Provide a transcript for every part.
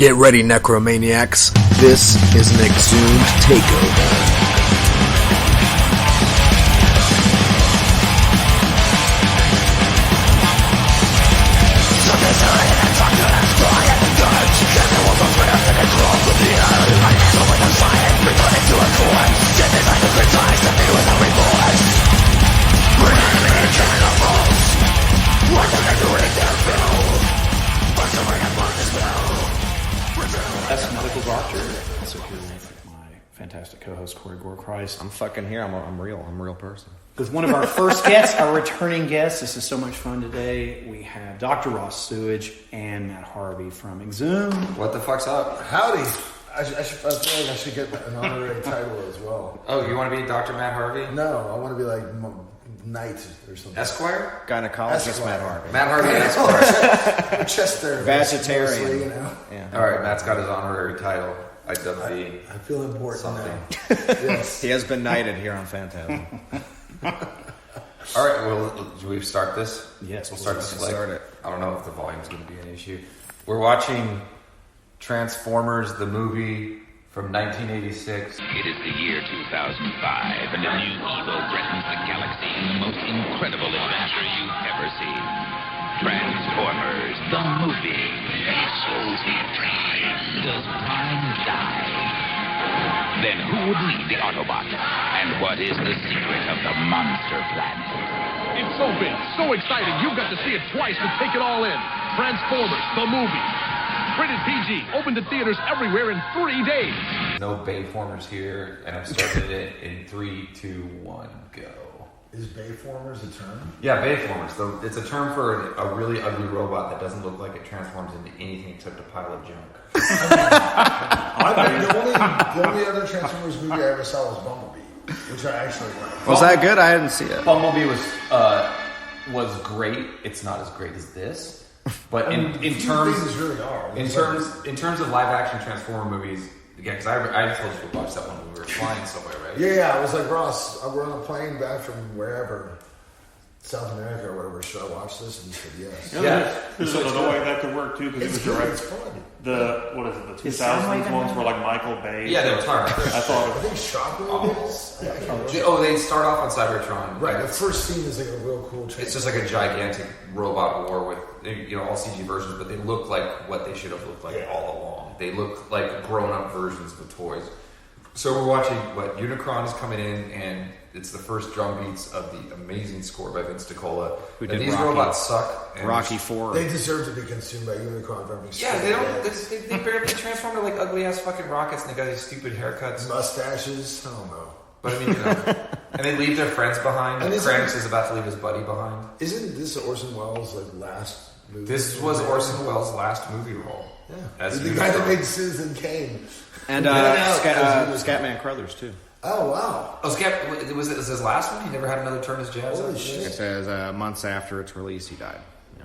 Get ready, Necromaniacs. This is an EXHUMED Takeover. That's Medical Doctor. Also here with my fantastic co-host Corey Gore-Christ. I'm fucking here. I'm real. I'm a real person. With one of our first guests, our returning guest. This is so much fun today. We have Dr. Ross Sewage and Matt Harvey from EXHUMED. What the fuck's up? Howdy. I feel like I should get an honorary title as well. Oh, you want to be Dr. Matt Harvey? No, I want to be like Knight or something. Esquire? Gynecologist Esquire. Matt Harvey. Matt Harvey Esquire. Chest therapist. Vegetarian. Mostly, you know? Yeah. All right, Matt's got his honorary title. I feel important something. now. Yes. He has been knighted here on Phantasm. All right, well, should we start this? Yes, We'll start this. start it. I don't know if the volume's going to be an issue. We're watching Transformers, the movie from 1986. It is the year 2005, and a new evil threatens the galaxy in the most incredible adventure you've ever seen. Transformers, the movie. Souls in Prime. Does Prime die? Then who would lead the Autobots? And what is the secret of the monster planet? It's so big, so exciting, you've got to see it twice to take it all in. Transformers, the movie. Rated PG, open to theaters everywhere in 3 days. No Bayformers here, and I'm starting it in 3, 2, 1, go. Is Bayformers a term? Yeah, Bayformers. So it's a term for a really ugly robot that doesn't look like it transforms into anything except a pile of junk. The only other Transformers movie I ever saw was Bumblebee, which I actually liked. Was that good? I didn't see it. Bumblebee was great. It's not as great as this. But in terms really are. in terms of live action Transformer movies, yeah, because I told you to watch that one when we were flying somewhere, right? Yeah, I was like, Ross, we're on a plane back from wherever, South America or whatever. Should I watch this? And he said yes. Yeah. There's another way that could work too, because It's it was good. direct. It's fun. The It sounds like 2000s ones were like Michael Bay. Yeah, they were fun. I I thought think Shockwave is. I can't remember. They start off on Cybertron. Right, the first scene is like a real cool. It's just like a gigantic robot war with all CG versions, but they look like what they should have looked like all along. They look like grown-up versions of the toys. So we're watching Unicron is coming in, and it's the first drum beats of the amazing score by Vince DiCola. Who And did these Rocky. robots suck. And Rocky 4. They deserve to be consumed by Unicron for having Yeah, they don't. They barely transform to like ugly ass fucking rockets, and they got these stupid haircuts. mustaches. I don't know. But I mean, and they leave their friends behind. And And isn't- Kranks is about to leave his buddy behind. Isn't this Orson Welles' last movie? This was Orson Welles' last movie role. Yeah, As the guy that Unicron. made Citizen Kane. And Scatman Crothers, too. Oh wow! Oh, was it his last one? He never had another turn as jazz. Holy after shit. this? It says months after its release, he died.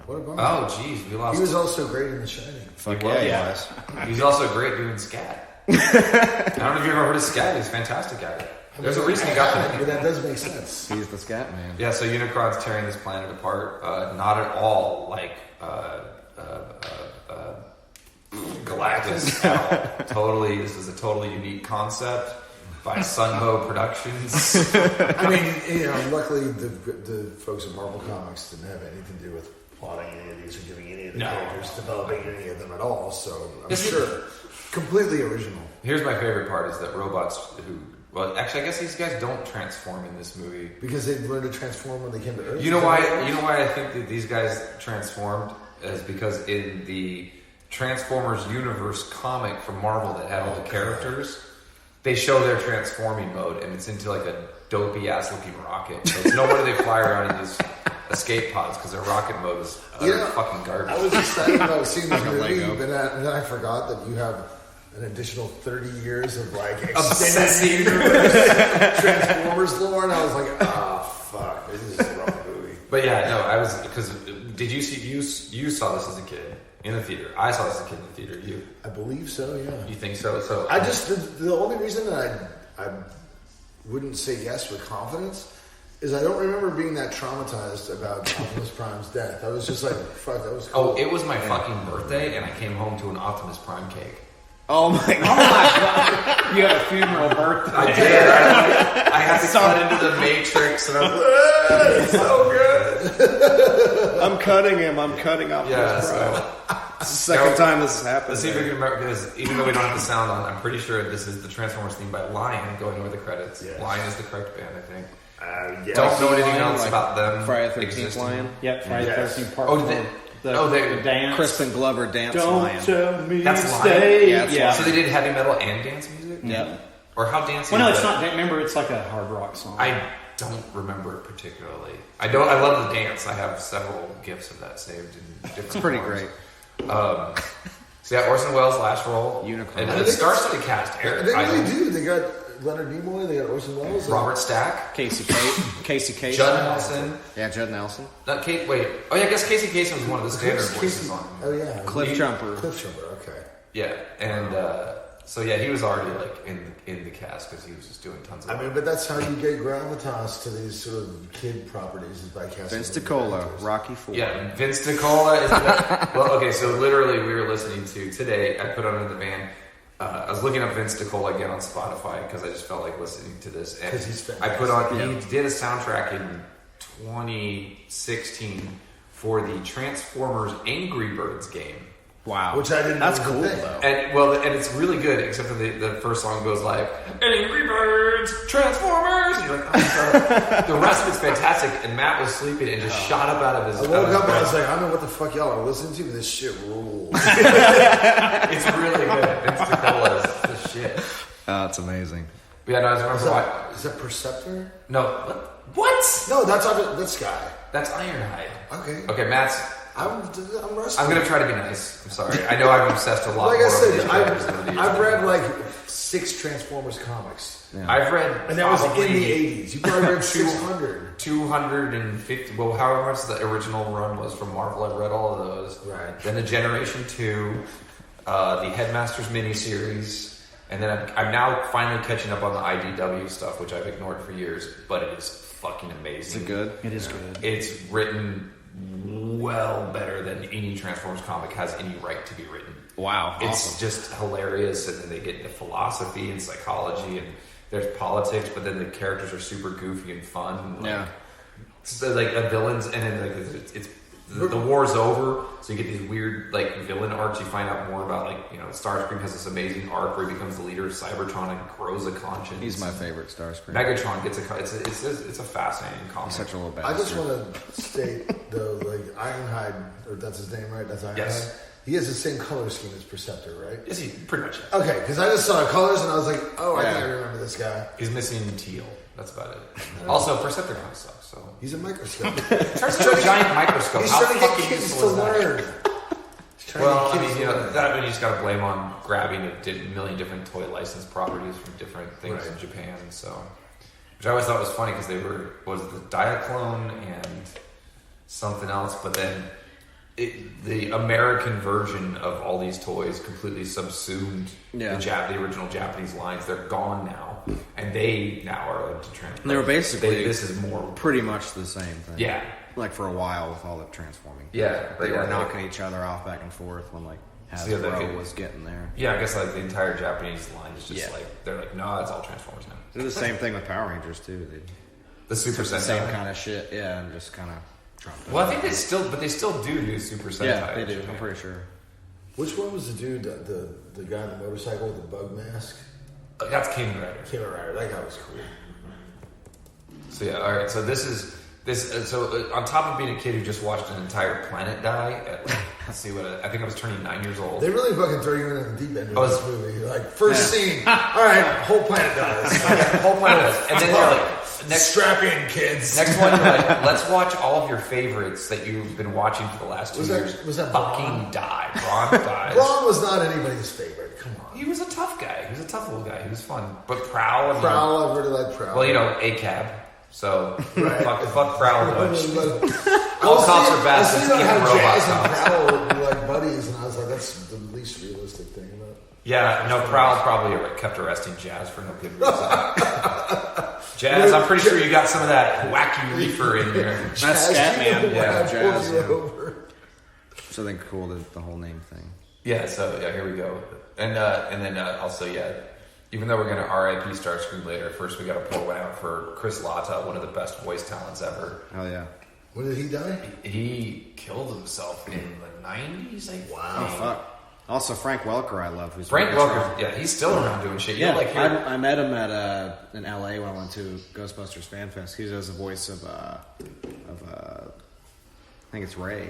What a bummer. Oh, jeez, we lost. He was also great in The Shining. Fuck was. he was. He's also great doing scat. I don't know if you've ever heard of scat. He's fantastic at it. There's a reason he got that, but the that does make sense. He's the Scat Man. Yeah, so Unicron's tearing this planet apart. Not at all like Galactus. At all. Totally, this is a totally unique concept by Sunbow Productions. I mean, luckily the folks at Marvel Comics didn't have anything to do with plotting any of these or giving any of the characters, developing any of them at all. So I'm sure completely original. Here's my favorite part: is that robots who. Well, actually, I guess these guys don't transform in this movie. Because they learned to transform when they came to Earth. You know why I think that these guys transformed is because in the Transformers universe comic from Marvel that had all the characters, they show their transforming mode, and it's into like a dopey ass looking rocket. So it's no wonder they fly around in these escape pods because their rocket mode is utter fucking garbage. I was excited about seeing this movie, Lego. but then I forgot that you have an additional 30 years of like Obsessing. extended universe Transformers lore, and I was like, fuck, this is a wrong movie. But yeah, no, I was because did you see you saw this as a kid in the theater? I saw this as a kid in the theater. You I believe so, yeah. you think so? So I just the only reason that I wouldn't say yes with confidence is I don't remember being that traumatized about Optimus Prime's death. I was just like, fuck, that was cool. Oh, it was my fucking birthday, and I came home to an Optimus Prime cake. Oh my god! You had a funeral birthday. I did. I had to cut into the Matrix, and I'm like, it's so good. I'm cutting him. I'm cutting off. Yeah, this so It's the second time this has happened. let's see if we can remember, because even though we don't have the sound on, I'm pretty sure this is the Transformers theme by Lion going over the credits. Yes. Lion is the correct band, I think. Yes. Don't know anything Lion, else like about them. Friday the 13th existing. Lion. Yep, Friday the 13th part Oh, 4. they- The dance. Crispin Glover dance Don't Lion. tell me That's to Lion? stay. Yeah, that's So they did heavy metal and dance music? Yep. Or how dancey Well, no, is it's that? not. Remember, it's like a hard rock song. I don't remember it particularly. I love the dance. I have several gifs of that saved in different It's pretty forms. great. So yeah, Orson Welles, last role. Unicorn. And the star-studded cast. Eric They really Idle, do. They got Leonard Nimoy, they got Orson Welles. Robert Stack, Casey Kasem. Judd Nelson. Yeah, Judd Nelson. Not Kate. Wait. Oh yeah, I guess Casey Kasem was one of the standard voices on. Oh yeah. Cliff Jumper. Cliff Jumper, okay. Yeah, and so yeah, he was already like in the cast because he was just doing tons of. I mean, but that's how you get gravitas to these sort of kid properties is by casting. Vince them DiCola, characters. Rocky IV. Yeah, Vince DiCola is well, okay, so literally we were listening to today, I put on in the van, I was looking up Vince DiCola again on Spotify because I just felt like listening to this. And 'Cause he's I put on, fantastic. he did a soundtrack in 2016 for the Transformers Angry Birds game. Wow. Which I didn't That's know was a cool, thing. though. And it's really good, except for the first song goes like, Angry Birds, Transformers! And you're like, oh, shut up. The rest of it's fantastic, and Matt was sleeping and just shot up out of his I woke up and I bed. was like, I don't know what the fuck y'all are listening to, but this shit rules. It's really good. Vince DiCola is the shit. That's amazing. Yeah, no, I remember Is that Perceptor? No, what? No, that's this guy. That's Ironhide. Okay. Okay, Matt's. I'm rusty. I'm gonna try to be nice. I'm sorry. I know I've obsessed a lot Like more I said, over these characters than these. I've read like 6 Transformers comics. Yeah. I've read, And that was probably in the 80s. You probably read 600. 250. Well, however much the original run was from Marvel, I've read all of those. Right. Then the Generation 2, the Headmasters miniseries, and then I'm now finally catching up on the IDW stuff, which I've ignored for years. But it is fucking amazing. Is it good? It is good. It's written well better than any Transformers comic has any right to be written. Wow. It's Awesome. just hilarious, and then they get into philosophy and psychology, and there's politics, but then the characters are super goofy and fun. Like, Yeah. so like the villains, and then like it's the war's over, so you get these weird like villain arcs. You find out more about like Starscream has this amazing arc where he becomes the leader of Cybertron and grows a conscience. He's my favorite Starscream. Megatron gets it's a fascinating comic. He's such a little I just bastard. want to state, though, like Ironhide, or that's his name, right? That's Ironhide? Yes. He has the same color scheme as Perceptor, right? Yes, he pretty much. Okay, because I just saw colors and I was like, oh, I Yeah. think I remember this guy. He's missing teal. That's about it. Also, Perceptor kind of sucks. So He's a microscope. turns into a giant microscope. He's How trying to get fucking kids useful to is that? learn. He's trying Well, to I get kids mean, to learn. that you just got to blame on grabbing a million different toy license properties from different things Right. in Japan. So, which I always thought was funny because they were the Diaclone and something else, but then the American version of all these toys completely subsumed the original Japanese lines. They're gone now, and they now are into trans. They were basically this is more pretty much the same thing. Yeah. Like for a while with all the transforming. Yeah, They but were yeah, knocking each other off back and forth when like So, Hasbro yeah, they- was getting there. Yeah, I guess like the entire Japanese line is just Yeah. like they're like, no, it's all Transformers now. They did the same thing with Power Rangers too. They The Super took the Sentai. same kind of shit, yeah, and just kind of dropped it. Well, I think they still do Super Sentai. Yeah, they in do. Japan. I'm pretty sure. Which one was the dude, the guy on the motorcycle with the bug mask? That's Kamen Rider. Kamen Rider. That guy was cool. So yeah, all right. So this is on top of being a kid who just watched an entire planet die. At, like, let's see what I think I was turning 9 years old. They really fucking throw you in the deep end Oh, of this movie. Like, first scene. All right, whole planet dies. Whole planet, and then they're like, next Strap in, kids. Next one, you're like, let's watch all of your favorites that you've been watching for the last 2 years. Was that fucking Braun? die? Braun dies. Braun was not anybody's favorite. Come on. He was a tough guy. He was a tough little guy. He was fun. But Prowl, I mean, Prowl, I really like Prowl. well, ACAB. So Right. fuck Prowl much. I All was cops thinking- are bad. I was Just thinking keep about how robot Jazz and cops. Prowl would be like buddies, and I was like, that's the least realistic thing about it. Yeah, no, Prowl probably kept arresting Jazz for no good reason. Jazz, I'm pretty sure you got some of that wacky reefer in there. That's Scatman. Yeah, Jazz. Yeah. Over. Something cool, the whole name thing. Yeah, so yeah, here we go. And then also, yeah, even though we're going to RIP Starscream later, first we got to pour one out for Chris Latta, one of the best voice talents ever. Hell yeah. When did he die? He killed himself in the 90s, I think. Oh, fuck. Also, Frank Welker, I love. Who's Frank Welker, yeah, he's still around doing shit. Yeah, like I met him at in LA when I went to Ghostbusters Fan Fest. He does the voice of I think it's Ray.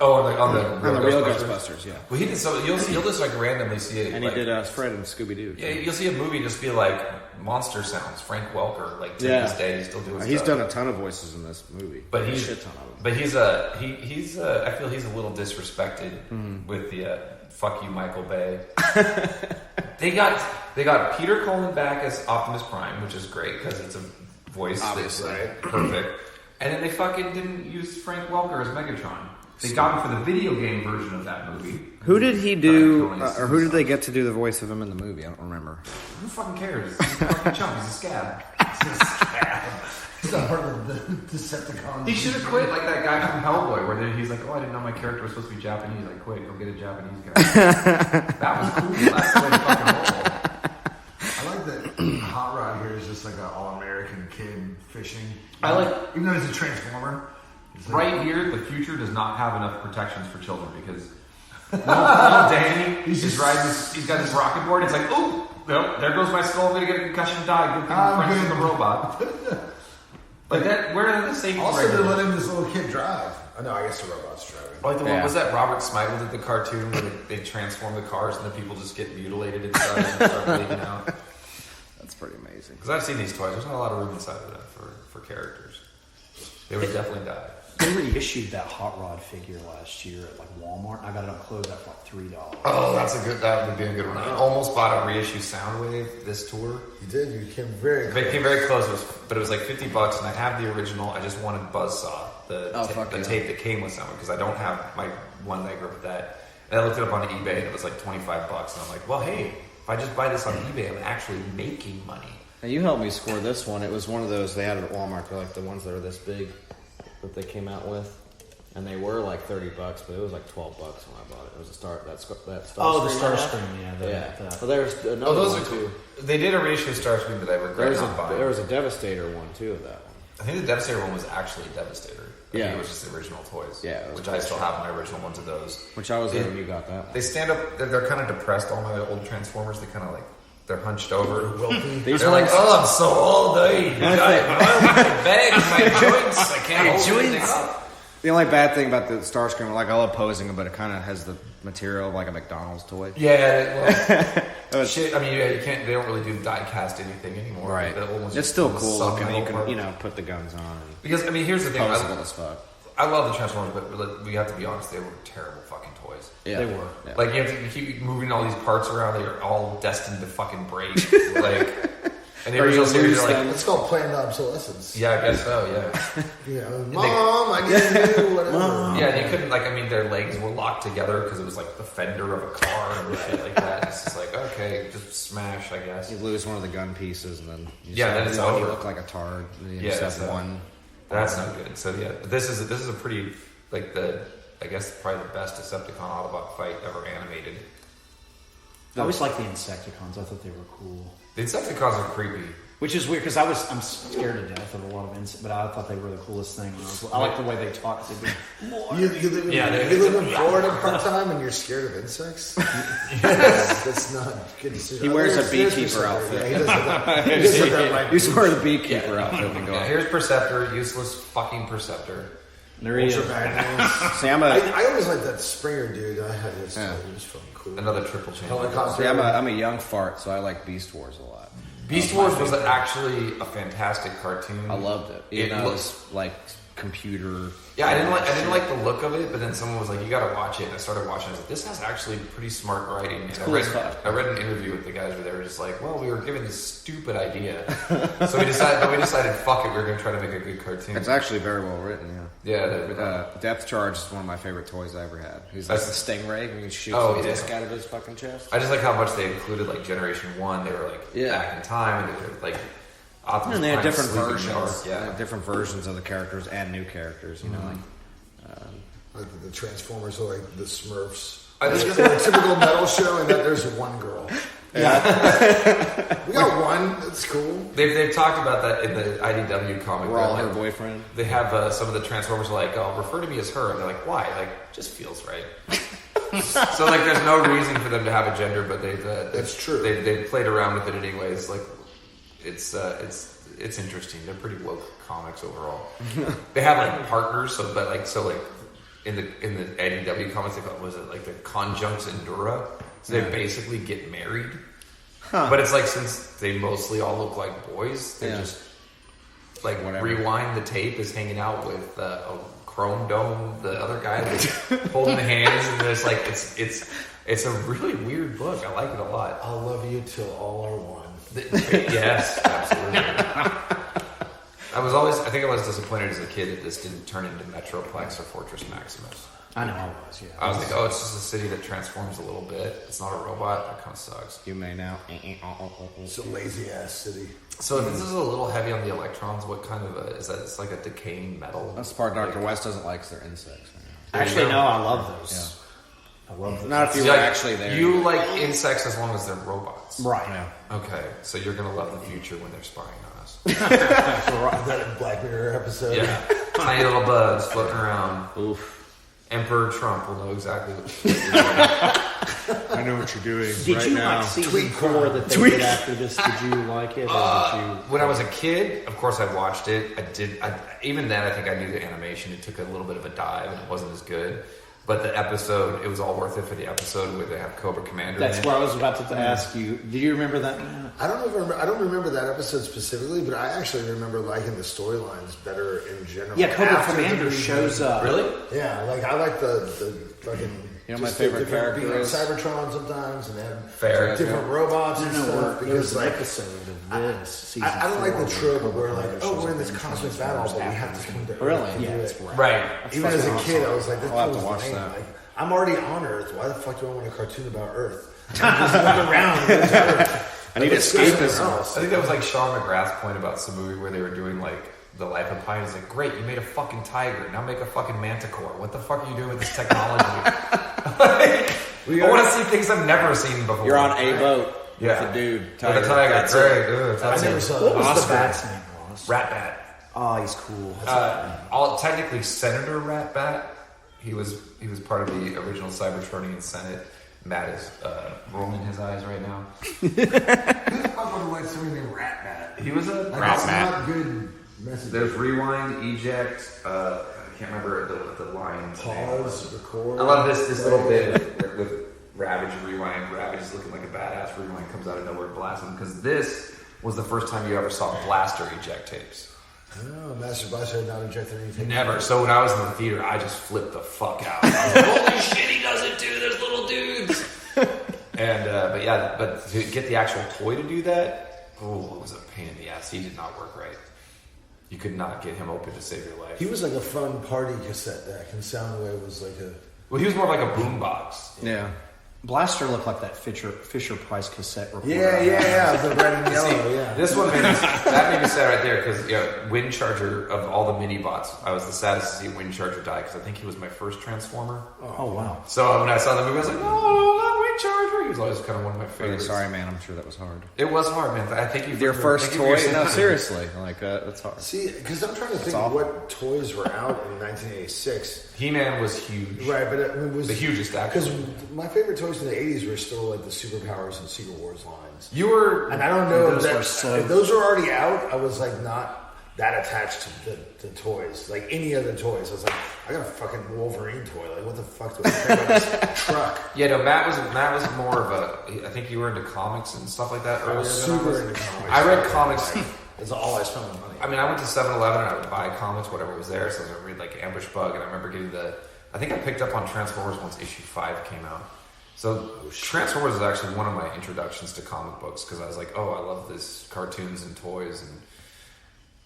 Oh, on the real Ghostbusters, yeah. Well, he did so. You'll just like randomly see it, and like, he did Fred and Scooby Doo. Yeah, you'll see a movie just be like monster sounds. Frank Welker, like to this day, he's still doing. He's stuff. done a ton of voices in this movie, but a shit ton of them. But he's I feel he's a little disrespected with the fuck you, Michael Bay. They got Peter Cullen back as Optimus Prime, which is great because it's a voice that's like, perfect. And then they fucking didn't use Frank Welker as Megatron. They got him for the video game version of that movie. Who did he do, or who did they get to do the voice of him in the movie? I don't remember. Who fucking cares? He's a fucking chump. He's a scab. He's not part of the Decepticons. He should have quit like that guy from Hellboy, where he's like, "Oh, I didn't know my character was supposed to be Japanese." Like, quit, go get a Japanese guy. That was cool. That's the way to fucking roll. I like that Hot Rod here is just like an all-American kid fishing. I like, even though he's a Transformer. Right here, the future does not have enough protections for children because little Danny, he's riding. He's got his rocket board. It's like, oh, nope, there goes my skull. I'm gonna get a concussion and die. Good thing I'm friends with the robot. Like that. Where are the safety? Also, they're letting this little kid drive. Oh no, I guess the robot's driving. Like the one was that Robert Smigel did the cartoon where they transform the cars and the people just get mutilated inside and start bleeding out. That's pretty amazing. Because I've seen these toys. There's not a lot of room inside of them for characters. They would definitely die. They reissued that Hot Rod figure last year at like Walmart. I got it on close at like $3. Oh, that would be a good one. I almost bought a reissue Soundwave this tour. You did. You came very close. It came very close, but it was like $50, and I have the original. I just wanted Buzzsaw, the tape that came with Soundwave, because I don't have my one that I grew up with that. And I looked it up on eBay, and it was like $25, and I'm like, well, hey, if I just buy this on eBay, I'm actually making money. Now you helped me score this one. It was one of those they had at Walmart. They're like the ones that are this big that they came out with, and they were like $30, but it was like $12 when I bought it. It was a Star. That Starscream. Oh, the Starscream, yeah. Well, there's another those one are too. They did a reissue of Starscream that I regret not buying. There was a Devastator one too of that one. I think the Devastator one was actually Devastator. I think it was just the original toys. Yeah, which I still have my original ones of those. Which I was there when you got that one. They stand up. They're kind of depressed. All my old Transformers. They kind of like. They're hunched over. They're like, oh, I'm so old. My back, my joints. I can't hold anything up. The only bad thing about the Starscream, like I love posing them, but it kind of has the material of like a McDonald's toy. Yeah, well, shit. I mean, you can't. They don't really do die cast anything anymore. Right. It's still cool looking. You can, put the guns on. And because I mean, here's the thing. Posable as fuck. I love the Transformers, but we have to be honest. They were terrible fucking toys. Yeah, they were. Yeah. Like you have to keep moving all these parts around. They are all destined to fucking break. Like. And the original series are like, it's called planned obsolescence. Yeah, I guess so, yeah. Mom, I need to do whatever. Yeah, and you couldn't, like, I mean, their legs were locked together because it was like the fender of a car and shit like that. It's just like, okay, just smash, I guess. You lose one of the gun pieces and then then it's over. You look like a tard. And you just have one. That's not good. So yeah, this is a pretty, like, I guess probably the best Decepticon Autobot fight ever animated. I always liked the Insecticons. I thought they were cool. The Insecticons are creepy. Which is weird because I'm scared to death of a lot of insects, but I thought they were the coolest thing. I like the way they talk. You live in Florida part time and you're scared of insects? That's not good to see. He wears a beekeeper outfit. Yeah, he does that right. You wear the beekeeper outfit and go. Here's Perceptor, useless fucking Perceptor. There he is. See, I always liked that Springer dude. I had his. It was fucking cool. Another triple change. See, I'm a young fart, so I like Beast Wars a lot. Beast Wars was actually a fantastic cartoon. I loved it. It was like computer. Yeah, I didn't like the look of it, but then someone was like, "You got to watch it." And I started watching. I was like, "This has actually pretty smart writing." And cool I read an interview with the guys where they were just like, "Well, we were given this stupid idea, so we decided, fuck it, we were going to try to make a good cartoon." It's actually very well written. Yeah. Depth Charge is one of my favorite toys I ever had. He's like the Stingray, and he shoots the disc out of his fucking chest. I just like how much they included like Generation 1. They were like back in time, and they were like. Optimus And they had Prime different sleeping versions. dark, They had different versions of the characters and new characters. You know, Like the Transformers are like the Smurfs. I think It's a typical metal show, and that there's one girl. Yeah, we got one. That's cool. They've talked about that in the IDW comic. we're all Like, her boyfriend. They have some of the Transformers are like, oh, refer to me as her. And they're like, why? Like, just feels right. So, like, there's no reason for them to have a gender, but That's true. They've played around with it anyways. Like, it's interesting. They're pretty woke comics overall. They have, like, partners, so in the IDW comics, they call was it like the Conjuncts Endura? So they basically get married. But it's like, since they mostly all look like boys, they just like Rewind the Tape is hanging out with a Chrome Dome, the other guy that's holding the hands, and there's like it's a really weird book. I like it a lot. I'll love you till all are one. Yes, absolutely. I think I was disappointed as a kid that this didn't turn into Metroplex or Fortress Maximus. I know I was, yeah. I was like, oh, it's just a city that transforms a little bit. It's not a robot. That kind of sucks. You may now. It's a lazy ass city. So if this is a little heavy on the electrons, what kind of is that? It's like a decaying metal. That's the part Dr. West doesn't like. Is their insects. Actually, no, I love those. Yeah. I love those. Not if you So were like, actually there. You like insects as long as they're robots. Right. Yeah. Okay, so you're gonna love the future when they're spying on us. That Black Mirror episode. Yeah, tiny little bugs floating around. Oof. Emperor Trump will know exactly what you're doing. I know what you're doing. Did right you now. like season 4 that they did after this? Did you like it? Or did you... When I was a kid, of course I watched it. Even then, I think I knew the animation. It took a little bit of a dive, and it wasn't as good. But the episode, it was all worth it for the episode where they have Cobra Commander. That's in it. what I was about to ask you. Do you remember that? I don't remember that episode specifically, but I actually remember liking the storylines better in general. Yeah, Cobra After Commander the- shows up. Really? Yeah, like I like the fucking. You know, my just the favorite different- character being is- Cybertron sometimes, and they have Fair. different robots and No, stuff. there was Because an like episode of this season. I don't like the 4 trope Cobra where like, Commander oh, shows we're in up this and cosmic transforms battle, but we after have to this. come to Earth Really? to do Yeah, it. it's great. Right. Even as a kid, I was like, I'll have that to watch lame. that. Like, I'm already on Earth. Why the fuck do I want a cartoon about Earth? I'm just looking around. There's Earth. I need Let's go somewhere escapism. else. I think that was like Sean McGrath's point about some movie where they were doing like the Life of Pi. He's like, great, you made a fucking tiger. Now make a fucking manticore. What the fuck are you doing with this technology? I want to see things I've never seen before. You're on a boat Yeah. with a dude. With a tiger. That's Great. it. Ugh, I that's never it. saw What that. was Oscar. the bat's name, Ross? Rat Bat. Oh, he's cool. Technically Senator Rat Bat. He was part of the original Cybertronian Senate. Matt is rolling his eyes right now. Who the fuck would like somebody named Rat Bat? He was a Like, Rat that's Bat. not good message. There's rewind, eject. I can't remember the line. Pause, record. I love this little bit with Ravage rewind. Ravage is looking like a badass. Rewind comes out of nowhere, blasts him because this was the first time you ever saw Blaster eject tapes. Oh, Master Blaster had not injected anything. Never. So when I was in the theater, I just flipped the fuck out. I was like, holy shit, he does it too. There's little dudes. But to get the actual toy to do that, it was a pain in the ass. He did not work right. You could not get him open to save your life. He was like a fun party cassette deck, and Soundwave was like a. Well, he was more like a boombox. Yeah. Blaster looked like that Fisher Price cassette recorder. Yeah, the red and yellow, yeah. This one made me sad right there because Wind Charger of all the mini bots, I was the saddest to see Wind Charger die because I think he was my first Transformer. Oh, wow. So when I saw the movie, I was like, "Oh, not Wind Charger!" He was always kind of one of my Really favorites. sorry, man. I'm sure that was hard. It was hard, man. I think Your first toy? No, seriously. Like, that's hard. See, because I'm trying to think awful. what toys were out in 1986. He-Man was huge, Right, but it was the hugest actually. Because my favorite toys in the 80s were still like the Superpowers and Secret Wars lines. You were, And I don't know Those if, were so- if those were already out. I was like not that attached to the toys, like any other toys. I was like, I got a fucking Wolverine toy. Like, what the fuck do I care about this truck? yeah. No, Matt was more of a. I think you were into comics and stuff like that I earlier. was than super into comics. I read comics. It's all I spent my money. I mean, I went to 7-Eleven and I would buy comics, whatever was there. So I would read like Ambush Bug, and I remember getting I think I picked up on Transformers once issue 5 came out. So Transformers is actually one of my introductions to comic books because I was like, oh, I love this cartoons and toys.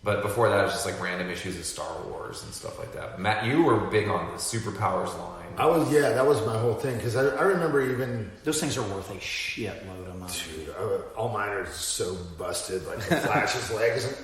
But before that, it was just like random issues of Star Wars and stuff like that. Matt, you were big on the Superpowers line That was my whole thing because I remember even Those things are worth a shitload of money. dude, all mine are so busted, like the Flash's legs.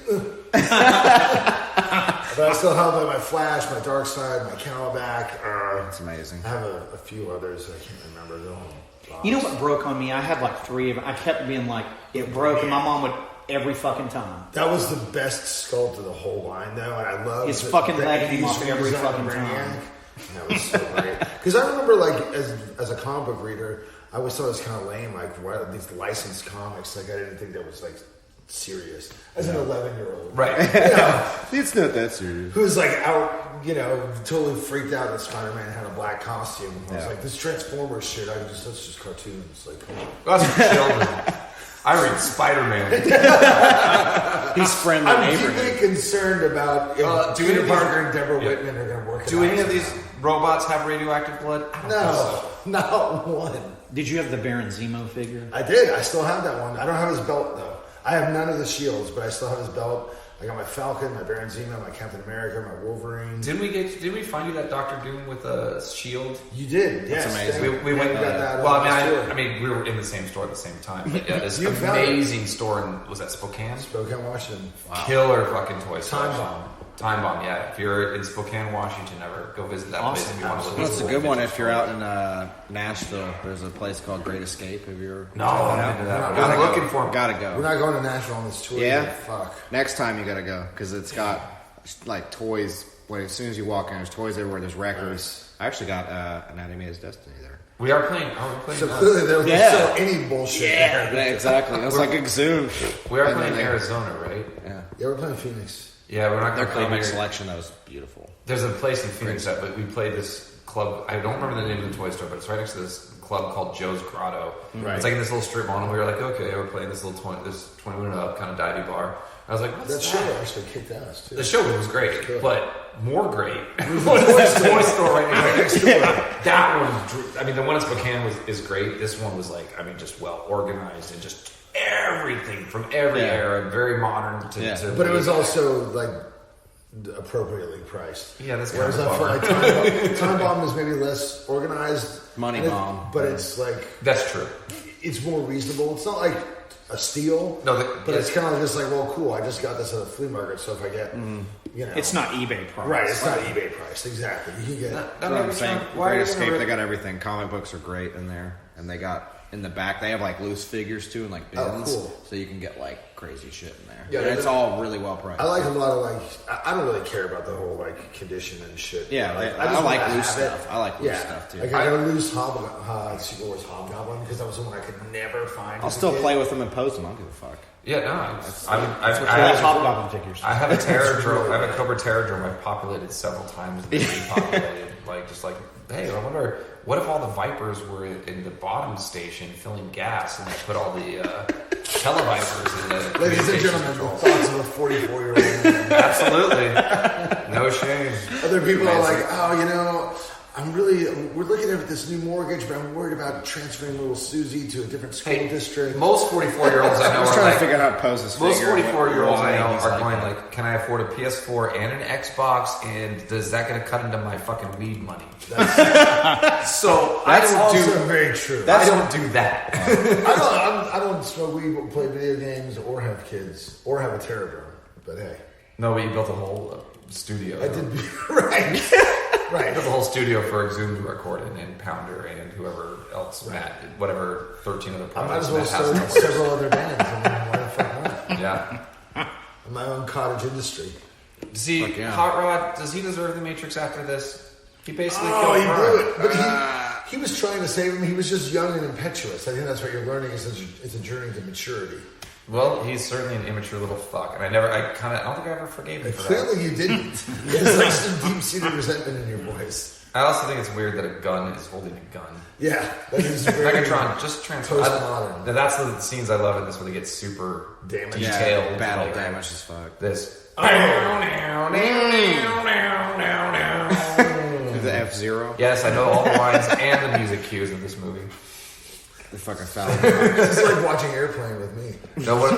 But I still have my Flash, my Dark Side, my Camelback. That's amazing. I have a few others I can't remember. They're all bombs. You know what broke on me? I had like 3 of them. I kept being like, it broke, and my mom would every fucking time. That was the best sculpt of the whole line, though, and I love His fucking leg came off every redesign of fucking Brainiac. time. That was so great. Because I remember, like, as a comic book reader, I always thought it was kind of lame, like, why these licensed comics, like, I didn't think that was, like, serious. As an 11-year-old. Right. It's not that serious. Who's, like, out, totally freaked out that Spider-Man had a black costume. I was like, this Transformers shit, that's just cartoons. Like, come on. That's for children. I read Spider-Man. He's friendly I'm neighborhood. deeply concerned about if do any Peter of these- Parker and Deborah Whitman are going to work it Do out any of somehow. these robots have radioactive blood? I don't think so. No, not one. Did you have the Baron Zemo figure? I did. I still have that one. I don't have his belt, though. I have none of the shields, but I still have his belt. I got my Falcon, my Baron Zemo, my Captain America, my Wolverine. Did we find you that Doctor Doom with a shield? You did, yes. amazing. We went and got that. Well, on the store. I mean, we were in the same store at the same time. But yeah, this You found it. amazing store in, was that Spokane? Spokane, Washington. Killer fucking toy store. Time Bomb. Time Bomb, yeah. If you're in Spokane, Washington, ever go visit that place if you want to look Well, at it's a cool good one vintage if you're toys. out in Nashville. There's a place called Great Escape. Have you ever? No, I haven't been to that. Gotta I'm go. looking for 'em. Gotta We're go. not going to Nashville on this tour. Yeah? Yet. Fuck. Next time you gotta go because it's got like toys. Well, as soon as you walk in, there's toys everywhere. There's records. I actually got Anatomy of Destiny there. We are playing. So clearly they don't sell any bullshit. Yeah, exactly. It was like Exhumed. We are And playing then Arizona, right? Yeah, Yeah, we're playing Phoenix. Yeah, we're not their going to play comic here. selection that was beautiful. There's a place in Phoenix that we played this club. I don't remember the name of the toy store, but it's right next to this club called Joe's Grotto. Right. It's like in this little strip mall, and we were like, okay, we're playing this little 21 and up kind of divey bar. I was like, what's That show actually kicked ass, too. The show was great, Good. but more great was this toy store right next door. That one, I mean, the one in Spokane is great. This one was like, I mean, just well organized and just everything from every era, very modern to But it was also like appropriately priced. Yeah, that's Whereas kind I of feel a like Time Bomb is maybe less organized. Money and Bomb. But it's like, That's true. it's more reasonable. It's not like a steal. No, but it's kind of just like, well, cool. I just got this at a flea market, so if I get, It's not eBay price. right. It's not eBay price. Exactly. You can get. That's what I'm saying. Great Escape, they got everything. Comic books are great in there, and they got in the back. They have like loose figures too, and like bins, Oh, cool. so you can get like crazy shit in there. Yeah, and it's all really well priced. I like a lot of like. I don't really care about the whole like condition and shit. Yeah, Like, I just like wanna loose have it. stuff. I like loose stuff, too. Like I got a loose Secret Wars Hobgoblin because that was the one I could never find. I'll as a still kid. play with them and pose them. I don't give a fuck. Yeah, no, I have Hobgoblin figures. I have a Terradrome. I have a Cobra Terradrome. I've populated several times. And repopulated, like just like, hey, I wonder what if all the Vipers were in the bottom station filling gas, and they put all the Televipers in the Ladies and communications gentlemen, the control. thoughts of a 44-year-old man. Absolutely, no shame. Other people are Amazing. like, oh, we're looking at this new mortgage, but I'm worried about transferring little Susie to a different school Hey, district. most 44-year-olds I know I was are trying like, to figure out how to pose this most figure. 44-year-olds I know Why he's are like going that. like, can I afford a PS4 and an Xbox, and is that going to cut into my fucking weed money? So I That's don't also do very true. I don't do that. I don't smoke weed, play video games, or have kids, or have a Terradrome. But hey, No, but you built a whole studio. I did right, You right. built a whole studio for Exhumed to record in, and Pounder and whoever else, Matt, whatever 13 other I might projects as well Matt has in start the works. several other bands. I mean, why the fuck not? Yeah. My own cottage industry. Does he, Fuck yeah. Hot Rod, does he deserve the Matrix after this? He basically Oh, killed he Vern. blew it. But he was trying to save him. He was just young and impetuous. I think that's what you're learning. It's a journey to maturity. Well, he's certainly an immature little fuck, and I don't think I ever forgave him for that. Clearly, you didn't. There's like some deep-seated resentment in your voice. I also think it's weird that a gun is holding a gun. Yeah, that is very Megatron, just transform. postmodern. That's the scenes I love in this, where they get super Damage. detailed. Yeah, battle like, damage as fuck. This. The F-Zero. Yes, I know all the lines and the music cues of this movie. The fucking Falcon. It's like watching Airplane with me. No, one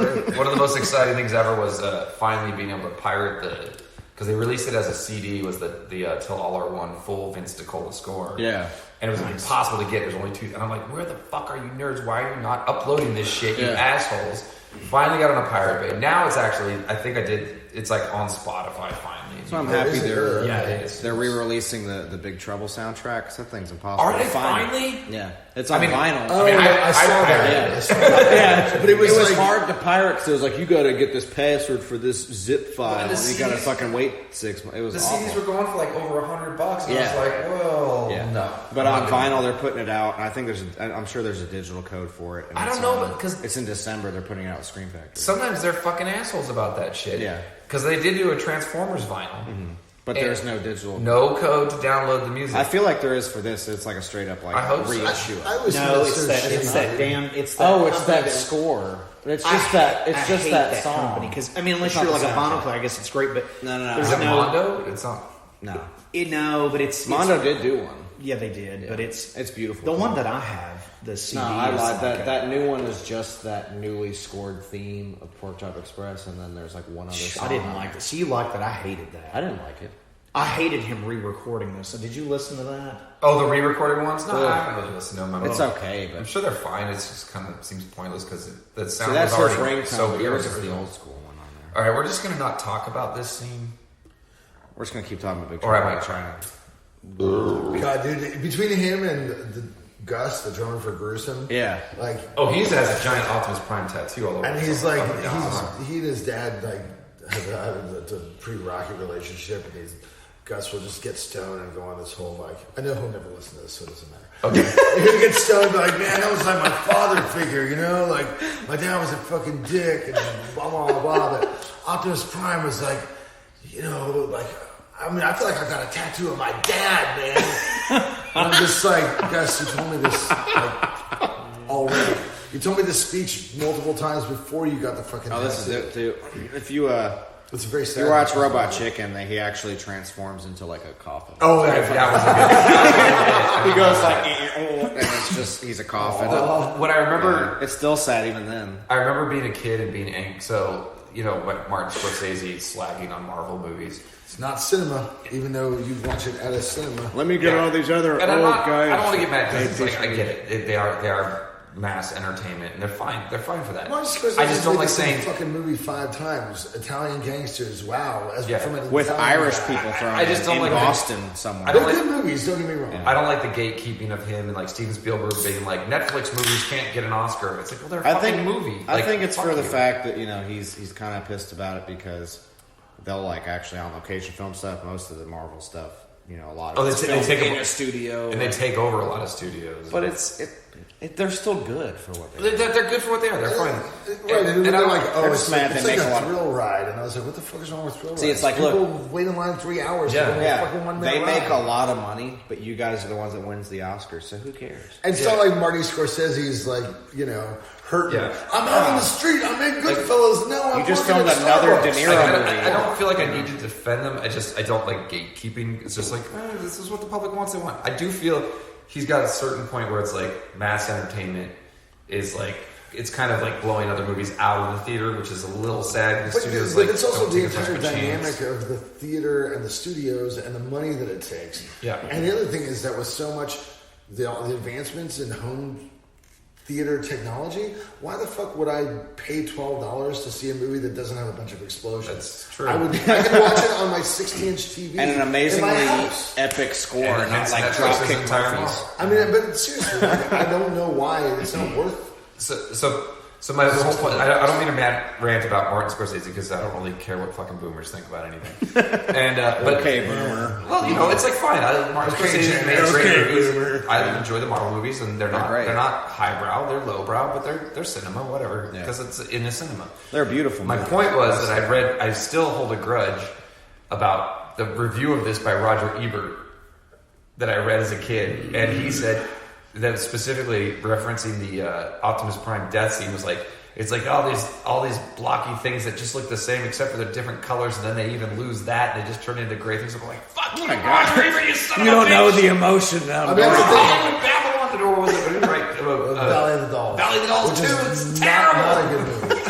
of the most exciting things ever was finally being able to pirate because they released it as a CD. Was the Till All Are One full Vince DiCola score? Yeah. And it was impossible to get. There's only 2. And I'm like, where the fuck are you nerds? Why are you not uploading this shit, you assholes? Finally got on a Pirate Bay. Now it's actually, I think it's like on Spotify finally. So I'm happy it is. They're re-releasing the Big Trouble soundtrack. 'Cause that thing's impossible. Are they finally? Yeah. It's on vinyl. I saw that. Yeah. But it was like, hard to pirate because it was like, you got to get this password for this zip file. And you got to fucking wait 6 months. It was awful. The CDs were going for like over $100. And I was like, well, no. But on vinyl, they're putting it out. And I think I'm sure there's a digital code for it. And I don't know, because it's in December. They're putting it out with Screen Factory. Sometimes they're fucking assholes about that shit. Yeah. Because they did do a Transformers vinyl. Mm-hmm. But there's no digital. No code to download the music. I feel like there is for this. It's like a straight up like reissue. It's that score. It's just that song. company. Because I mean, unless you're like a vinyl player, I guess it's great. But no. Is it Mondo? It's not. No. No, but it's Mondo did do one. Yeah, they did. Yeah. But it's beautiful. The one that I have, the CD. No, I like that. That new one is just that newly scored theme of Pork Chop Express, and then there's like one other song. I didn't like it. So you liked that? I hated that. I didn't like it. I hated him re-recording this. So did you listen to that? Oh, the re-recorded ones? No, I haven't really listened to them. It's okay, but I'm sure they're fine. It's just kind of seems pointless because the sound that's was his already ringtone. so Yours weird. is the old school one on there. All right, we're just gonna not talk about this scene. We're just gonna keep talking about Big Or I Trouble. might try. God, dude, between him and the Gus, the drummer for Gruesome, like, oh, he has a giant Optimus Prime tattoo all over. and he's like, he and his dad like have a pretty rocky relationship, and Gus will just get stoned and go on this whole like, I know he'll never listen to this, so it doesn't matter. Okay. He'll get stoned, be like, man, that was like my father figure, you know, like my dad was a fucking dick, and blah blah blah blah. But Optimus Prime was like, you know, like. I mean, I feel like I got a tattoo of my dad, man. And I'm just like, Gus, you told me this like, already. You told me this speech multiple times before you got the fucking tattoo. This is it too. If you it's very sad. You watch Robot Chicken, he actually transforms into like a coffin. Oh, that was a good. He goes like, and it's just he's a coffin. What I remember, it's still sad even then. I remember being a kid and being angry. So what Martin Scorsese slagging on Marvel movies. It's not cinema, even though you watch it at a cinema. Let me get all these other and old guys. I don't want to get mad because like, I get it. They are mass entertainment, and they're fine. They're fine for that. I just don't like saying fucking movie 5 times. Italian Gangsters, wow. With Irish people thrown I just don't in like Boston somewhere. They're good movies, don't get me wrong. Yeah. I don't like the gatekeeping of him and like Steven Spielberg being like Netflix movies can't get an Oscar. It's like, well, they're a fucking movie. I think it's for the fact that he's kind of pissed about it because they'll like actually on location film stuff. Most of the Marvel stuff, a lot of they take in a studio and they take over a lot of studios. But they're still good for what they are. They're good for what they are. They're fine. Right, and they're like, oh, it's like a thrill ride. And I was like, what the fuck is wrong with thrill rides? See, it's like, people look, wait in line 3 hours. Yeah. They make a lot of money, but you guys are the ones that wins the Oscars, so who cares? And it's not like Marty Scorsese's like, hurting. Yeah. I'm out on the street. I'm in Goodfellas. No, I'm you just filmed another De Niro movie. I don't feel like I need to defend them. I don't like gatekeeping. It's just like, this is what the public wants. They want. I do feel he's got a certain point where it's like mass entertainment is like it's kind of like blowing other movies out of the theater, which is a little sad. But it's also the entire dynamic of the theater and the studios and the money that it takes. Yeah. And the other thing is that with so much the advancements in home theater technology, why the fuck would I pay $12 to see a movie that doesn't have a bunch of explosions? That's true. I can watch it on my 60-inch TV and an amazingly epic score, and not like Dropkick Murphys. I mean, but seriously, I don't know why it's not worth. So my whole point, I don't mean to rant about Martin Scorsese because I don't really care what fucking boomers think about anything. And but okay, boomer. Well, it's like fine. Martin Scorsese makes great movies. I enjoy the Marvel movies, and they're not highbrow. They're lowbrow, but they're cinema, whatever. Because it's in a cinema. They're beautiful. My point was that I still hold a grudge about the review of this by Roger Ebert that I read as a kid, and he said. That specifically referencing the Optimus Prime death scene was like it's like all these blocky things that just look the same except for they're different colors, and then they even lose that and they just turn into gray things. I'm like, fuck you, Roger Ebert, you son of a bitch! You don't know the emotion now. Babylon the Door was it? Right, Valley of the Dolls. Valley of the Dolls which too. is It's terrible. Not a good movie.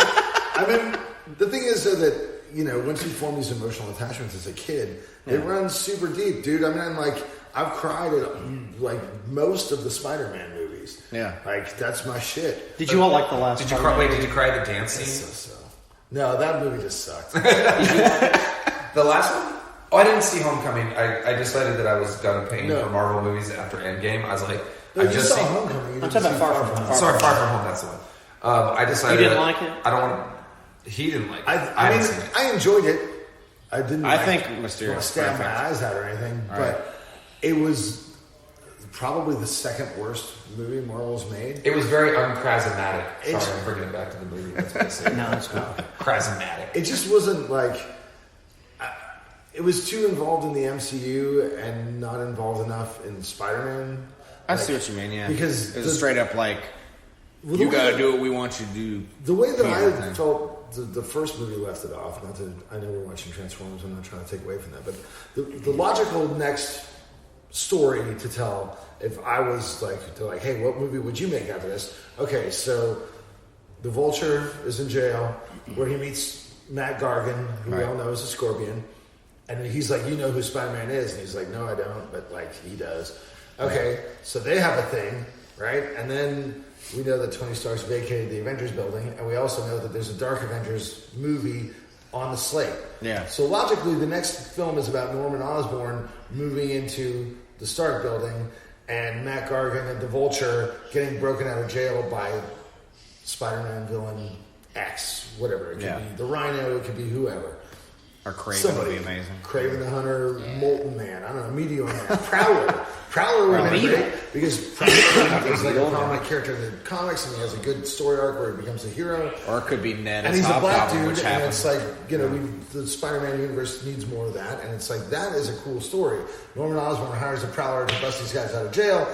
I mean, the thing is that once you form these emotional attachments as a kid, they run super deep, dude. I mean, like, I've cried at like most of the Spider-Man movies. Yeah, like that's my shit. Did you all like the last? Did you cry? Wait, did you cry at the dance scene? So. No, that movie just sucked. The last one? Oh, I didn't see Homecoming. I decided that I was done paying for Marvel movies after Endgame. I was like, I just saw Homecoming. I'm talking about Far From Home. Sorry, Far From Home. That's the one. I decided You didn't like it? I don't want. He didn't like it. I mean, I enjoyed it. I didn't. I think Mysterio stab my eyes out or anything, but it was probably the second worst movie Marvel's made. It was very unchrasmatic. Sorry, I'm bringing it back to the movie. That's what I said. No, it's cool. Chrasmatic. It just wasn't like. It was too involved in the MCU and not involved enough in Spider-Man. I see what you mean, yeah. Because it was straight up like, you gotta do what we want you to do. The way that I felt the first movie left it off, I know we're watching Transformers, I'm not trying to take away from that, but the logical next story to tell, if I was like, hey, what movie would you make after this? Okay, so the Vulture is in jail, where he meets Matt Gargan, who we all know is a Scorpion. And he's like, you know who Spider-Man is? And he's like, no, I don't, but like he does. Okay, so they have a thing, right? And then we know that Tony Stark's vacated the Avengers building, and we also know that there's a Dark Avengers movie on the slate. Yeah. So logically, the next film is about Norman Osborn moving into the Stark building, and Matt Gargan and the Vulture getting broken out of jail by Spider-Man villain X, whatever. It could be the Rhino, it could be whoever. Or Kraven would be amazing. Kraven the Hunter, Molten Man, I don't know, Meteor Man, Prowler would be great, because Prowler is like a prominent character in the comics, and he has a good story arc where he becomes a hero. Or it could be Ned, and he's a black dude, which and happens. it's like, the Spider-Man universe needs more of that, and it's like, that is a cool story. Norman Osborn hires a Prowler to bust these guys out of jail,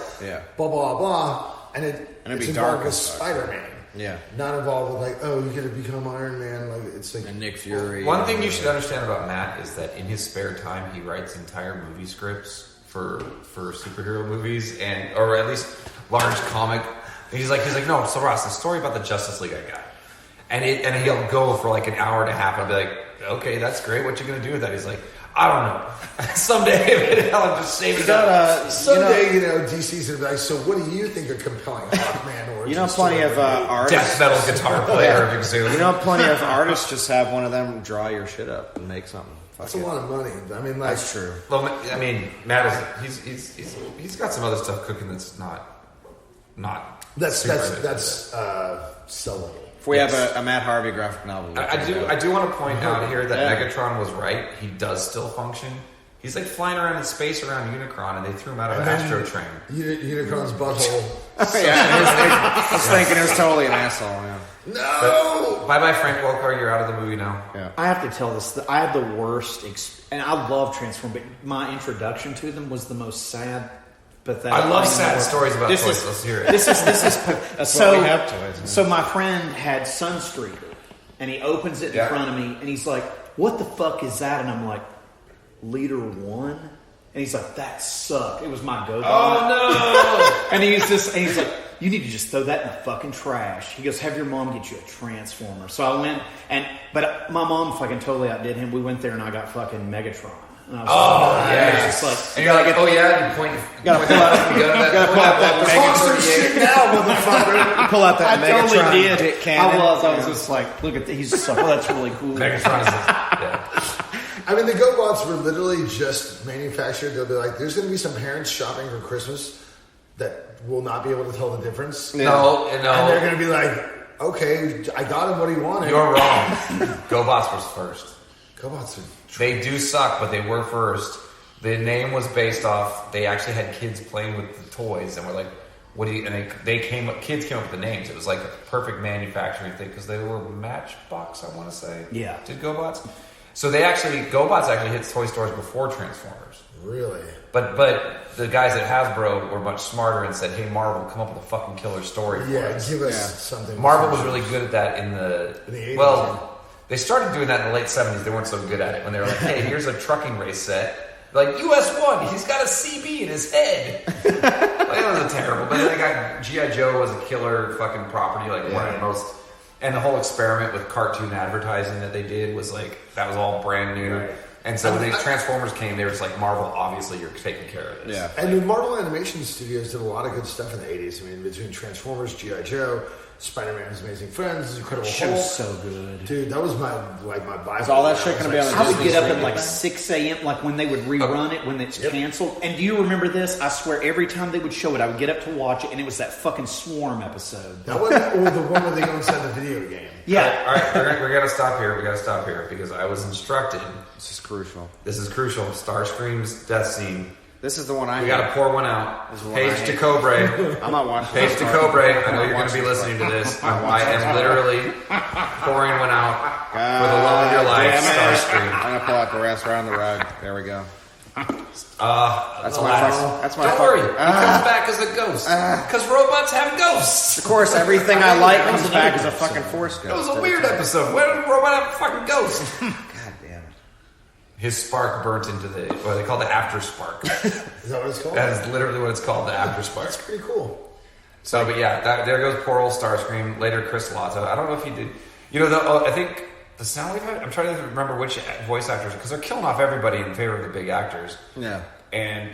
blah, blah, blah, and it's be involved dark with as fuck. Spider-Man. Yeah. Not involved with like, oh, you're going to become Iron Man. Like, it's like. And Nick Fury. One thing you should understand about Matt is that in his spare time, he writes entire movie scripts for superhero movies, or at least large comic. And he's like, no, so Ross, the story about the Justice League I got. And he'll go for like an hour and a half, and I'll be like, okay, that's great. What you going to do with that? He's like, I don't know. Someday I'll just save it up. Someday, DC's going to be like, so what do you think a compelling Hawkman origin plenty of artists. Death metal guitar player. Plenty of artists just have one of them draw your shit up and make something. That's a lot of money. I mean, like, that's true. Well, I mean, Matt is he's got some other stuff cooking that's not that's sellable. If we have a Matt Harvey graphic novel, I do want to point out here that Megatron was right. He does still function. He's like flying around in space around Unicron, and they threw him out of an Astro train. Unicron's butthole. I was thinking it was totally an asshole. Yeah. No! Bye-bye, Frank Welker. You're out of the movie now. Yeah. I have to tell this. I had the worst, and I love Transformers, but my introduction to them was the most sad, pathetic. I love thing sad ever. stories about toys. Let's hear it. This is That's so. what we have toys. So my friend had Sunstreaker, and he opens it in front of me, and he's like, "What the fuck is that?" And I'm like, "Leader 1." And he's like, "That sucked. It was my go-go." Oh no! And he's like, "You need to just throw that in the fucking trash." He goes, "Have your mom get you a Transformer." So I went, but my mom fucking totally outdid him. We went there and I got fucking Megatron. And I was just like, and you're like, oh yeah, you point. Gotta pull out that Megatron. Pull out that I Megatron. totally did. Dick cannon. I was just like, look at he's just like, oh, that's really cool. Megatron is I mean, the GoBots were literally just manufactured. They'll be like, there's going to be some parents shopping for Christmas that will not be able to tell the difference. No. And they're going to be like, okay, I got him what he wanted. You're wrong. GoBots was first. GoBots are... They do suck, but they were first. The name was based off, they actually had kids playing with the toys, and we're like, what do you, and kids came up with the names. It was like a perfect manufacturing thing, because they were Matchbox, I want to say. Yeah. Did GoBots? So GoBots actually hit toy stores before Transformers. Really? But the guys at Hasbro were much smarter and said, hey, Marvel, come up with a fucking killer story for us. Give us something. Marvel was really good at that in the 80s. Well, they started doing that in the late 70s. They weren't so good at it when they were like, hey, here's a trucking race set. Like, US1, he's got a CB in his head. That was terrible. But then they got G.I. Joe was a killer fucking property, like one of the most And the whole experiment with cartoon advertising that they did was like, that was all brand new. Right. And so when these Transformers came, they were just like, Marvel, obviously you're taking care of this. Yeah. And the Marvel Animation Studios did a lot of good stuff in the 80s. I mean, between Transformers, G.I. Joe, Spider-Man's Amazing Friends, Incredible Hulk. was so good. Dude, that was my Bible. Is all that shit gonna be on the I would Disney get up at streaming like thing? 6 a.m. like when they would rerun it when it's canceled. And do you remember this? I swear every time they would show it, I would get up to watch it, and it was that fucking Swarm episode. That was or the one where they go inside the video game. Yeah. All right, we got to stop here. We got to stop here because I was instructed. This is crucial. This is crucial. Starscream's death scene. This is the one I We hate. got to pour one out. This is the one I Page hate. Takeover. I'm not watching Page this. Takeover. I know you're going watching to be this listening to part. this. I am literally pouring one out for the love of your life, Damn it. Starscream. I'm gonna pull out the rest around the rug. There we go. That's my Relax. That's my Don't worry. He fucking- comes back as a ghost. Because robots have ghosts. Of course, everything I like comes back as a fucking force It ghost. was a weird episode. Why did a robot have a fucking ghost? God damn it. His spark burnt into what they call the after spark. Is that what it's called? That is literally what it's called, the after spark. That's pretty cool. So, but yeah, there goes poor old Starscream. Later, Chris Latta. I don't know if he did. You know, I think the sound we've had. I'm trying to remember which voice actors because they're killing off everybody in favor of the big actors. Yeah. And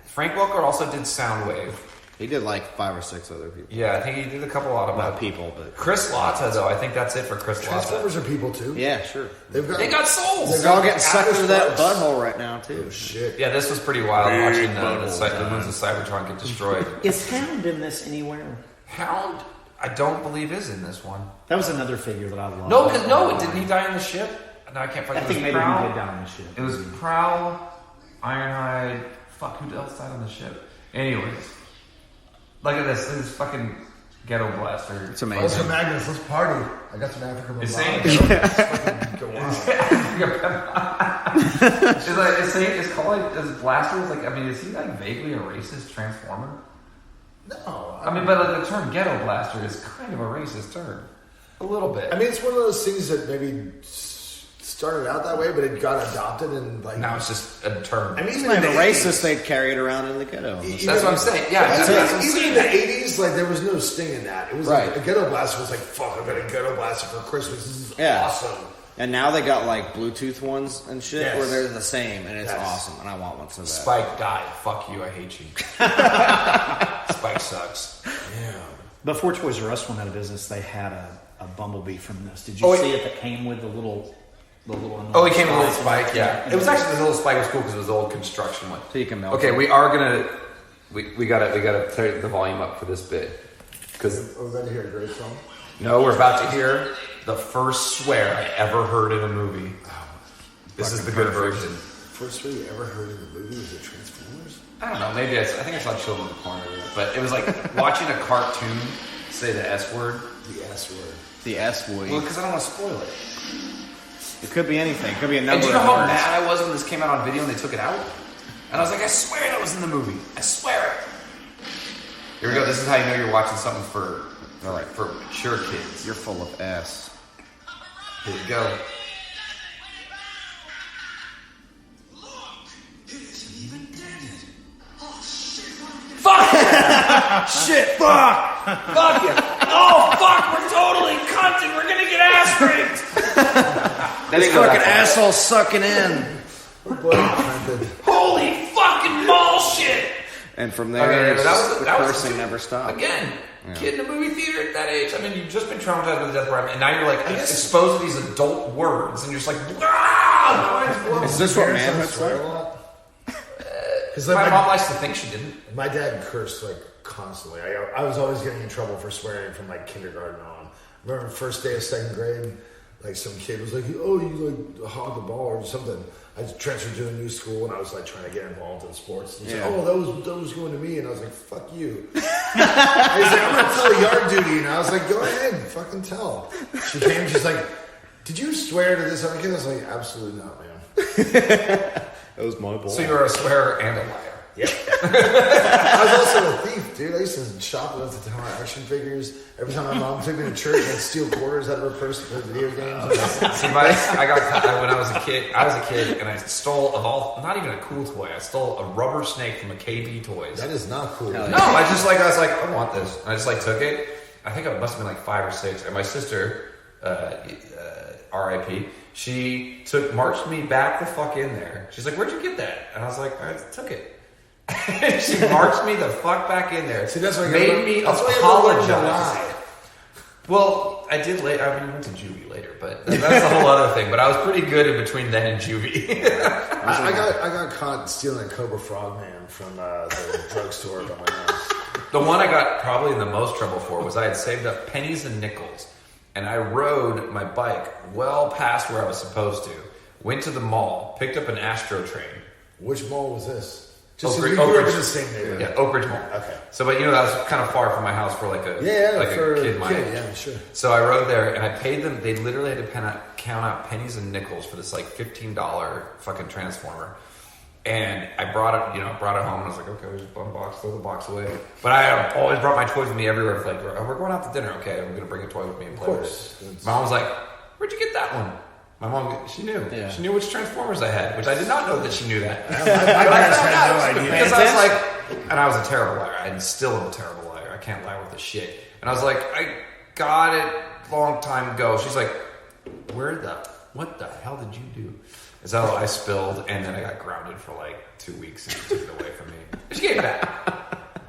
Frank Welker also did Soundwave. He did like 5 or 6 other people. Yeah, I think he did a couple of Not people, but Chris Latta, though, I think that's it for Chris Latta. Transformers are people too. yeah, sure. They They got souls. They're all getting sucked into that Sparks. butthole right now too. Oh shit. Yeah, this was pretty wild watching the butthole moons of Cybertron get destroyed. Is Hound in this anywhere? Hound, I don't believe is in this one. That was another figure that I loved. No, because didn't he die on the ship? No, I can't find. I think maybe he did die on the ship. It was Prowl, Ironhide. Fuck, who else died on the ship? Anyways, look at this. This is fucking ghetto blaster. It's Let's amazing. go Magnus. Let's party. I got some African Insane. Go wild. Is calling is blasters like? I mean, is he like vaguely a racist transformer? No. I mean, but like the term ghetto blaster is kind of a racist term. A little bit. I mean, it's one of those things that maybe started out that way, but it got adopted and like now it's just a term. I mean, It's even not in the even racist. 80s, They carry it around in the ghetto. That's what I'm saying. Yeah, That's that's what I'm even saying. in the 80s, like there was no sting in that. It was Right. like a ghetto blaster was like, fuck, I got a ghetto blaster for Christmas. This is Yeah. awesome. And now they got like Bluetooth ones and shit Yes. where they're the same, and it's Yes. awesome. And I want one so bad. Spike died. Fuck you. I hate you. Spike sucks. Yeah. Before Toys R Us went out of business, they had a Bumblebee from this. Did you see it that came with the little? Oh, he came with a little spike. Yeah, it was actually the little spike was cool because it was the old construction one. So you can melt Okay, it. we are gonna we gotta turn the volume up for this bit because Are we about to hear a great song? no, we're about to hear the first swear I ever heard in a movie. This is the good version. First one you ever heard in the movie was it Transformers? I don't know. Maybe I think I saw Children in the Corner, but it was like watching a cartoon say the S word. The S word. The S word. Well, because I don't want to spoil it. It could be anything. It could be a And number do you know of how words. mad I was when this came out on video and they took it out? And I was like, I swear that was in the movie. I swear it. Here we go. This is how you know you're watching something for mature kids. You're full of S. Here you go. Fuck! Shit! Fuck! Fuck you! Oh fuck! We're totally cunting. We're gonna get ass raped. This fucking asshole sucking in. Holy fucking bullshit! And from there, Okay, it's but just the that was cursing never stopped. Again, kid in a movie theater at that age. I mean, you've just been traumatized with the death of Ryan, and now you're like exposed to these adult words, and you're just like, wow! Is this what manhood's like? Because My mom likes to think she didn't. my dad cursed like constantly. I was always getting in trouble for swearing from like kindergarten on. Remember the first day of second grade, like some kid was like, "Oh, you like hog the ball or something." I transferred to a new school and I was like trying to get involved in sports. And he's like, "Oh, that was going to me," and I was like, "Fuck you." He's like, "I'm gonna tell yard duty," and I was like, "Go ahead, fucking tell." She came, she's like, "Did you swear to this other kid?" I was like, "Absolutely not, man." That was my ball. So you were a swearer and a liar. Yep. I was also a thief, dude. I used to shop at the time action figures. Every time my mom took me to church, I'd steal quarters out of her purse to play video games. See, I got caught when I was a kid, and I stole not even a cool toy. I stole a rubber snake from a KB Toys. That is not cool. No, I was like, I want this. And I just like took it, I think I must have been like 5 or 6. And my sister, R.I.P., she marched me back the fuck in there. She's like, "Where'd you get that?" And I was like, "I took it." She marched me the fuck back in there. See, that's why made me apologize. Well, I did later. I mean, I went to juvie later, but that's a whole other thing. But I was pretty good in between then and juvie. I got caught stealing a Cobra Frogman from the drugstore by my house. The one I got probably in the most trouble for was I had saved up pennies and nickels, and I rode my bike well past where I was supposed to. Went to the mall, picked up an Astro train. Which mall was this? Just so we grew up in the same neighborhood. Yeah, Oak Ridge Mall. Okay. So, but that was kind of far from my house for like a kid my age. Yeah, sure. So I rode there and I paid them. They literally had to count out pennies and nickels for this like $15 fucking transformer. And I brought it home and I was like, okay, we just unbox, throw the box away. But I always brought my toys with me everywhere. Like, we're going out to dinner. Okay, I'm going to bring a toy with me and play with it. Mom was like, "Where'd you get that one?" My mom, she knew. Yeah. She knew which Transformers I had, which I did not know that she knew that. My parents had no idea. Because I was like, and I was a terrible liar. I still am a terrible liar. I can't lie with the shit. And I was like, I got it a long time ago. She's like, what the hell did you do? And so I spilled, and then I got grounded for like 2 weeks, and she took it away from me. She gave it back.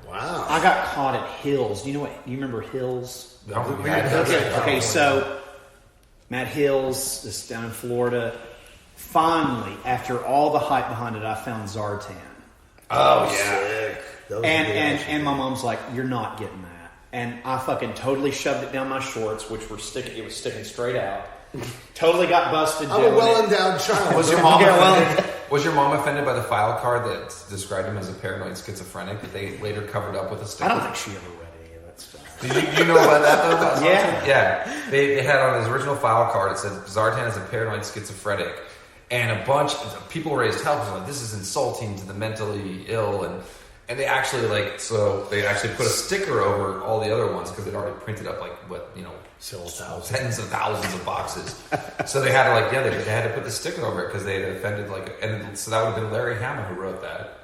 Wow. I got caught at Hills. Do you remember Hills? Okay, so Matt Hills, this is down in Florida. Finally, after all the hype behind it, I found Zartan. Oh yeah. And my mom's like, "You're not getting that." And I fucking totally shoved it down my shorts, which were sticking. It was sticking straight out. Totally got busted. I'm a well-endowed child. Was your mom offended? Was your mom offended by the file card that described him as a paranoid schizophrenic that they later covered up with a sticker? I don't think she ever read any of that stuff. Did you know about that though? About yeah. Yeah. They had on his original file card, it said Zartan is a paranoid schizophrenic. And a bunch of people raised hell because like, this is insulting to the mentally ill. And they actually put a sticker over all the other ones because they'd already printed up tens of thousands of boxes. So they had to they had to put the sticker over it because they had offended and so that would have been Larry Hama who wrote that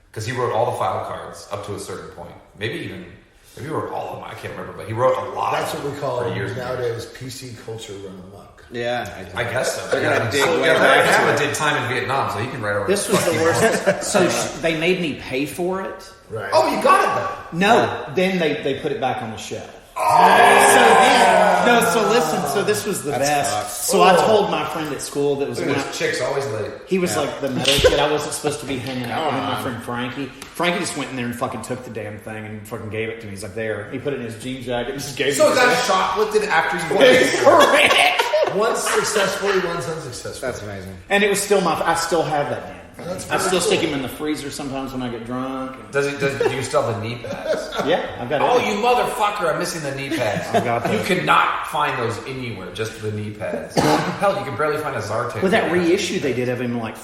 because he wrote all the file cards up to a certain point. Maybe he wrote all of them. I can't remember, but he wrote a lot. That's what we call years nowadays PC culture run amok. Yeah, I guess so. They're gonna dig way Larry back. Hama did time in Vietnam, so he can write over. This was the worst. So they made me pay for it. Right. Oh, you got it though. No, then they put it back on the shelf. So listen. So this was the best. Tough. So I told my friend at school that was Chicks always late. he was like the metal kid. I wasn't supposed to be hanging out with my friend Frankie. Frankie just went in there and fucking took the damn thing and fucking gave it to me. He's like, there. He put it in his jean jacket and just gave it to me. So that shoplifted after you bought it? Correct. Once successfully, once unsuccessfully. That's amazing. And it was still I still have that damn thing. That's I still cool. stick him in the freezer sometimes when I get drunk. Do you still have the knee pads? Yeah, I've got it. Oh, you motherfucker! I'm missing the knee pads. I got You those. cannot find those anywhere. Just the knee pads. Hell, you can barely find a Zartan. With that reissue they did of him like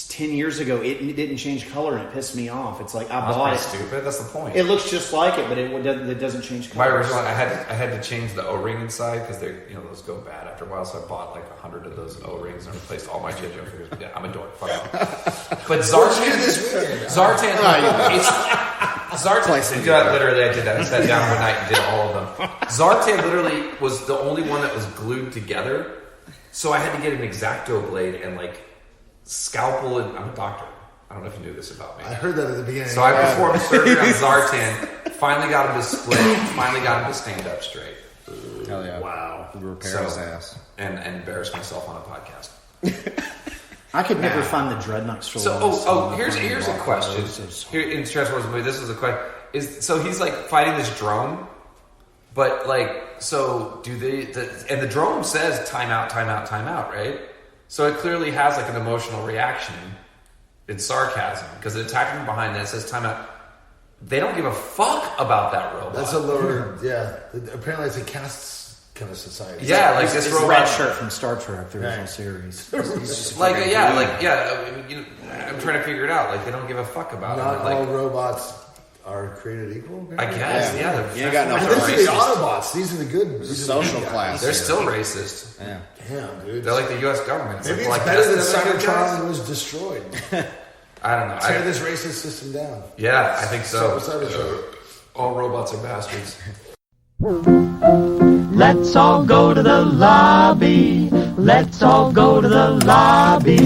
10 years ago, it didn't change color and it pissed me off. It's like I bought it. That's stupid. That's the point. It looks just like it, but it doesn't change My color. original, I had to change the O-ring inside because they, those go bad after a while. So I bought like 100 of those O-rings and replaced all my G.I. Joe figures. Yeah, I'm a dork. Fuck off. But Zartan, literally, I did that. I sat down one night and did all of them. Zartan literally was the only one that was glued together. So I had to get an X-Acto blade and like scalpel and I'm a doctor. I don't know if you knew this about me. I heard that at the beginning. So I performed surgery on Zartan, finally got him to split, finally got him to stand up straight. Hell yeah. Wow. Repair his ass. And embarrass myself on a podcast. I could never find the Dreadnought story. So, here's a question. Here in Transformers movie, this is a question. So he's like fighting this drone, but like, so do they? And the drone says time out, right? So it clearly has like an emotional reaction. It's sarcasm because it attacked him behind that. It says time out. They don't give a fuck about that robot. That's a lower, yeah. Apparently, it's a caste kind of society. Yeah, like this robot. red shirt from Star Trek, the original series. I'm trying to figure it out. Like they don't give a fuck about it. Not Like, all robots are created equal. I guess, yeah. You ain't got no These are the racist. Autobots. These are the good. These are the Social good guys. class. They're still racist. Yeah. Damn, dude. They're like the U.S. government. Maybe it's like better that that's the other guys. Cybertron was destroyed. I don't know. Tear this racist system down. Yeah, I think so. Cybertron. All robots are bastards. Let's all go to the lobby. Let's all go to the lobby.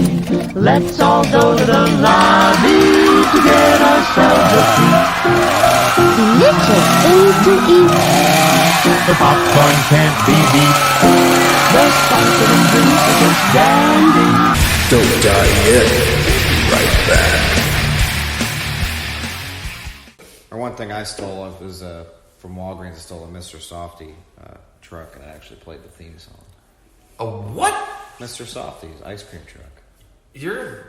Let's all go to the lobby to get ourselves a treat. Delicious things to eat. The popcorn can't be beat. The sparkling drinks are just dandy. Don't die yet. Right back. Or one thing I stole was from Walgreens. I stole a Mr. Softy truck, and I actually played the theme song. A what? Mr. Softy's ice cream truck. Your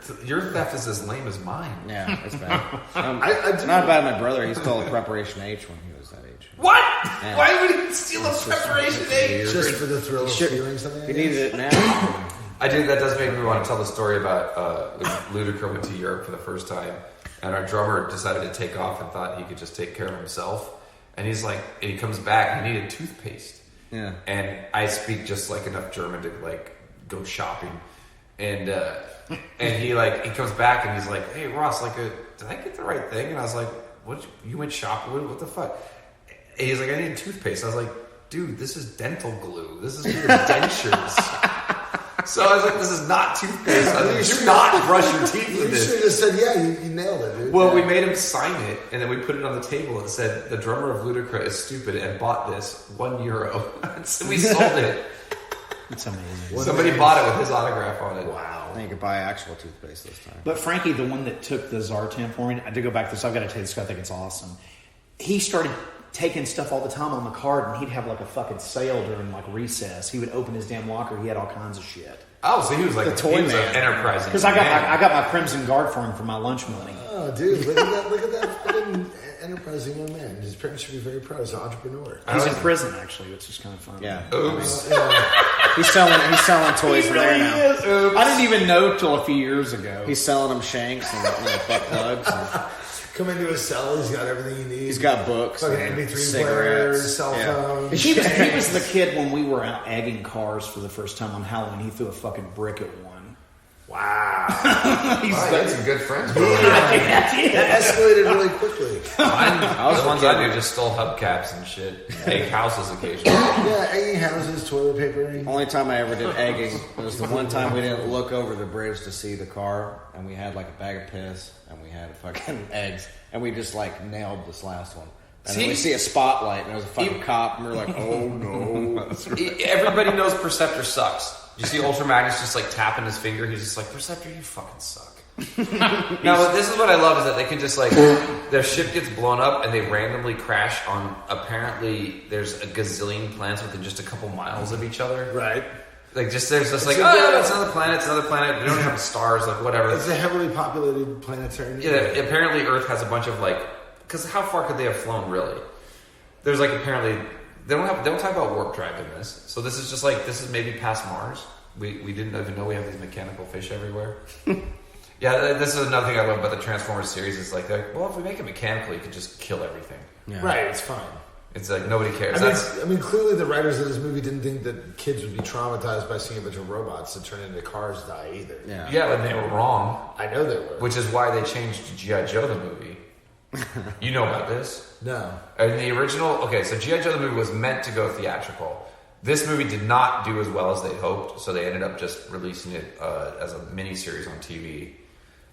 theft is as lame as mine. Yeah, it's bad. I not bad. My brother, he stole a Preparation H when he was that age. What? Yeah. Why would he steal a Preparation H? just for the thrill of stealing something. He needed it now. I did. That does make me want to tell the story about Ludacris went to Europe for the first time, and our drummer decided to take off and thought he could just take care of himself. And he's like, and he comes back, he needed toothpaste. Yeah. And I speak just like enough German to like go shopping, and he comes back and he's like, "Hey Ross, did I get the right thing?" And I was like, "What? You went shopping? What the fuck?" And he's like, "I need toothpaste." I was like, "Dude, this is dental glue. This is for your dentures." So I was like, "This is not toothpaste. I was like, do not brush your teeth with You this." should have just said, "Yeah, you nailed it, dude." Well, we made him sign it, and then we put it on the table and said, "The drummer of Ludacris is stupid and bought this €1." So we sold it. It's amazing. Somebody bought it with his autograph on it. Wow. I think you could buy actual toothpaste this time. But Frankie, the one that took the Zartan for me, I did go back to this. I've got to tell you this guy, I think it's awesome. He started taking stuff all the time on the card, and he'd have like a fucking sale during like recess. He would open his damn locker. He had all kinds of shit. Oh, so he was like The toy he was man. an enterprising. Because I got my Crimson Guard for him for my lunch money. Oh, dude, look at that fucking enterprising young man. His parents should be very proud. He's an entrepreneur. He's in prison actually, which is kind of fun. Yeah. Oops. He's selling toys He there really now. is. I didn't even know till a few years ago. He's selling them shanks and butt plugs. And Come into his cell. He's got everything you need. he's got books, fucking and MP3 cigarettes, players, cell yeah. phones. He was the kid when we were out egging cars for the first time on Halloween. He threw a fucking brick at one. Wow. He's got some good friends. It escalated really quickly. The ones I knew just stole hubcaps and shit. Egg houses occasionally. Yeah, egging houses, toilet papering. Only time I ever did egging was the one time we didn't look over the bridge to see the car, and we had like a bag of piss, and we had fucking eggs, and we just like nailed this last one. And then we see a spotlight, and there was a fucking cop, and we were like, "Oh no!" Everybody knows Perceptor sucks. You see Ultra Magnus just like tapping his finger. He's just like, "Perceptor, you fucking suck." Now, this is what I love is that they can just like their ship gets blown up and they randomly crash on. Apparently, there's a gazillion planets within just a couple miles of each other. Right. Like just there's just like, oh, it's another planet. It's another planet. We don't have stars. Like whatever. It's a heavily populated planetary. Yeah. Apparently, Earth has a bunch of like. Because how far could they have flown, really? There's like apparently they don't talk about warp drive in this. So this is just like this is maybe past Mars. We didn't even know we have these mechanical fish everywhere. Yeah, this is another thing I love about the Transformers series. Is like, well, if we make it mechanical, you could just kill everything. Yeah. Right, it's fine. It's like nobody cares. I mean, clearly the writers of this movie didn't think that kids would be traumatized by seeing a bunch of robots that turn into cars die either. Yeah, but they were wrong. I know they were. Which is why they changed G.I. Joe the movie. You know about this? No. In the original, okay, so G.I. Joe the movie was meant to go theatrical. This movie did not do as well as they hoped, so they ended up just releasing it as a miniseries on TV,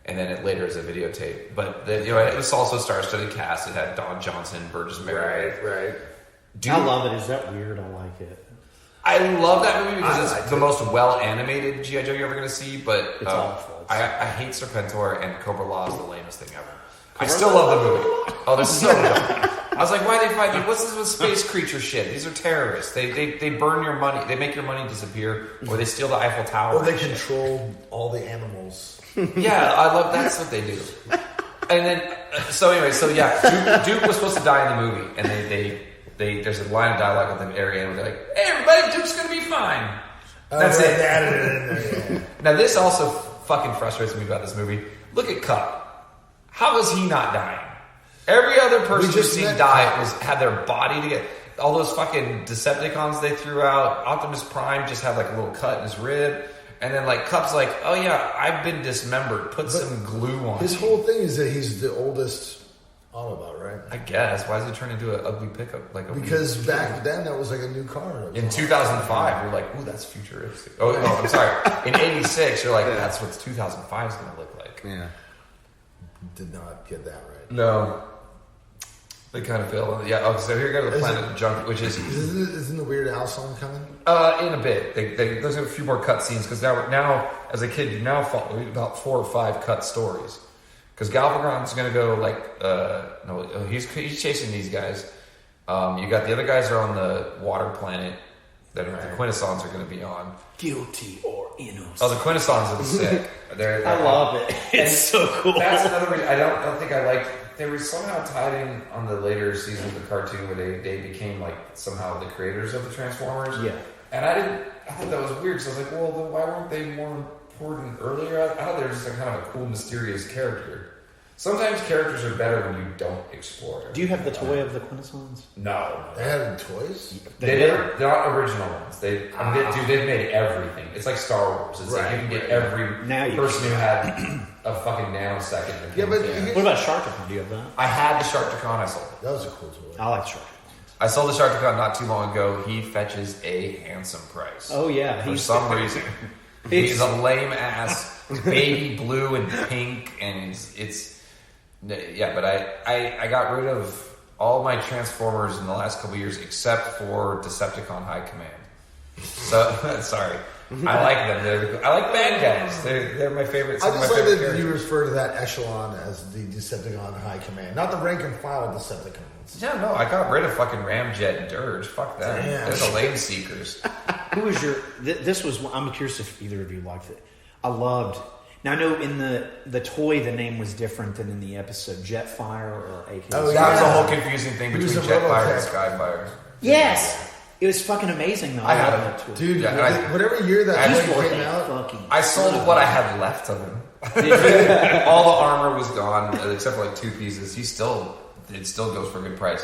and then later as a videotape. But it was also a star-studded cast. It had Don Johnson, Burgess Meredith. Right. I love it. Is that weird? I like it. I love that movie because it's the most well-animated G.I. Joe you're ever going to see, but It's awful. I hate Serpentor, and Cobra Law is the lamest thing ever. I still love the movie. Oh, this is so dumb. I was like, why are they fighting? What's this with space creature shit? These are terrorists. They burn your money. They make your money disappear, or they steal the Eiffel Tower. Or they control all the animals. Yeah, I love that's what they do. And then, Duke was supposed to die in the movie, and they there's a line of dialogue at the very end where they're like, "Hey, everybody, Duke's gonna be fine." That's it. They added it in there, yeah. Now, this also fucking frustrates me about this movie. Look at Cup. How is he not dying? Every other person we've seen die had their body to get. All those fucking Decepticons they threw out. Optimus Prime just had like a little cut in his rib. And then like Cup's like, oh yeah, I've been dismembered. Put some glue on. His whole thing is that he's the oldest Autobot, right? I guess. Why does he turn into an ugly pickup? Because back then that was like a new car. In 2005, you're like, ooh, that's futuristic. Oh, no, I'm sorry. In 86, you're like, that's what 2005 is going to look like. Yeah. Did not get that right. No. They kind of failed on it. Yeah, okay, so here you go to the Planet of Junk, which is... Isn't the Weird Al song coming? In a bit. There's a few more cut scenes, because now, as a kid, you now follow about 4 or 5 cut stories. Because Galvatron's going to go he's chasing these guys. You got the other guys are on the water planet that the Quintessons are going to be on. Guilty or innocent. Oh, the Quintessons are sick. I love it. It's so cool. That's another reason I don't think I liked. They were somehow tied in on the later seasons of the cartoon where they became like somehow the creators of the Transformers. Yeah. And I thought that was weird. So I was like, well, then why weren't they more important earlier? I thought they were just kind of a cool, mysterious character. Sometimes characters are better when you don't explore it. Do you have the toy of the Quintessons? No. They had toys? They're not original ones. They've made everything. It's like Star Wars. It's like you can get every person who had a fucking nanosecond. Yeah, but what about Sharkticon? Do you have that? I had the Sharkticon. I sold it. That was a cool toy. I like Sharkticon. I sold the Sharkticon not too long ago. He fetches a handsome price. Oh yeah, for some reason. He's a lame ass baby blue and pink, and it's. Yeah, but I got rid of all my Transformers in the last couple of years except for Decepticon High Command. So, sorry. I like them. I like bad guys. They're my favorite. I just like that you refer to that echelon as the Decepticon High Command, not the rank and file Decepticons. Yeah, no, I got rid of fucking Ramjet and Dirge. Fuck that. They're the lane seekers. Who was your... This was... I'm curious if either of you liked it. I loved... Now, I know in the toy, the name was different than in the episode. Jetfire or AK. Oh, that was a whole confusing thing between Jetfire and Skyfire. Yes! It was fucking amazing, though. I love that toy. Dude, whatever year that toy came out... I sold what I had left of him. All the armor was gone, except for like 2 pieces. It still goes for a good price.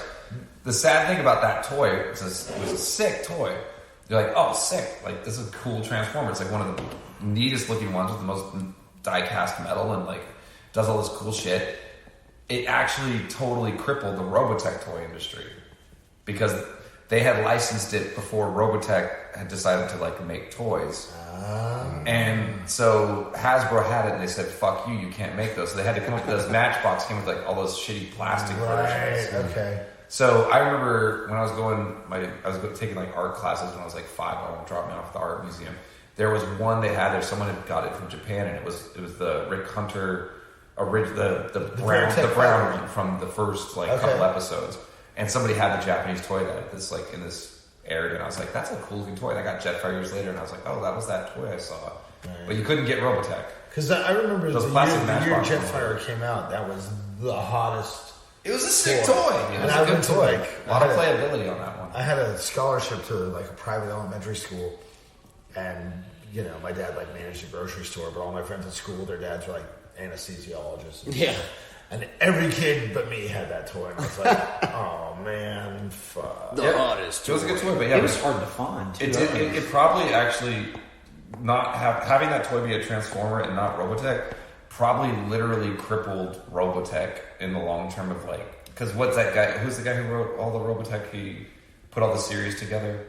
The sad thing about that toy, it was a sick toy. You're like, oh, sick. Like, this is a cool Transformer. It's like one of the neatest looking ones with the most die-cast metal and like does all this cool shit. It actually totally crippled the Robotech toy industry because they had licensed it before Robotech had decided to like make toys. And so Hasbro had it and they said, fuck you can't make those. So they had to come up with those Matchbox, came with like all those shitty plastic versions. Okay. So I remember when I was taking like art classes when I was like 5. I won't drop me off at the art museum. There was one they had there. Someone had got it from Japan, and it was the Rick Hunter, the brown one from the first couple episodes. And somebody had the Japanese toy in this area, and I was like, that's a cool looking toy. And I got Jetfire years later, and I was like, oh, that was that toy I saw. Right. But you couldn't get Robotech because I remember the year Jetfire came out. That was the hottest. It was a sick toy. It was a good toy. A lot of playability on that one. I had a scholarship to like a private elementary school. And, you know, my dad, like, managed a grocery store, but all my friends at school, their dads were, like, anesthesiologists. Yeah. And every kid but me had that toy. And I was like, oh, man, fuck. The hottest toy. It was a good toy, but yeah. It was hard to find, too. It probably actually, not having that toy be a Transformer and not Robotech, probably literally crippled Robotech in the long term of, like, because what's that guy, who's the guy who wrote all the Robotech, he put all the series together?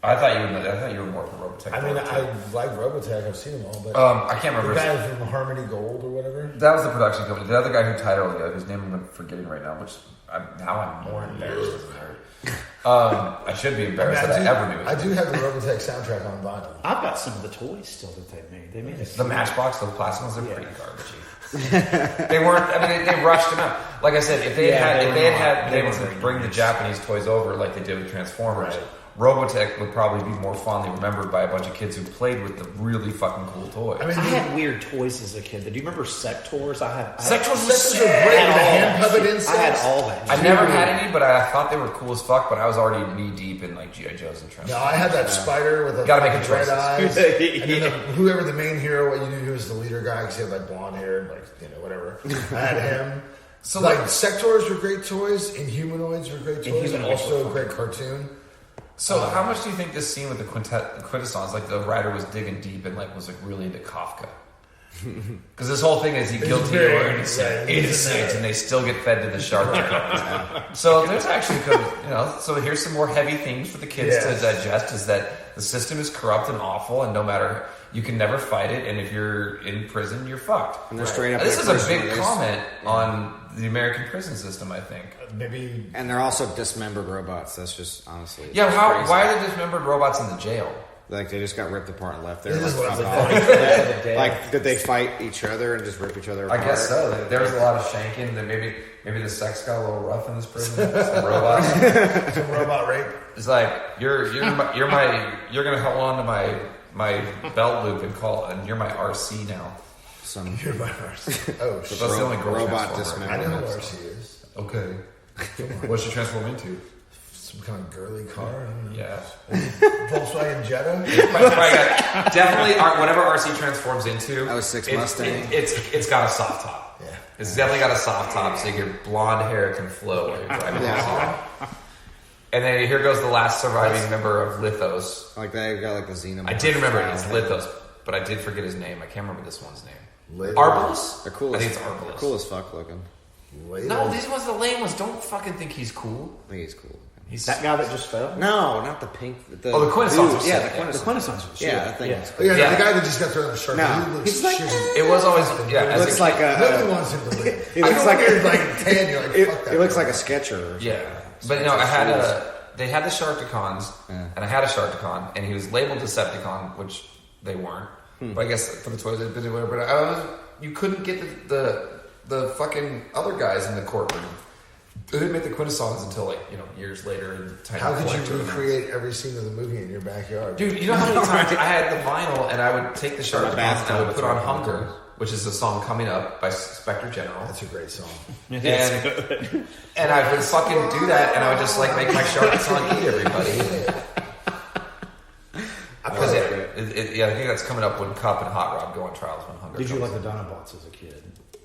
I thought you were more of a Robotech. I mean, I like Robotech. I've seen them all, but I can't remember. The guy from Harmony Gold or whatever. That was the production company. The other guy who tied it all together, whose name I'm forgetting right now, which I'm more embarrassed as a nerd. I should be embarrassed that I ever knew. I do have the Robotech soundtrack on vinyl. I've got some of the toys still that they made. They made the Matchbox, the plastic ones, they're pretty garbagey. They weren't. I mean, they rushed them out. Like I said, if they had been able to bring the Japanese toys over like they did with Transformers. Right. Robotech would probably be more fondly remembered by a bunch of kids who played with the really fucking cool toys. I had weird toys as a kid. Do you remember Sectors? Sectors were great. The hand puppet insects. I had all that. I never had any, but I thought they were cool as fuck. But I was already knee deep in like GI Joes and Transformers. No, I had that spider with gotta make red eyes. And then whoever the main hero, what you knew he was the leader guy because he had like blonde hair, and like whatever. I had him. So like Sectors were great toys. Inhumanoids were great toys, and also a great cartoon. So how much do you think this scene with the Quintessons, like the writer was digging deep and like was like really into Kafka? Because this whole thing is you guilty or innocent, and they still get fed to the shark. So there's actually, so here's some more heavy things for the kids to digest: is that the system is corrupt and awful, and no matter, you can never fight it, and if you're in prison, you're fucked. And they're straight up. This is a big comment on the American prison system, I think. Maybe, and they're also dismembered robots. That's just honestly. Yeah, why are there dismembered robots in the jail? Like they just got ripped apart and left there. Like, did they fight each other and just rip each other apart? I guess so. There was a lot of shanking. Then maybe the sex got a little rough in this prison. Some robots, some robot rape. It's like you're gonna hold on to my belt loop and you're my RC now. You're my RC. Oh shit! That's the only robot dismember. I know what RC is. Okay. What's she transform into? Some kind of girly car. Yeah. Volkswagen Jetta. Definitely, whatever RC transforms into. 06 Mustang. It's got a soft top. Yeah. It's definitely got a soft top, so your blonde hair can flow while you're driving. And then here goes the last surviving member of Lithos. Like they got like the Xenomorph. I did remember it. It's Lithos, but I did forget his name. I can't remember this one's name. Lithos. Arbalest? They're cool. I think it's Arbalest. They're cool as fuck looking. Lithos. No, these ones are the lame ones. Don't fucking think he's cool. I think he's cool. He's that guy that just fell? No, not the pink. The Quintessence. Yeah, the Quintessence. Yeah, that thing. Yeah, the guy that just got thrown in the shark. No, he looks he's like, shitty. It was always It looks like a. Nobody wants him to live. He looks like you're like 10. You're like, fuck that. It looks like a Sketcher. Yeah, but no, they had the Sharkticons, and I had a Sharkticon, and he was labeled Decepticon, which they weren't. But I guess for the toys they did whatever. But you couldn't get the fucking other guys in the courtroom. They didn't make the Quintessons until years later. In How could you recreate every scene of the movie in your backyard? Dude, you know how many times I had the vinyl and I would take the Sharkticons and I would put on Hunger, which is the song Coming Up by Spectre General. That's a great song. And I would fucking do that and I would just like make my Sharkticon eat everybody. Because I think that's coming up when Cup and Hot Rod go on trials when Hunger Did you comes like the Dinobots as a kid?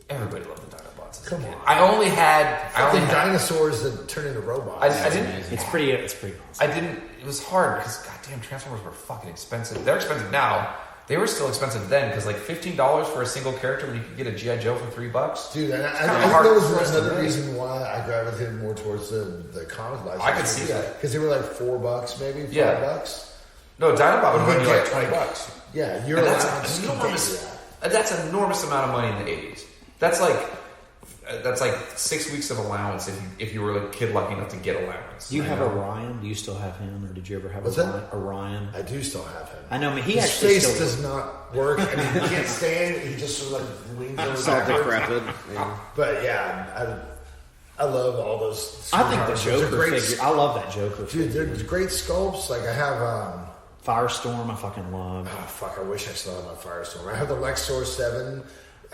Everybody loved the Dinobots as a Come kid. on. I only had dinosaurs that turn into robots. I didn't. It's pretty awesome. I didn't. It was hard because goddamn Transformers were fucking expensive. They're expensive now. They were still expensive then because like $15 for a single character when you could get a G.I. Joe for $3. Dude, I think hard that was for us to another make. reason why I gravitated more towards the comic license. I could see that. Because they were like $4 maybe, $5. No, Dinobot would You run you get like $20. Yeah, you're And allowed that's to enormous. do That's an enormous amount of money in the 80s. That's like 6 weeks of allowance if you were a kid lucky enough to get allowance. Do you have Orion? Do you still have him, or did you ever have What's Orion? that? Orion? I do still have him. I know, but he His actually face still does not work. I mean, he can't stand. He just sort of like leans over. It's all backwards. decrepit. Yeah. But yeah, I love all those. I think the superheroes. They're Joker great. figure. I love that Joker Dude, figure. they're great sculpts. Like I have. Firestorm, I fucking love. Oh fuck! I wish I still had my Firestorm. I have the Lexor 7,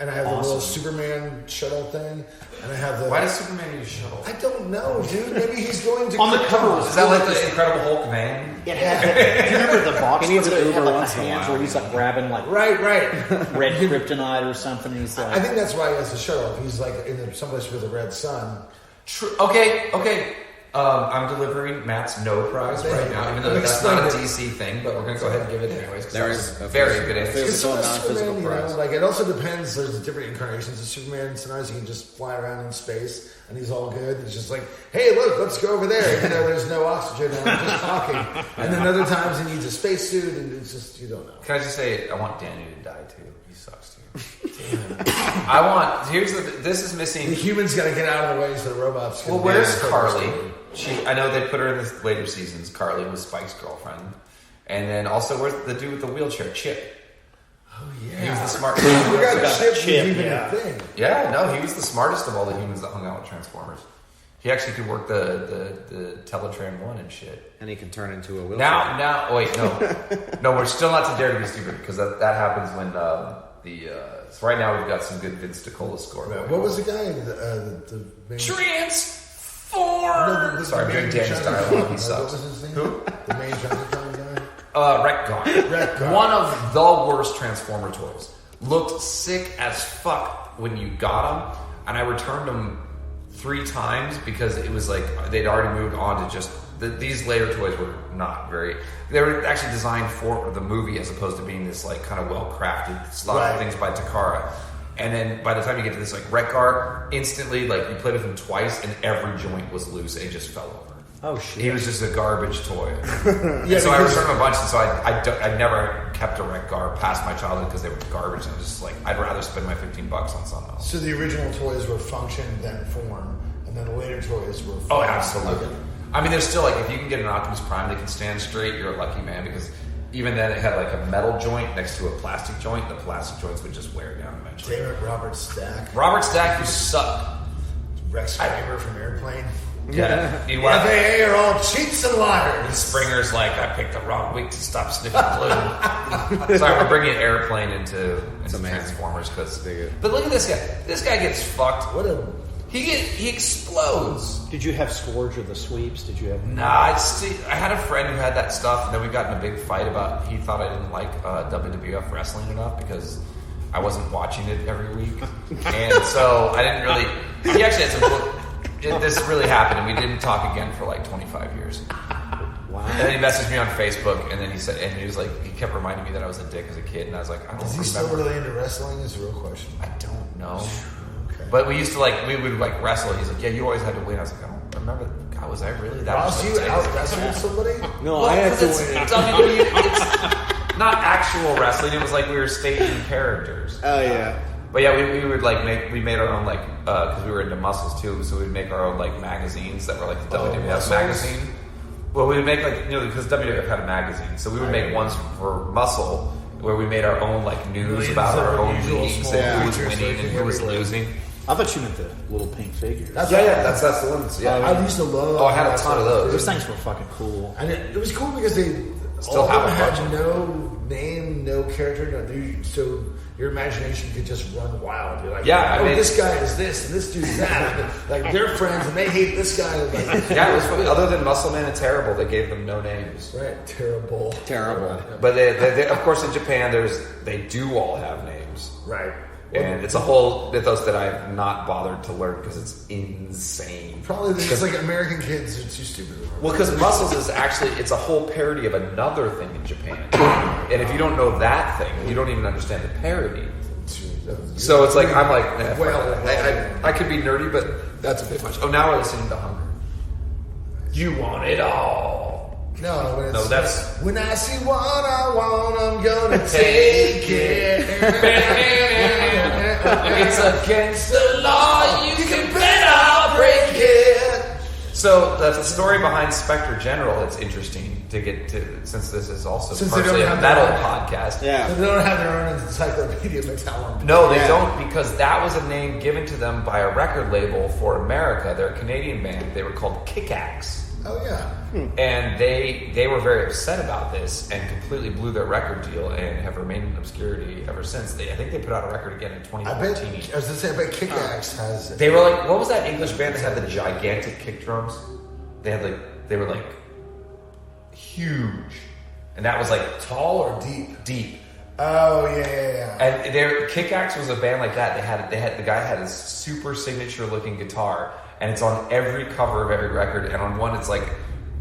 and I have the little Superman shuttle thing, and I have the. Why does Superman use shuttle? I don't know, dude. Maybe he's going to. On the cover, Is that like the Incredible Hulk van? It had. Do you remember the box? He needs an it had Uber like once the in a hands while. where he's like grabbing like Right. red kryptonite or something. He's like, I think that's why he has the shuttle. He's like in someplace with a red sun. True. Okay. I'm delivering Matt's no prize right now, even though that's not a DC thing, but we're going to go ahead and give it anyways. There is a very good answer. It's physical, Superman, non-physical prize. like it also depends. There's different incarnations of Superman. Sometimes he can just fly around in space and he's all good. He's just like, hey, look, let's go over there. Even though there's no oxygen, and I'm just talking. And then other times he needs a spacesuit, and it's just you don't know. Can I just say, I want Danny to die too. He sucks too. This is missing. The humans got to get out of the way so the robots can. Well, where's dance. Carly? I know they put her in the later seasons. Carly was Spike's girlfriend. And then also, where's the dude with the wheelchair? Chip. Oh, yeah. He was the smart. We got Chip Chip, even yeah. a thing. Yeah, no, he was the smartest of all the humans that hung out with Transformers. He actually could work the Teletran 1 and shit. And he can turn into a wheelchair. Now, wait, no, we're still not to Dare to Be Stupid because that happens when so right now we've got some good Vince DiCola score. What was the guy? The main... Transform. Sorry, I'm doing Danny's dialogue. He sucks. What was his name? Who? The main Transformer guy? Retcon. One of the worst Transformer toys. Looked sick as fuck when you got them, and I returned them 3 times because it was like they'd already moved on to just these later toys were not very. They were actually designed for the movie as opposed to being this like kind of well crafted slot of things by Takara. And then by the time you get to this like Rekgar, instantly like you played with him twice and every joint was loose and he just fell over. Oh shit! He was just a garbage toy. So I returned him a bunch, and so I never kept a Rekgar past my childhood because they were garbage. And I was just like, I'd rather spend my $15 on something else. So the original toys were function then form, and then the later toys were. Oh, absolutely. Okay. I mean, there's still like if you can get an Optimus Prime that can stand straight, you're a lucky man because even then it had like a metal joint next to a plastic joint. The plastic joints would just wear down eventually. Damn it, Robert Stack. Robert Stack, you suck. Rex Kramer from Airplane. Yeah. FAA are all cheats and liars. Springer's like, I picked the wrong week to stop sniffing glue. Sorry, we're bringing Airplane into Transformers because. But look at this guy. This guy gets fucked. He explodes. Did you have Scourge or the Sweeps? Did you have? Nah, I had a friend who had that stuff, and then we got in a big fight about. He thought I didn't like WWF wrestling enough because I wasn't watching it every week, and so I didn't really. He actually had some. This really happened, and we didn't talk again for like 25 years. Wow. And then he messaged me on Facebook, and then he said, and he was like, he kept reminding me that I was a dick as a kid, and I was like, I don't. Is he still really into wrestling? Is the real question. I don't know. Okay. But we used to we would like wrestle. He's like, yeah, you always had to win. I was like, I don't remember. God, was I really that? Ross, you out wrestled somebody? No, I had to win. It's not actual wrestling. It was like we were staging characters. Oh yeah. But yeah, we would like we made our own like because we were into muscles too, so we'd make our own like magazines that were like the WWF magazine. Well, we would make like because WWF had a magazine, so we would make ones for Muscle where we made our own like news about our own leagues and who was winning and who was losing. I thought you meant the little pink figures. That's the ones. Yeah, I used to love. Oh, I had a ton of those. Those things were fucking cool, and it was cool because they still had no name, no character, so your imagination could just run wild. You're like, this guy is this, and this dude's that. Like, they're friends, and they hate this guy. Like, yeah, it was funny. Other than Muscle Man and Terrible, they gave them no names. Right, Terrible. But they of course, in Japan, they do all have names. Right. And it's a whole mythos that I've not bothered to learn because it's insane. Probably because like American kids are too stupid. Well, because Muscles is actually, it's a whole parody of another thing in Japan. And if you don't know that thing, you don't even understand the parody. So it's like, I'm like, I could be nerdy, but that's a bit much. Oh, now we're listening to Hunger. You want it all. No, that's when I see what I want, I'm gonna take it. It's against the law. You can bet I'll break it. So the story behind Spectre General, it's interesting to get to, since this is also partially a metal podcast. Yeah, they don't have their own encyclopedia Metallum. No, they don't, because that was a name given to them by a record label for America. They're a Canadian band. They were called Kick-Axe. Oh yeah. And they were very upset about this and completely blew their record deal and have remained in obscurity ever since. I think they put out a record again in 2014. I was going to say, I bet Kick-Axe has it. They were like, what was that English band that had the gigantic kick drums? They were like huge, and that was like tall or deep? Deep. Oh yeah. And Kick-Axe was a band like that. They had the guy had his super signature looking guitar. And it's on every cover of every record. And on one, it's like,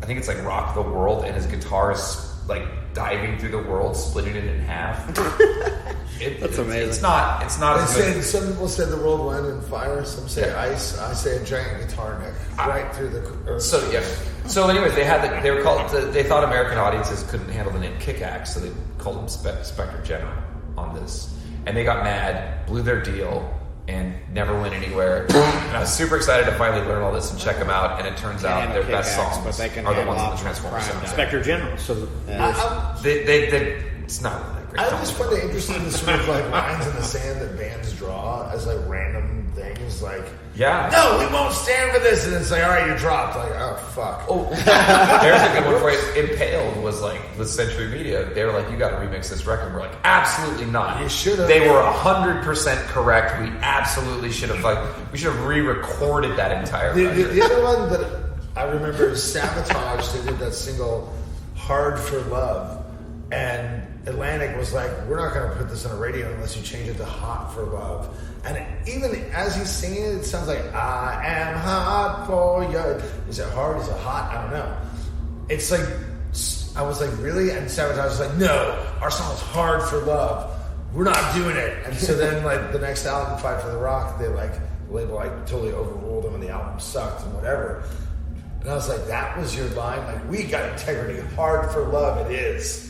I think it's like Rock the World, and his guitar is like diving through the world, splitting it in half. That's amazing. It's not as good. Some people said the world went in fire. Some say ice. I say a giant guitar neck right through the earth. So anyways, they were called. They thought American audiences couldn't handle the name Kick-Axe, so they called them Spectre General on this. And they got mad, blew their deal, and never went anywhere. And I was super excited to finally learn all this and check them out. And it turns out their best songs are the ones in the Transformers soundtrack. Spectre General. So it's not really that great. I always find it interesting the sort of like lines in the sand that bands draw as like random things. Like, no, we won't stand for this. And it's like, all right, you're dropped. Like, oh fuck. Oh, there's a good one for you. Impaled was like with Century Media. They were like, you got to remix this record. We're like, absolutely not. You should have. They were 100% correct. We absolutely should have we should have re-recorded that entire record. The other one that I remember is Sabotage. They did that single "Hard for Love," and Atlantic was like, we're not going to put this on a radio unless you change it to Hot for Love. And even as he's singing it, it sounds like, I am hot for you. Is it hard? Is it hot? I don't know. it's like, I was like, really? And Sabotage was like, no, our song's Hard for Love. We're not doing it. And so then, like, the next album, Fight for the Rock, they, like, the label, like, totally overruled them and the album sucked and whatever. And I was like, that was your line? Like, we got integrity. Hard for Love, it is.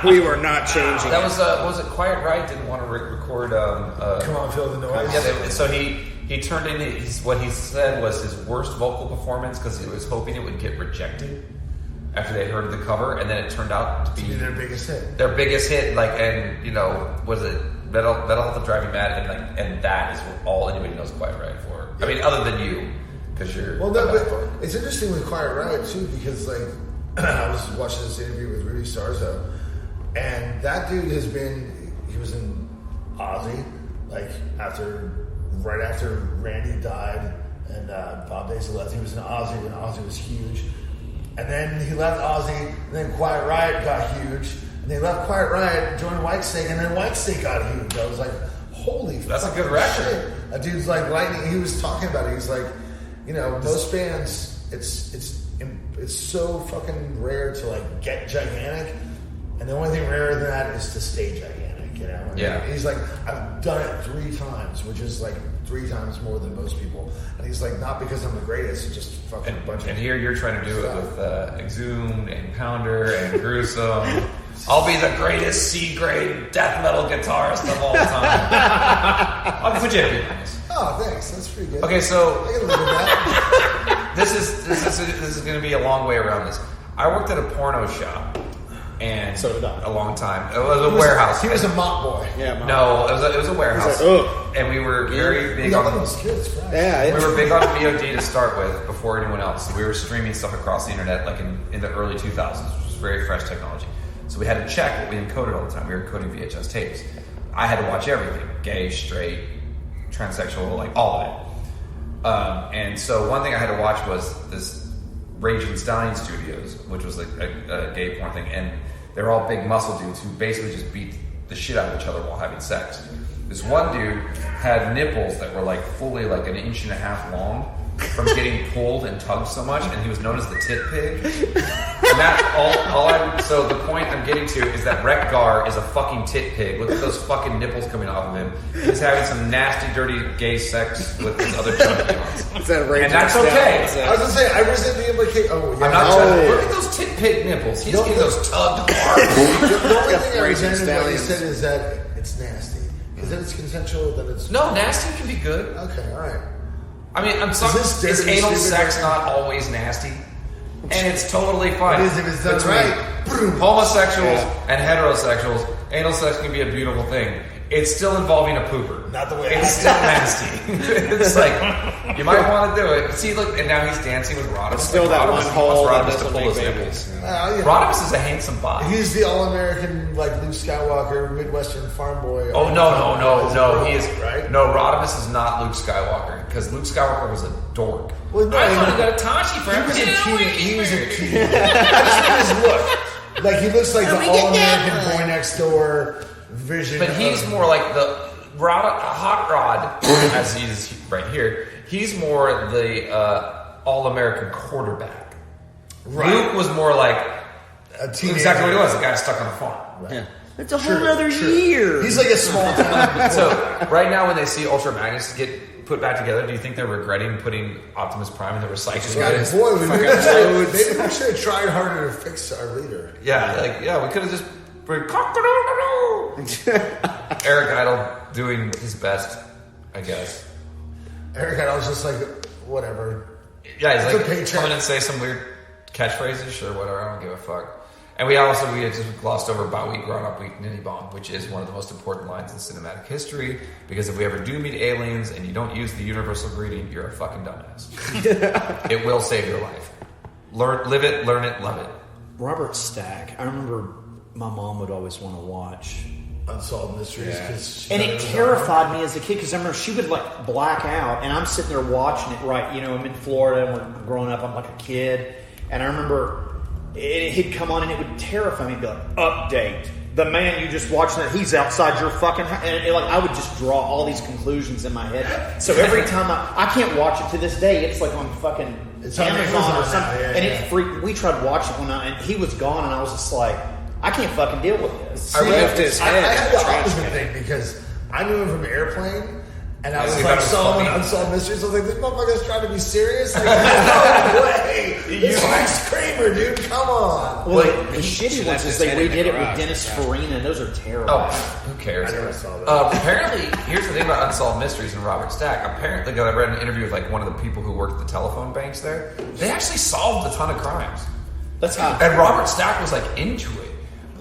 We were not changing. That was it Quiet Riot didn't want to record. Come On, Feel the Noise. Yeah, so he turned in what he said was his worst vocal performance because he was hoping it would get rejected after they heard the cover, and then it turned out to be their biggest hit. Their biggest hit, like, and was it Metal to Drive Me Mad, and that is all anybody knows Quiet Riot for. Yeah. I mean, other than you, because you're. Well, no, but it's interesting with Quiet Riot too, because like I was watching this interview with Rudy Sarzo, and that dude he was in Ozzy, like right after Randy died and Bob Daisley left. He was in Ozzy when Ozzy was huge. And then he left Ozzy, and then Quiet Riot got huge. And they left Quiet Riot, joined Whitesnake, and then Whitesnake got huge. I was like, holy that's a good record. Shit. A dude's like lightning. He was talking about it. He's like, most bands, it's so fucking rare to like get gigantic, and the only thing rarer than that is to stay gigantic. Yeah. He's like, I've done it 3 times, which is like 3 times more than most people. And he's like, not because I'm the greatest, just fucking a bunch of. And here you're trying to do it with Exhumed and Pounder and Gruesome. I'll be the greatest C-grade death metal guitarist of all time. I'll put you in this. Oh, thanks. That's pretty good. Okay, so I can live with that. this is going to be a long way around this. I worked at a porno shop. And so did I. A long time. It was a warehouse. He was a mop boy. Yeah, no, it was a warehouse. Like, and we were very big on those kids. Right? Yeah, we were big on VOD to start with before anyone else. So we were streaming stuff across the internet like in the early 2000s, which was very fresh technology. So we had to check what we encoded all the time. We were encoding VHS tapes. I had to watch everything: gay, straight, transsexual, like all of it. And so one thing I had to watch was this Rage and Stein Studios, which was like a gay porn thing, and they're all big muscle dudes who basically just beat the shit out of each other while having sex. This one dude had nipples that were like fully like 1.5 inches long from getting pulled and tugged so much, and he was known as the tit pig. And that's so the point I'm getting to is that Rek Gar is a fucking tit pig. Look at those fucking nipples coming off of him. He's having some nasty, dirty gay sex with his other champions. And that's okay. I was gonna say, I resent the implication. Oh, yeah. I'm not trying to look at those tit pig nipples. He's getting those tugged hard. The only thing I resented what he said is that it's nasty. Is that it's consensual? That it's no, nasty can be good. Okay, all right. I mean, I'm sorry. Is anal sex not always nasty? And it's totally fine. It is if it's done right. Homosexuals and heterosexuals, anal sex can be a beautiful thing. It's still involving a pooper. Not the way it's still nasty. It's like, you might want to do it. See, look, and now he's dancing with Rodimus. It's still like, that Rodimus one hole that Rodimus to doesn't pull his make nipples. babies. Rodimus is a handsome body. He's the all-American, like Luke Skywalker, Midwestern farm boy. Oh, no. He is right. No, Rodimus is not Luke Skywalker because Luke Skywalker was a dork. Well, no, I thought he got a Tashi for He was a kid. That's his look. Like he looks like the all-American boy next door vision. But he's more like the hot rod, as he is right here. He's more the all-American quarterback. Right. Luke was more like exactly what he was. The guy stuck on a farm. Right. Yeah. It's a whole other year. He's like a small town. So right now, when they see Ultra Magnus get put back together, do you think they're regretting putting Optimus Prime in the recycling bin? Boy, they actually tried harder to fix our leader. Yeah, we could have just Eric Idle doing his best, I guess. Eric Idle's just like whatever. Yeah, he's like come in and say some weird catchphrases. Sure, whatever. I don't give a fuck. And we had just glossed over Bowie Grown Up Week Nitty Bomb, which is one of the most important lines in cinematic history. Because if we ever do meet aliens and you don't use the universal greeting, you're a fucking dumbass. It will save your life. Live it, learn it, love it. Robert Stack. I remember my mom would always want to watch Unsolved Mysteries, and it terrified me as a kid because I remember she would like black out, and I'm sitting there watching it. Right, I'm in Florida, and we're growing up. I'm like a kid, and I remember he'd come on, and it would terrify me. It'd be like, update. The man you just watched, that he's outside your fucking house. And I would just draw all these conclusions in my head. So every time I can't watch it to this day. It's like on fucking It's on Amazon or Amazon something. now, yeah, And yeah. it freaked. We tried to watch it one night, and he was gone, and I was just like, I can't fucking deal with this. I ripped his head. I had in the the trash opposite can. thing because I knew him from Airplane, and I so was you like, thought it was saw him funny? on Unsolved Mysteries. I was like, this motherfucker's trying to be serious. Like, no way. It's Max Kramer, dude. Come on. Well, Like, the shitty left ones his is they head in the redid it with garage. Dennis Farina, and those are terrible. Oh, who cares? I never saw that. Apparently, here's the thing about Unsolved Mysteries and Robert Stack. Apparently, I read an interview with like one of the people who worked at the telephone banks there. They actually solved a ton of crimes. That's how. And Robert Stack was like into it,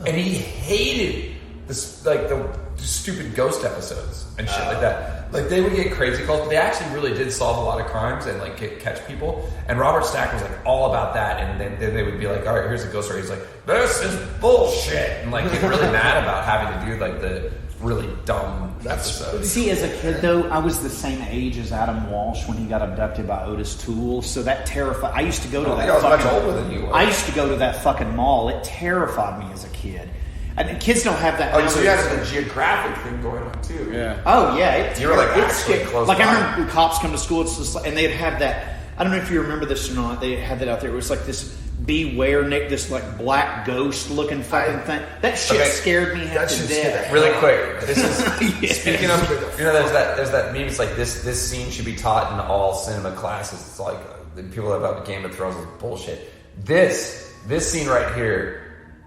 and he hated this, like the stupid ghost episodes and shit like that. Like they would get crazy calls, but they actually really did solve a lot of crimes and like catch people. And Robert Stack was like all about that. And then they would be like, "All right, here's a ghost story." He's like, "This is bullshit," and like get really mad about having to do like the really dumb episodes. See, as a kid though, I was the same age as Adam Walsh when he got abducted by Otis Toole. So that terrified. I used to go to I that. think I was much fucking- older than you were. I used to go to that fucking mall. It terrified me as a kid. And kids don't have that. Oh, so you had the geographic thing going on too. Yeah. Oh yeah, You were, like, it's actually scary. close Like by. I remember when cops come to school, it's just like, and they'd have that. I don't know if you remember this or not. They had that out there. It was like this beware, Nick, this like black ghost looking fucking thing. That shit Okay. scared me half That to shit death. scared Really quick, this is Yeah. speaking of, there's that meme. It's like this scene should be taught in all cinema classes. It's like the people that about Game of Thrones is bullshit. This scene right here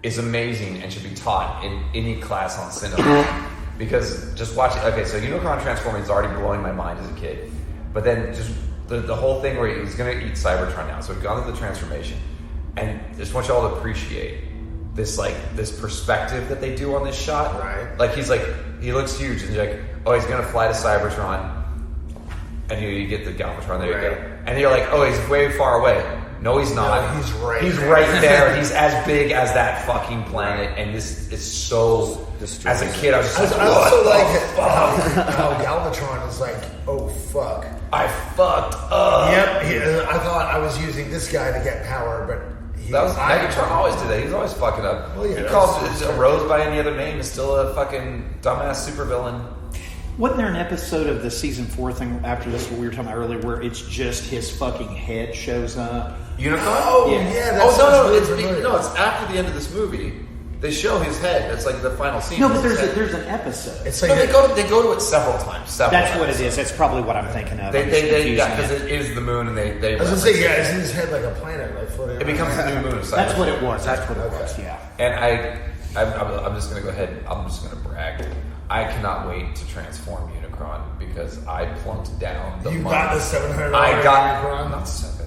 is amazing and should be taught in any class on cinema because just watch it. Okay, so Unicron transforming is already blowing my mind as a kid, but then just the whole thing where he's gonna eat Cybertron now. So we've gone through the transformation, and just want y'all to appreciate this perspective that they do on this shot. Right. Like he looks huge, and you're like, oh, he's gonna fly to Cybertron, and you get the Galvatron. There you go, and you're like, oh, he's way far away. No, he's not. No, he's right He's there. right there. He's as big as that fucking planet, and this is so. As a kid, I was just like, I also what like the fuck? how Galvatron is like, oh fuck. I fucked up. Yep, I thought I was using this guy to get power, but Megatron always did that. He's always fucking up. Well, yeah, he that's- calls it Rose by any other name is still a fucking dumbass supervillain. Wasn't there an episode of the season 4 thing after this, what we were talking about earlier, where it's just his fucking head shows up? Unicron? Oh Yeah. yeah, that Oh sounds no, really it's familiar. no, it's after the end of this movie. They show his head. That's like the final scene. No, but His head. there's an episode. It's No, like they go to it several times. That's what it is. That's probably what I'm thinking of. I'm just confusing Because it. it is the moon, and they. I was gonna say, yeah, isn't his head like a planet, like floating? It becomes the new moon. Of That's Cybertron. what it was. That's what it was. Yeah. And I'm just gonna go ahead. I'm just gonna brag. I cannot wait to transform Unicron because I plunked down the You money. got the $700. I got Unicron? not 7.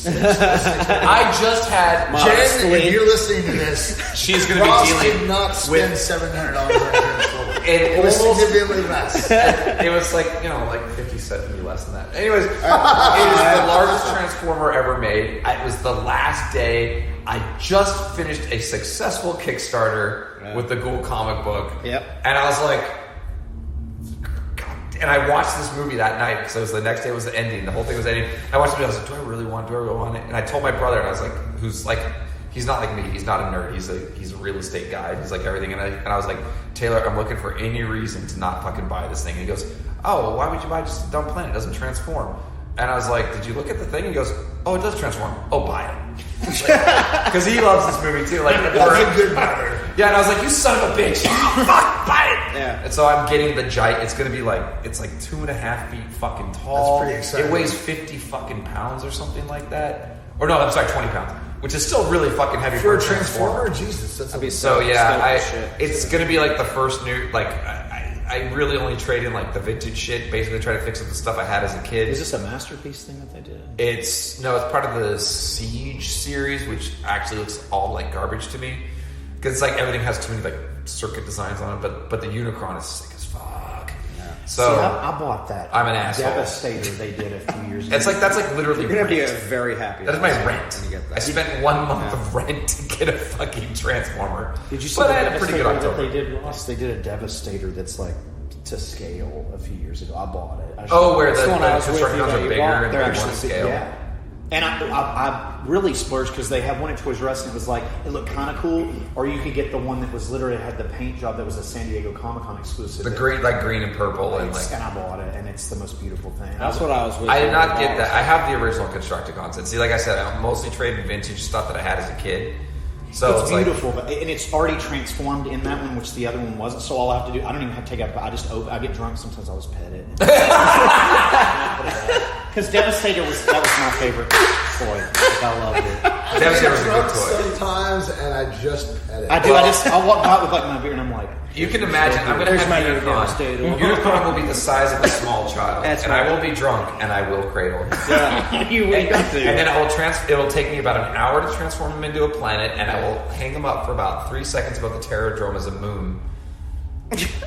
I just had Jen, if you're listening to this, She's gonna be Ross dealing did not spend with- $700 on Transformers. It It was almost- significantly less. It was like, like 50 cents, maybe less than that. Anyways, it is the largest Transformer ever made. It was the last day. I just finished a successful Kickstarter with the Ghoul comic book. Yep. And I was like, God. And I watched this movie that night because it was the next day was the ending. The whole thing was ending. I watched it. I was like, do I really want it? And I told my brother, and I was like, who's like, he's not like me. He's not a nerd. He's a real estate guy. He's like everything. And I was like, Taylor, I'm looking for any reason to not fucking buy this thing. And he goes, oh, well, why would you buy just a dumb planet? It doesn't transform. And I was like, did you look at the thing? And he goes, oh, it does transform. Oh, buy it. Because he loves this movie too. Like, That's a good brother. yeah, and I was like, you son of a bitch. Fuck, buy it. Yeah. And so I'm getting the giant. It's going to be like, it's like 2.5 feet fucking tall. That's pretty exciting. It weighs 50 fucking pounds or something like that. Or no, I'm sorry, 20 pounds. Which is still really fucking heavy For a Transformer? Jesus, that's a So yeah, shit. it's gonna be like the first new. Like I really only trade in like the vintage shit. Basically, try to fix up the stuff I had as a kid. Is this a masterpiece thing that they did? It's part of the Siege series, which actually looks all like garbage to me because it's like everything has too many like circuit designs on it. But the Unicron is sick as fuck. So See, I bought that. I'm an asshole. Devastator they did a few years ago. it's like that's like literally. You're gonna be rent. very happy. That is my when rent. you get that. I spent 1 month of rent to get a fucking Transformer. Did you see But the I had a pretty good Devastator that October. they did, Ross? They did a Devastator that's like to scale a few years ago. I bought it. Oh, where That's the one I was with construction you house are that you bigger bought. and They're bigger actually on scale. Yeah. And I really splurged because they have one at Toys R Us and it looked kind of cool. Or you could get the one that was literally had the paint job that was a San Diego Comic-Con exclusive. The green, like green and purple, and I bought it, and it's the most beautiful thing. That's what I was with. I did not get that. I have the original Constructicons. And see, like I said, I mostly traded vintage stuff that I had as a kid. So it's beautiful, and it's already transformed in that one, which the other one wasn't. So all I have to do, I don't even have to take it out. I get drunk sometimes. I'll just pet it. Because Devastator was my favorite toy. I loved it. Devastator was a good toy. Sometimes, and I just pet it. I do. I'll walk by with my beer, and I'm like. You can imagine, I'm going to have Unicron. Unicron will be the size of a small child. I will be drunk, and I will cradle him. Yeah. And then it will take me about an hour to transform him into a planet, and I will hang him up for about 3 seconds above the Terradrome as a moon.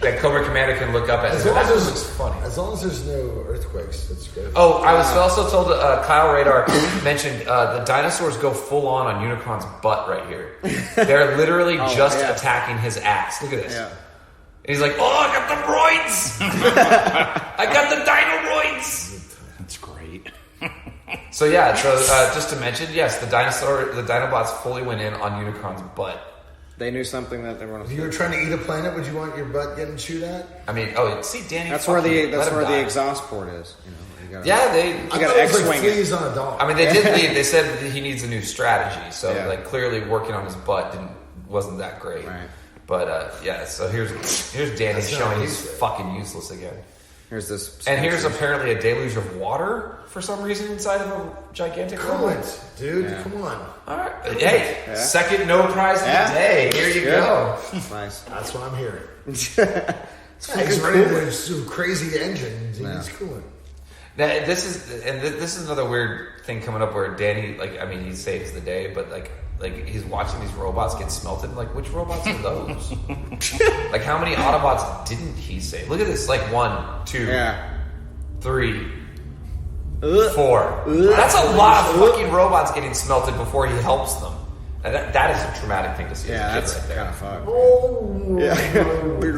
That Cobra Commander can look up at. As long as there's no earthquakes, that's good. Oh, I was also told Kyle Radar mentioned the dinosaurs go full on Unicron's butt right here. They're literally attacking his ass. Look at this. Yeah. He's like, oh, I got the roids. I got the dino-roids. That's great. So yeah, just to mention, yes, the Dinobots fully went in on Unicron's butt. They knew something that they were. If you were trying to eat a planet, would you want your butt getting chewed at? I mean, see, Danny. That's where the exhaust port is. You know, they got X-wing fleas on a dog. I mean, they did leave. They said that he needs a new strategy. So like clearly working on his butt wasn't that great. Right. But so here's Danny showing he's fucking useless again. Here's this, and here's apparently a deluge of water for some reason inside of a gigantic robot. Dude, come on. All right, hey, second no prize of the day. Here you go. Nice. That's what I'm hearing. He's ready to do some crazy engines. He's cooling. Now, this is another weird thing coming up where Danny, he saves the day, but like he's watching these robots get smelted. Like, which robots are those? Like, how many Autobots didn't he save? Look at this. Like, 1, 2, 3, 4. That's a lot of fucking robots getting smelted before he helps them. And that is a traumatic thing to see as a kid right there. Kind of fucked. Oh,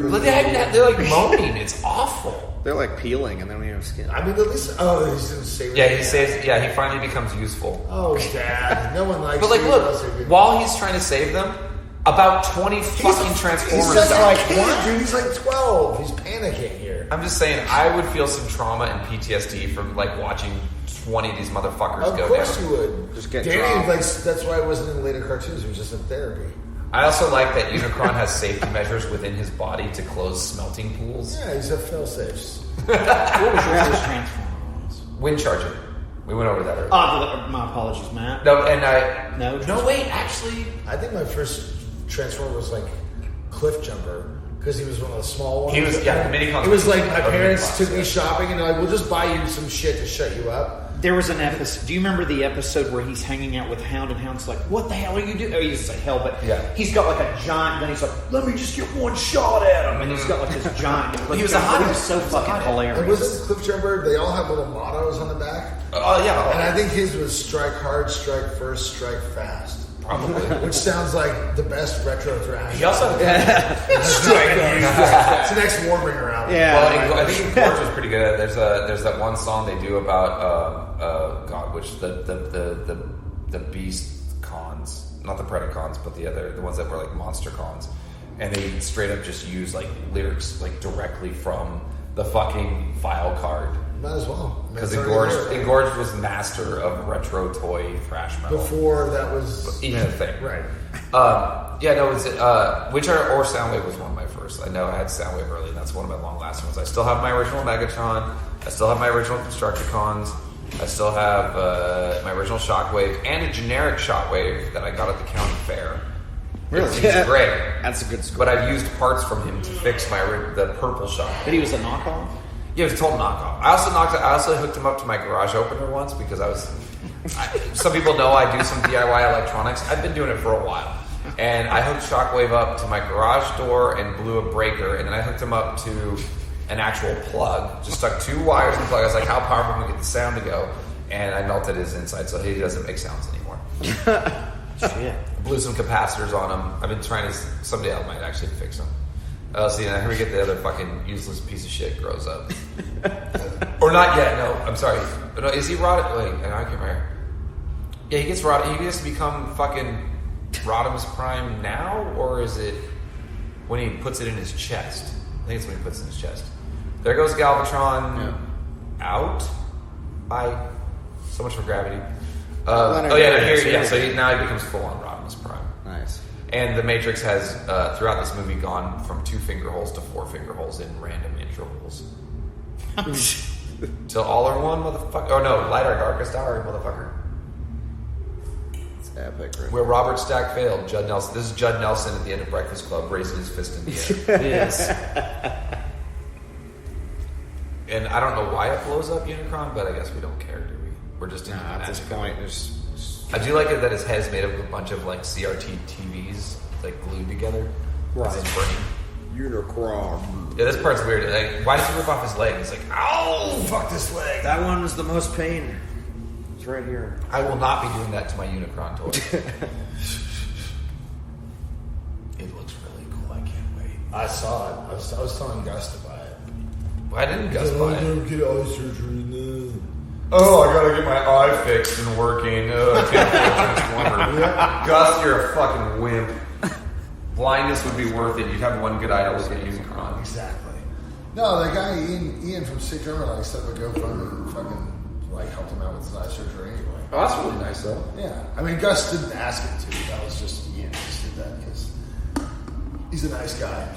Look at they're like moaning. It's awful. They're like peeling and they don't even have skin. I mean, at least he's gonna save. Yeah, he saves. Yeah, he finally becomes useful. Oh, Dad, no one likes. But like, look, while he's trying to save them, about 20 fucking Transformers. He's just like what, dude? He's like 12. He's panicking here. I'm just saying, I would feel some trauma and PTSD from like watching 20 of these motherfuckers go down. Of course you would. Just get Danny, that's why it wasn't in later cartoons. He was just in therapy. I also like that Unicron has safety measures within his body to close smelting pools. Yeah, he's a fail-safes. What was your first Transformers? Wind Charger. We went over that earlier. My apologies, Matt. No, and No, wait, actually. I think my first Transformer was like Cliff Jumper. Because he was one of the small ones. He was, the mini-con. It was like my parents took me shopping and they're like, we'll just buy you some shit to shut you up. There was an episode. Do you remember the episode where he's hanging out with Hound and Hound's like, what the hell are you doing? Oh, he's like, hell, but he's got like a giant, then he's like, let me just get one shot at him. And he's got like this giant. He was a hot. He was so fucking hilarious. And wasn't Cliff Jumper, they all have little mottos on the back? Oh, yeah. And I think his was strike hard, strike first, strike fast. Probably. Which sounds like the best retro thrash. He also it's the next Warbringer album. Yeah. Well, I think Gorge was pretty good. There's that one song they do about the Beast cons, not the Predacons, but the ones that were like monster cons, and they straight up just use like lyrics like directly from the fucking file card. Might as well. Because Engorged was master of retro toy thrash metal. Before that was even a thing. Right. Witcher or Soundwave was one of my first. I know I had Soundwave early, and that's one of my long-lasting ones. I still have my original Megatron. I still have my original Constructicons. I still have my original Shockwave and a generic Shockwave that I got at the county fair. Really? He's great. That's a good score. But I've used parts from him to fix the purple Shockwave. But he was a knockoff? Yeah, it was a total knockoff. I also hooked him up to my garage opener once because some people know I do some DIY electronics. I've been doing it for a while. And I hooked Shockwave up to my garage door and blew a breaker, and then I hooked him up to an actual plug. Just stuck 2 wires in the plug. I was like, how powerful can we get the sound to go? And I melted his inside so he doesn't make sounds anymore. Shit. Blew some capacitors on him. I've been trying to, someday I might actually fix them. See, now here we get the other fucking useless piece of shit grows up. Or not yet, no, I'm sorry. No, is he rotted? Wait, I can't remember. Yeah, he gets Rod. He gets to become fucking Rodimus Prime now, or is it when he puts it in his chest? I think it's when he puts it in his chest. There goes Galvatron out. Bye. So much for gravity. So now he becomes full on Rodimus Prime. Nice. And the Matrix has, throughout this movie, gone from 2 finger holes to 4 finger holes in random intervals. Till all are one, motherfucker. Oh no, light our darkest hour, motherfucker. It's epic, right? Where Robert Stack failed. Judd Nelson. This is Judd Nelson at the end of Breakfast Club, raising his fist in the air. Yes. And I don't know why it blows up Unicron, but I guess we don't care, do we? We're just in at this point. I do like it that his head's made up of a bunch of like CRT TVs like glued together. Right. His brain. Unicron. Yeah, this part's weird. Like, why does he rip off his leg? He's like, ow! Fuck this leg. That one is the most pain. It's right here. I will not be doing that to my Unicron toy. It looks really cool. I can't wait. I saw it. I was telling Gus to buy it. Why didn't Gus buy it? Get eye surgery now. Oh, I gotta get my eye fixed and working. Oh, I can't afford a transformer. Gus, you're a fucking wimp. Blindness would be worth it. You'd have one good eye to look at Unicron. Exactly. No, that guy Ian from Sick Drummer like set up a GoFundMe and fucking like helped him out with his eye surgery anyway. Oh, that's really nice though. Yeah, I mean Gus didn't ask him to. That was just Ian just did that because he's a nice guy,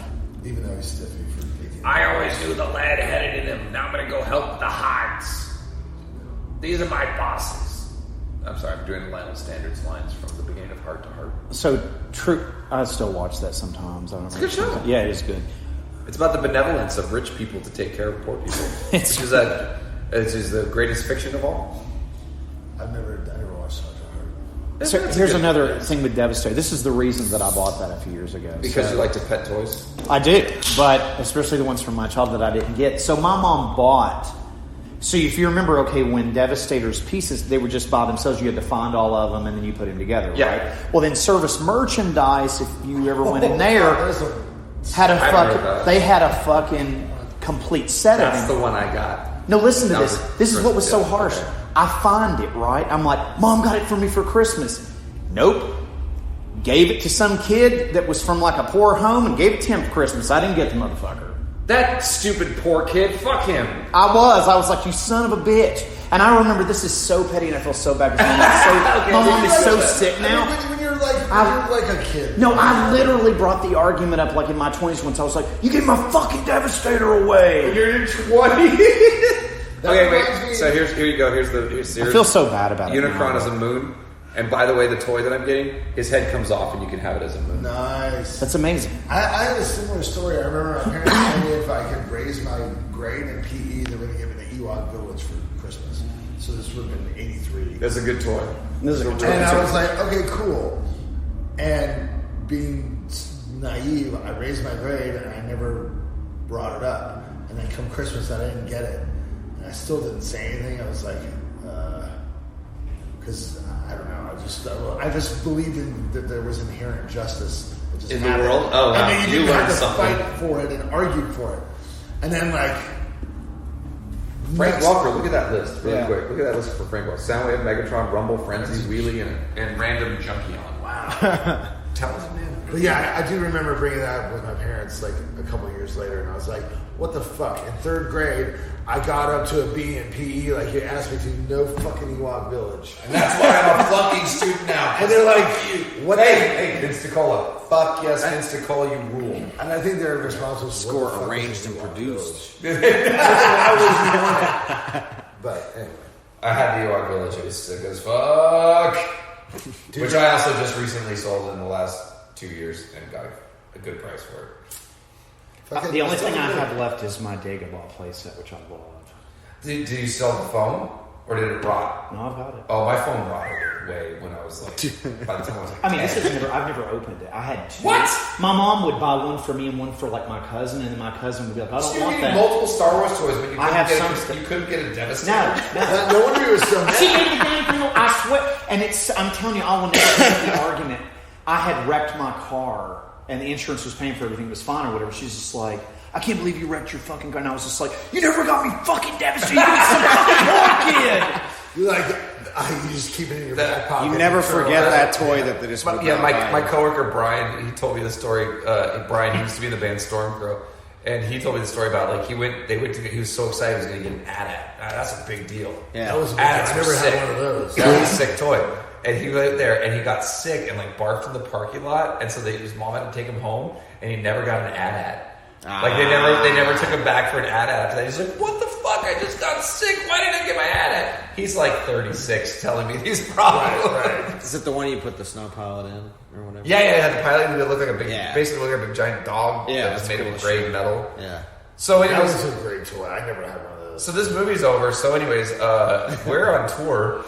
even though he's stiffy for taking. I always knew the lad had it in him. Now I'm gonna go help the Hearts. These are my bosses. I'm sorry, I'm doing Lionel Standards lines from the beginning of Heart to Heart. So true. I still watch that sometimes. I don't It's a good show. Yeah, it is good. It's about the benevolence of rich people to take care of poor people. Which is the greatest fiction of all. I never watched Heart to Heart. So here's another thing with Devastator. This is the reason that I bought that a few years ago. Because you like to pet toys? I do, but especially the ones from my child that I didn't get. So my mom bought. So if you remember, okay, when Devastator's pieces, they were just by themselves. You had to find all of them and then you put them together, right? Well, then Service Merchandise, if you ever went in there, had a fucking complete set of them. That's the one I got. No, listen to this. This is what was so harsh. I find it, right? I'm like, Mom got it for me for Christmas. Nope. Gave it to some kid that was from like a poor home and gave it to him for Christmas. I didn't get the motherfucker. That stupid poor kid, fuck him. I was like, you son of a bitch. And I remember, this is so petty and I feel so bad because my mom is so sick now. When you're like a kid. No, I literally brought the argument up like in my 20s once. I was like, you gave my fucking Devastator away. You're in 20. Okay, wait. So here you go. Here's I feel so bad about it. Unicron is a moon. And by the way, the toy that I'm getting, his head comes off and you can have it as a moon. Nice. That's amazing. I had a similar story. I remember my parents told me if I could raise my grade in PE, they were going to give me the Ewok Village for Christmas. So this would have been 83. That's a good toy. And I was like, okay, cool. And being naive, I raised my grade and I never brought it up. And then come Christmas, I didn't get it. And I still didn't say anything. I was like, because I don't know. I just believed that there was inherent justice in the world. Oh, wow. And then you learned had to something. fight for it and argue for it. And then like Frank Walker, look at that list really quick. Look at that list for Frank Walker. Soundwave, Megatron, Rumble, Frenzy, Wheelie, and Random Junkion. Wow. Talented man. But yeah, I do remember bringing that up with my parents like a couple of years later, and I was like, what the fuck? In third grade, I got up to a B in PE, like you asked me to, no fucking Ewok Village. And that's why I'm a fucking student now. And they're like, what? Hey, Vince DiCola. Fuck yes, Vince DiCola, you rule. And I think they're responsible for Score arranged and produced. But anyway. I had the Ewok Village. It was sick as fuck. Which I also just recently sold in the last 2 years and got a good price for it. The only thing I have left is my Dagobah playset, which I love. Did you sell the phone? Or did it rot? No, I've got it. Oh, my phone rotted way when I was like, by the time I was like, I mean, I've never opened it. I had two. What? My mom would buy one for me and one for like my cousin, and then my cousin would be like, I don't want that. Multiple Star Wars toys, but you couldn't get a Devastator. No wonder you were so mad. She gave me the damn thing. I swear. And I'm telling you, I will never forget the argument. I had wrecked my car, and the insurance was paying for everything. It was fine or whatever. She's just like, I can't believe you wrecked your fucking car. And I was just like, you never got me fucking Devastator. You some fucking poor kid. You're like, You just keep it in your back pocket. You never throw it forget away. that toy that they just. My coworker Brian, he told me the story. Brian, he used to be in the band Stormgirl, and he told me the story about like he was so excited he was going to get an AT-AT. That's a big deal. Yeah, That was AT-ATs I were never sick. had one of those. That was a sick toy. And he went there and he got sick and like barfed in the parking lot, and so his mom had to take him home, and he never got an AT-AT. Like they never took him back for an AT-AT after that. He's like, "What the fuck? I just got sick. Why didn't I get my AT-AT?" He's like 36, telling me these problems. Right. Is it the one you put the snow pilot in or whatever? Yeah. The pilot would look like a big, Yeah. basically look like a big giant dog. Yeah, that was that's made cool of as gray shit. metal. Yeah. So That anyways, was a great toy. I never had one of those. so this movie's over. So anyways, we're on tour.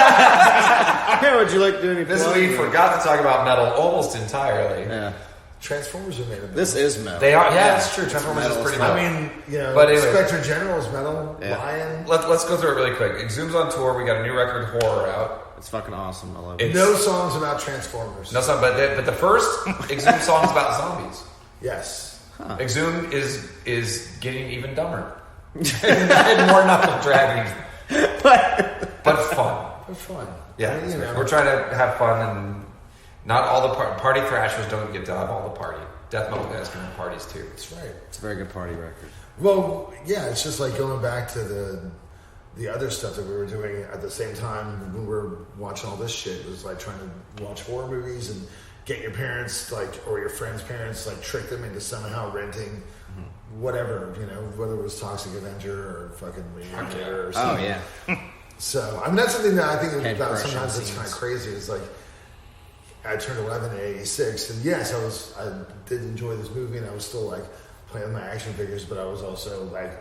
Yeah, would you like to do any? This plugging? we forgot to talk about metal almost entirely. Yeah. Transformers are made of metal. This is metal. They are. Yeah, that's true. Transformers is Metal pretty stuff. metal. I mean, you know, But anyway. Spectre General is metal. Yeah. Lion. Let's go through it really quick. Exhume's on tour. We got a new record, Horror, out. It's fucking awesome. I love it. It's- No songs about Transformers. No song, but the first Exhume song is about zombies. Yes. Exhume is getting even dumber and more knuckle dragging, but fun. They're fun. Yeah, I mean, you know, we're trying to have fun, and not all the party thrashers don't get to have all the party. Death metal guys can have parties too. That's right. It's a very good party record. Well, yeah, it's just like going back to the other stuff that we were doing at the same time when we were watching all this shit. It was like trying to watch horror movies and get your parents, like, or your friends' parents, like, trick them into somehow renting whatever, you know, whether it was Toxic Avenger or fucking Reanimator or something. Oh yeah. So, I mean, that's something that I think Head about crushing sometimes. It's scenes. kind of crazy. It's like I turned 11 in '86, and yes, I did enjoy this movie, and I was still like playing with my action figures, but I was also like,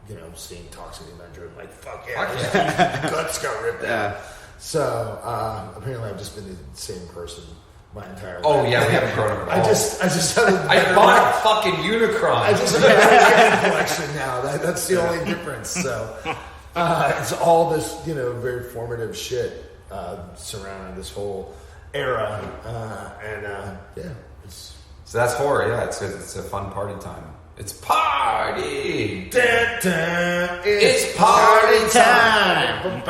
you know, seeing Toxic Avenger and like, fuck yeah, guts got ripped out. So apparently, I've just been the same person my entire life. Oh yeah, we haven't grown up at all. I just have a I better bought life. a fucking Unicron. I just have a better collection now. That's the only difference. So it's all this, you know, very formative shit surrounding this whole era, and yeah, it's So that's horror. Yeah, it's a fun party time. It's party. it's party time.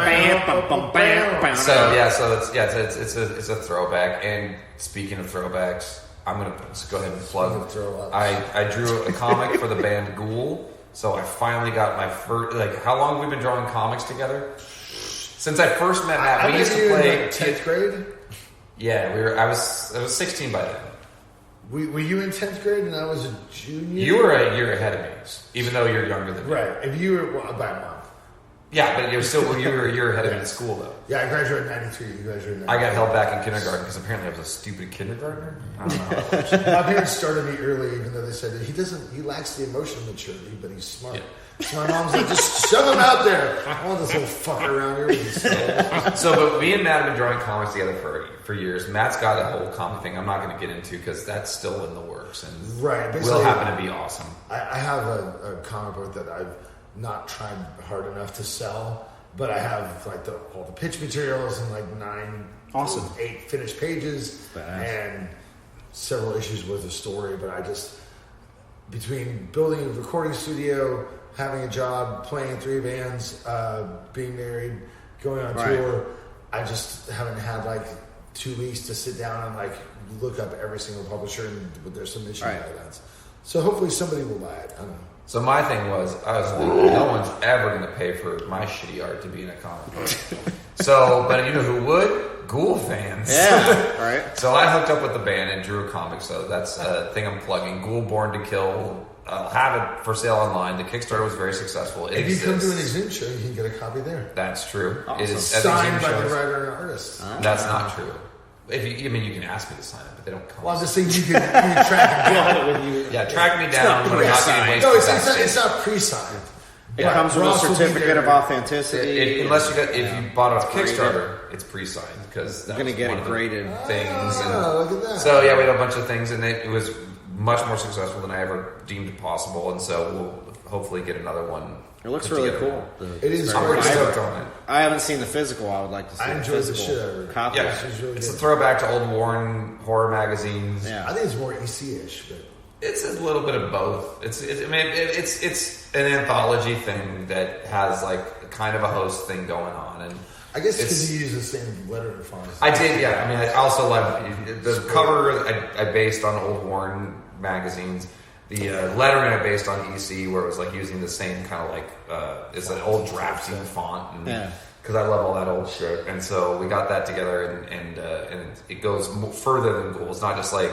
So yeah, it's a throwback. And speaking of throwbacks, I'm gonna go ahead and plug. Speaking of throw-ups. I drew a comic for the band Ghoul. So I finally got my first. Like, how long have we been drawing comics together? Since I first met Matt, we used to play 10th grade. Yeah, I was 16 by then. Were you in 10th grade and I was a junior? You were a year ahead of me, even though you're younger than me. Right. If you were by a month. Yeah, but you were a year ahead of me in school, though. Yeah, I graduated in '93. You graduated in 93. I got held back in kindergarten because apparently I was a stupid kindergartner. I don't know how that works. My parents started me early, even though they said that he lacks the emotional maturity, but he's smart. Yeah. So my mom's like, just shove him out there. I want this little fucker around here with his soul. So, but me and Matt have been drawing comics together for years. Matt's got a whole comic thing I'm not going to get into because that's still in the works and Right, will basically, happen to be awesome. I have a comic book that I've not tried hard enough to sell, but I have like all the pitch materials and like 8 finished pages and several issues worth of story. But I just, between building a recording studio, having a job, playing in 3 bands, being married, going on tour, I just haven't had like 2 weeks to sit down and like look up every single publisher and there's some issue guidelines. So hopefully somebody will buy it. I don't know. So my thing was, I was like, no one's ever going to pay for my shitty art to be in a comic book. So, but you know who would? Ghoul fans. Yeah, right. So I hooked up with the band and drew a comic. So that's a thing I'm plugging. Ghoul Born to Kill. I'll have it for sale online. The Kickstarter was very successful. If you come to an Exhumed show, you can get a copy there. That's true. Awesome. It is at Signed Exhumed by the shows. writer and artist. That's not true. If you can ask me to sign it, but they don't come. Well, I'm just saying you can track it down. Yeah, track me down. When I'm not getting wasted. No, it's not pre-signed. It comes with a Ross will be certificate there. of authenticity. Unless if you bought it off Kickstarter, it's pre-signed because You're gonna get it graded. things. Oh, look at that. So yeah, we had a bunch of things, and it was much more successful than I ever deemed possible. And so we'll hopefully get another one. It looks put really together. cool. It is I'm pretty great. stoked on it. I haven't seen the physical. I would like to see I the enjoyed the physical shit out of it. copy. Yeah, It's really it's a good. throwback to old Warren horror magazines. Yeah. I think it's more EC-ish, but It's a little bit of both. It's an anthology thing that has like kind of a host thing going on, and I guess because you use the same lettering font. I did, yeah. I mean, I also love the cover. I based on old Warren magazines. The lettering I based on EC, where it was like using the same kind of like it's an old drafting font, and because I love all that old shit. And so we got that together, and it goes further than Ghoul. It's not just like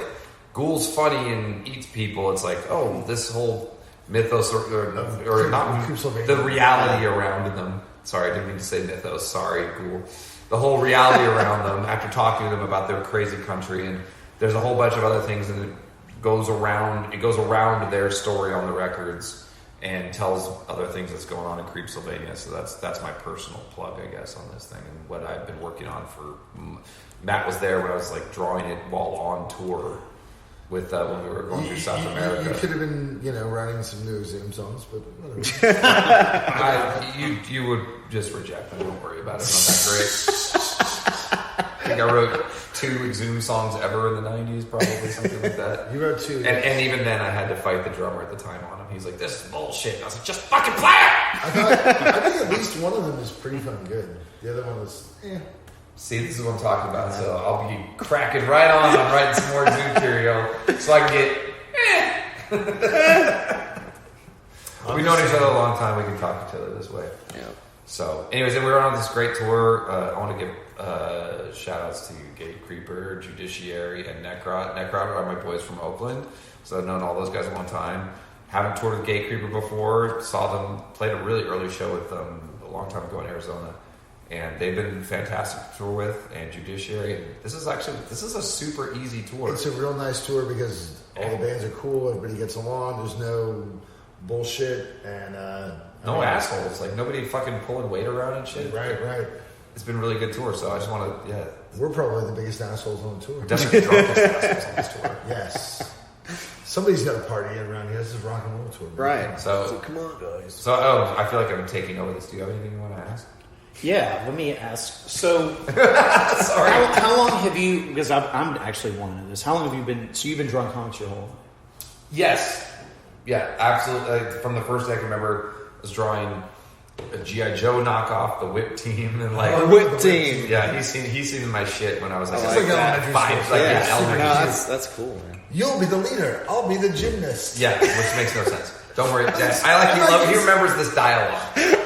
Ghoul's funny and eats people. It's like, oh, this whole mythos or not the reality around them. Sorry, I didn't mean to say mythos. Sorry, Ghoul. The whole reality around them after talking to them about their crazy country, and there's a whole bunch of other things, and it goes around their story on the records and tells other things that's going on in Creepsylvania. So that's my personal plug, I guess, on this thing and what I've been working on for. Matt was there when I was like drawing it while on tour with when we were going through South America. You could have been, writing some new Zoom songs, but whatever. You would just reject them. Don't worry about it. It's not that great. I think I wrote 2 Exhumed songs ever in the 90s, probably something like that. You wrote 2. And even then, I had to fight the drummer at the time on him. He's like, this is bullshit. And I was like, just fucking play it! I think at least one of them is pretty fucking good. The other one was, See, this is what I'm talking about. So I'll be cracking right on writing some more Exhumed material so I can get, We've known each other a long time. We can talk to each other this way. Yeah. So, anyways, and we were on this great tour. I want to give shout outs to Gate Creeper, Judiciary, and Necron. Necron are my boys from Oakland. So I've known all those guys at one time. Haven't toured with Gate Creeper before. Saw them, played a really early show with them a long time ago in Arizona. And they've been fantastic to tour with, and Judiciary. And this is a super easy tour. It's a real nice tour because all the bands are cool, everybody gets along, there's no bullshit, and no assholes. Like, nobody fucking pulling weight around and shit. Right. It's been a really good tour, so I just want to, We're probably the biggest assholes on the tour. Definitely the drunkest assholes on this tour. Yes. Somebody's got a party around here. This is rock and roll tour. Right. So come on, guys. So, I feel like I'm taking over this. Do you have anything you want to ask? Yeah, let me ask. So, sorry. How long have you? Because I'm actually wanting this. How long have you been? So you've been drunk comics your whole life? Yes. Yeah, absolutely. From the first day I can remember, I was drawing a G.I. Joe knockoff, the Whip Team, and like Whip Team. Yeah, he's seen my shit when I was like, elementary five. Like, That's cool, man. You'll be the leader. I'll be the gymnast. Yeah, which makes no sense. Don't worry. He remembers this dialogue.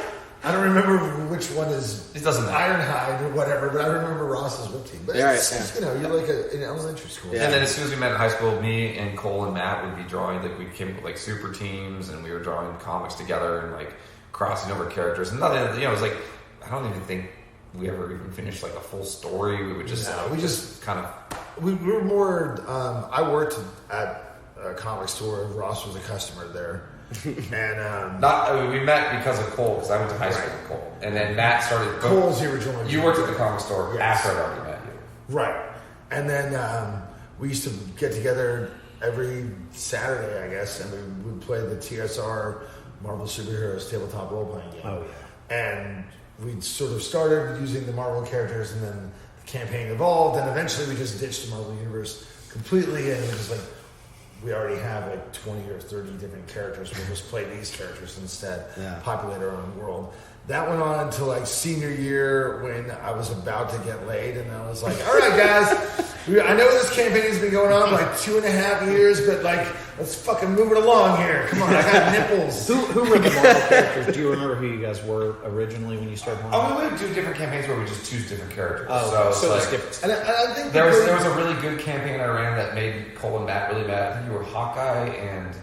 I don't remember which one is It doesn't matter. Ironhide or whatever, but I remember Ross's Whip Team. But you're like in elementary school. Yeah. And then as soon as we met in high school, me and Cole and Matt would be drawing, like we became like super teams, and we were drawing comics together and like crossing over characters. And nothing, it was like, I don't even think we ever even finished like a full story. We would just, we just kind of. We were more. I worked at a comic store. Ross was a customer there. And we met because of Cole, because I went to high school with Cole, and then Matt started. Cole's the original. You worked at the comic store after I'd already met you, right? And then we used to get together every Saturday, I guess, and we would play the TSR Marvel Superheroes tabletop role playing game. Oh yeah. And we sort of started using the Marvel characters, and then the campaign evolved, and eventually we just ditched the Marvel universe completely, and it was like. We already have like 20 or 30 different characters. We'll just play these characters instead. Yeah. Populate our own world. That went on until like senior year when I was about to get laid, and I was like, "All right, guys, I know this campaign has been going on like 2.5 years, but like, let's fucking move it along here. Come on, I got nipples." Who were the Marvel characters? Do you remember who you guys were originally when you started playing? Oh, we would do different campaigns where we just choose different characters. Oh, so it's like, different. And I think there was a really good campaign I ran that made Cole and Matt really mad. I think you were Hawkeye and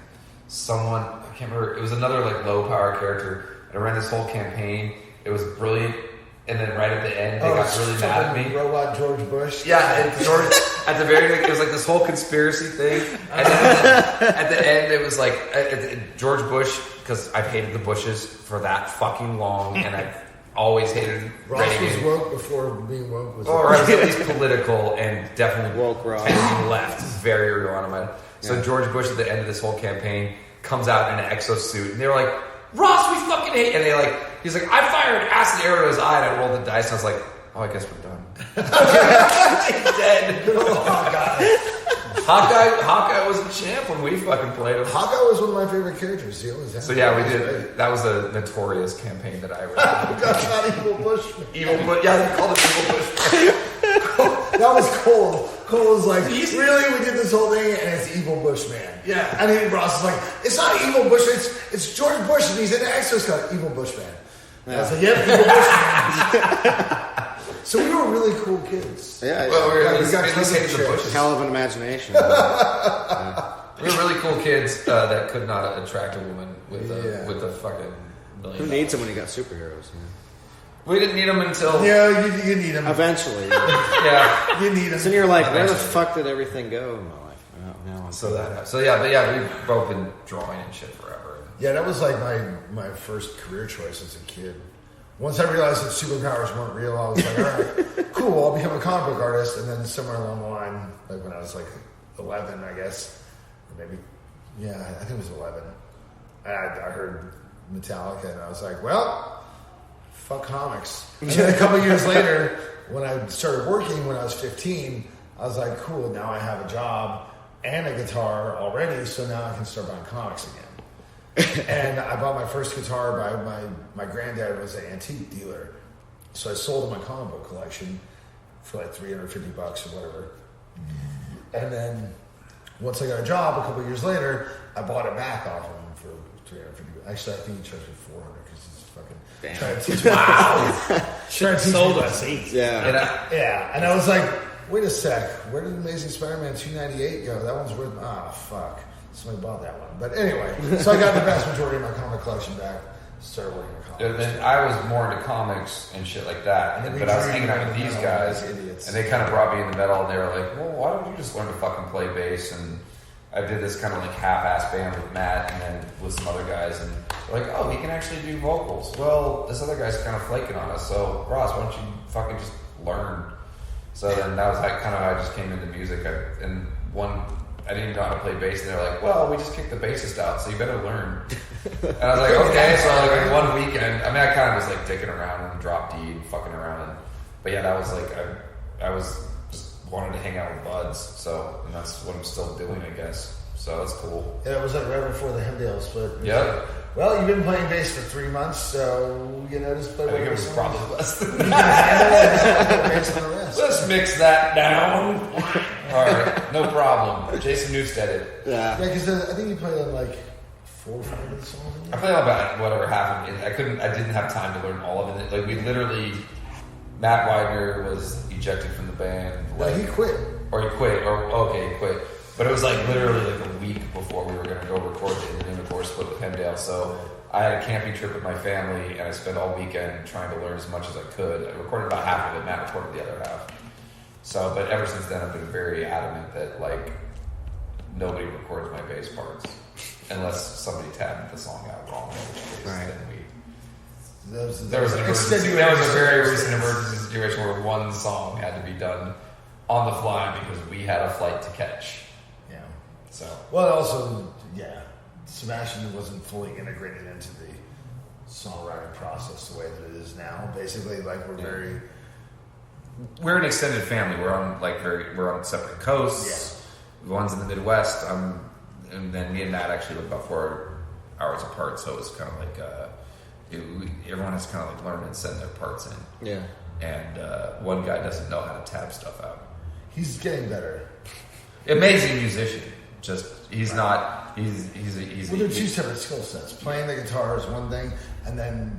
someone, I can't remember. It was another like low power character. And I ran this whole campaign. It was brilliant, and then right at the end, they got really mad at me. Robot George Bush. Yeah, and George at the very end, it was like this whole conspiracy thing, and then at the end, it was like George Bush, because I've hated the Bushes for that fucking long, and I've always hated Ross was woke before being woke was. Or I was at least political and definitely woke. Ross and left very early on in my. So George Bush at the end of this whole campaign comes out in an exosuit, and they were like, "Ross, we fucking hate," and he's like, "I fired an acid arrow to his eye," and I rolled the dice, and I was like, "Oh, I guess we're done." He's dead. Oh, God. Hawkeye was a champ when we fucking played him. Hawkeye was one of my favorite characters. He always had. So yeah, we did. That was a notorious campaign that I ran. That's not Evil Bushman. Yeah, they called it Evil Bushman. That was Cole. Cole was like, really? We did this whole thing and it's Evil Bushman. Yeah. And then Ross was like, it's not Evil Bushman, it's George Bush and he's in the exoskeleton. Evil Bushman. Yeah. I was like, yep, Evil Bushman. So we were really cool kids. Yeah. Well, we got tons of the bushes. Hell of an imagination. We were really cool kids that could not attract a woman with a fucking $1 million. Who needs them when you got superheroes? We didn't need them until... Yeah, you need them. Eventually. Yeah. You need them. So you're like, where the fuck did everything go in my life? We've both been drawing and shit forever. Yeah, that was like my first career choice as a kid. Once I realized that superpowers weren't real, I was like, all right, cool, I'll become a comic book artist. And then somewhere along the line, like when I was like 11, I guess, or maybe, yeah, I think it was 11, I heard Metallica and I was like, well, fuck comics. And then a couple years later, when I started working when I was 15, I was like, cool, now I have a job and a guitar already, so now I can start buying comics again. And I bought my first guitar by my granddad was an antique dealer. So I sold him my comic book collection for like $350 or whatever. And then once I got a job a couple years later, I bought it back off him for $350. Actually, I think he charged me $400 because he's fucking trying to teach me. Wow. Trying to teach Sold me us. Yeah. And I was like, wait a sec, where did Amazing Spider-Man 298 go? That one's worth, fuck. Somebody bought that one. But anyway, so I got the vast majority of my comic collection back, started working on comics. And then I was more into comics and shit like that. But I was hanging out with these guys, and they kind of brought me into metal, and they were like, well, why don't you just learn to fucking play bass? And I did this kind of like half-ass band with Matt and then with some other guys, and they're like, oh, he can actually do vocals. Well, this other guy's kind of flaking on us, so Ross, why don't you fucking just learn? So then that was like kind of how I just came into music. I didn't know how to play bass, and they're like, well, we just kicked the bassist out, so you better learn. And I was like, okay. So like in one weekend, I kind of was like dicking around and drop D and fucking around. But yeah, that was like, I was just wanted to hang out with buds. So, and that's what I'm still doing, I guess. So that's cool. Yeah, it was like right before the Hemdale split. Yep. Well, you've been playing bass for 3 months, so, just play I think it was probably less than that. Let's mix that down. All right, no problem. Jason Newsted it. Yeah, because I think you played on like 4 or 5 of the songs. I played on about whatever half of it. I didn't have time to learn all of it. Like we literally, Matt Widener was ejected from the band. Well, he quit. Or he quit. He quit. But it was like literally like a week before we were going to go record the Indoor split with Hemdale. So I had a camping trip with my family, and I spent all weekend trying to learn as much as I could. I recorded about half of it. Matt recorded the other half. So, but ever since then, I've been very adamant that like nobody records my bass parts unless somebody tabbed the song out wrong. Right. Then there was an emergency. That was a very recent emergency situation where one song had to be done on the fly because we had a flight to catch. Yeah. So. Well, also, yeah, Sebastian wasn't fully integrated into the songwriting process the way that it is now. Basically, like we're an extended family. We're on separate coasts. Yeah. One's in the Midwest. And then me and Matt actually live about 4 hours apart. So it was kind of like everyone has to kind of like learn and send their parts in. Yeah. And one guy doesn't know how to tab stuff out. He's getting better. Amazing musician. Just he's not. He's well, they're two separate skill sets. Playing the guitar is one thing, and then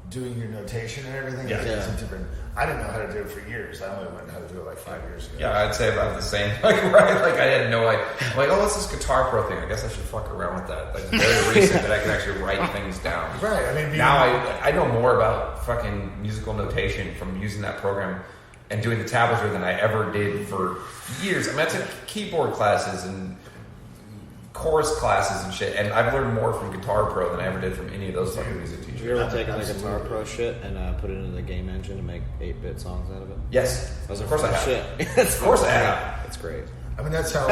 doing your notation and everything is a different. I didn't know how to do it for years. I only learned how to do it like 5 years ago. Yeah, I'd say about the same. Like I had no idea. Like, what's this Guitar Pro thing? I guess I should fuck around with that. Like very recent that I can actually write things down. Right. I mean, now I know more about fucking musical notation from using that program and doing the tablature than I ever did for years. I mean, I took keyboard classes and chorus classes and shit, and I've learned more from Guitar Pro than I ever did from any of those fucking music teachers. You ever taken the Guitar Pro shit and put it into the game engine and make 8-bit songs out of it? Yes. Of course I have. Shit. Of course I have. It's great. I mean, that's how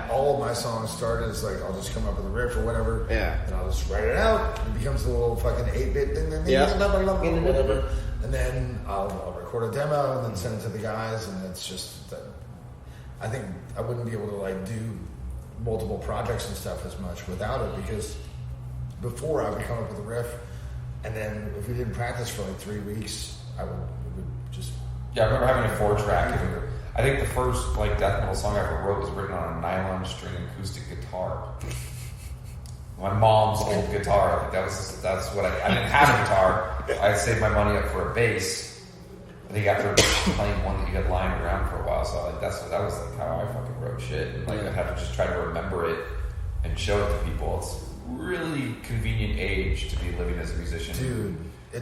all of my songs started. It's like, I'll just come up with a riff or whatever. Yeah. And I'll just write it out. It becomes a little fucking 8-bit thing. Whatever. And then I'll record a demo and then send it to the guys. And it's just that. I think I wouldn't be able to like do multiple projects and stuff as much without it, because before I would come up with a riff, and then if we didn't practice for like 3 weeks, it would just. Yeah, I remember having a 4-track. I think the first like death metal song I ever wrote was written on a nylon string acoustic guitar. My mom's old guitar. Like that's what I didn't have a guitar. I had saved my money up for a bass. I think after playing one that you had lying around for a while, so like that was like how I fucking wrote shit. And like I had to just try to remember it and show it to people. It's really convenient age to be living as a musician. Dude,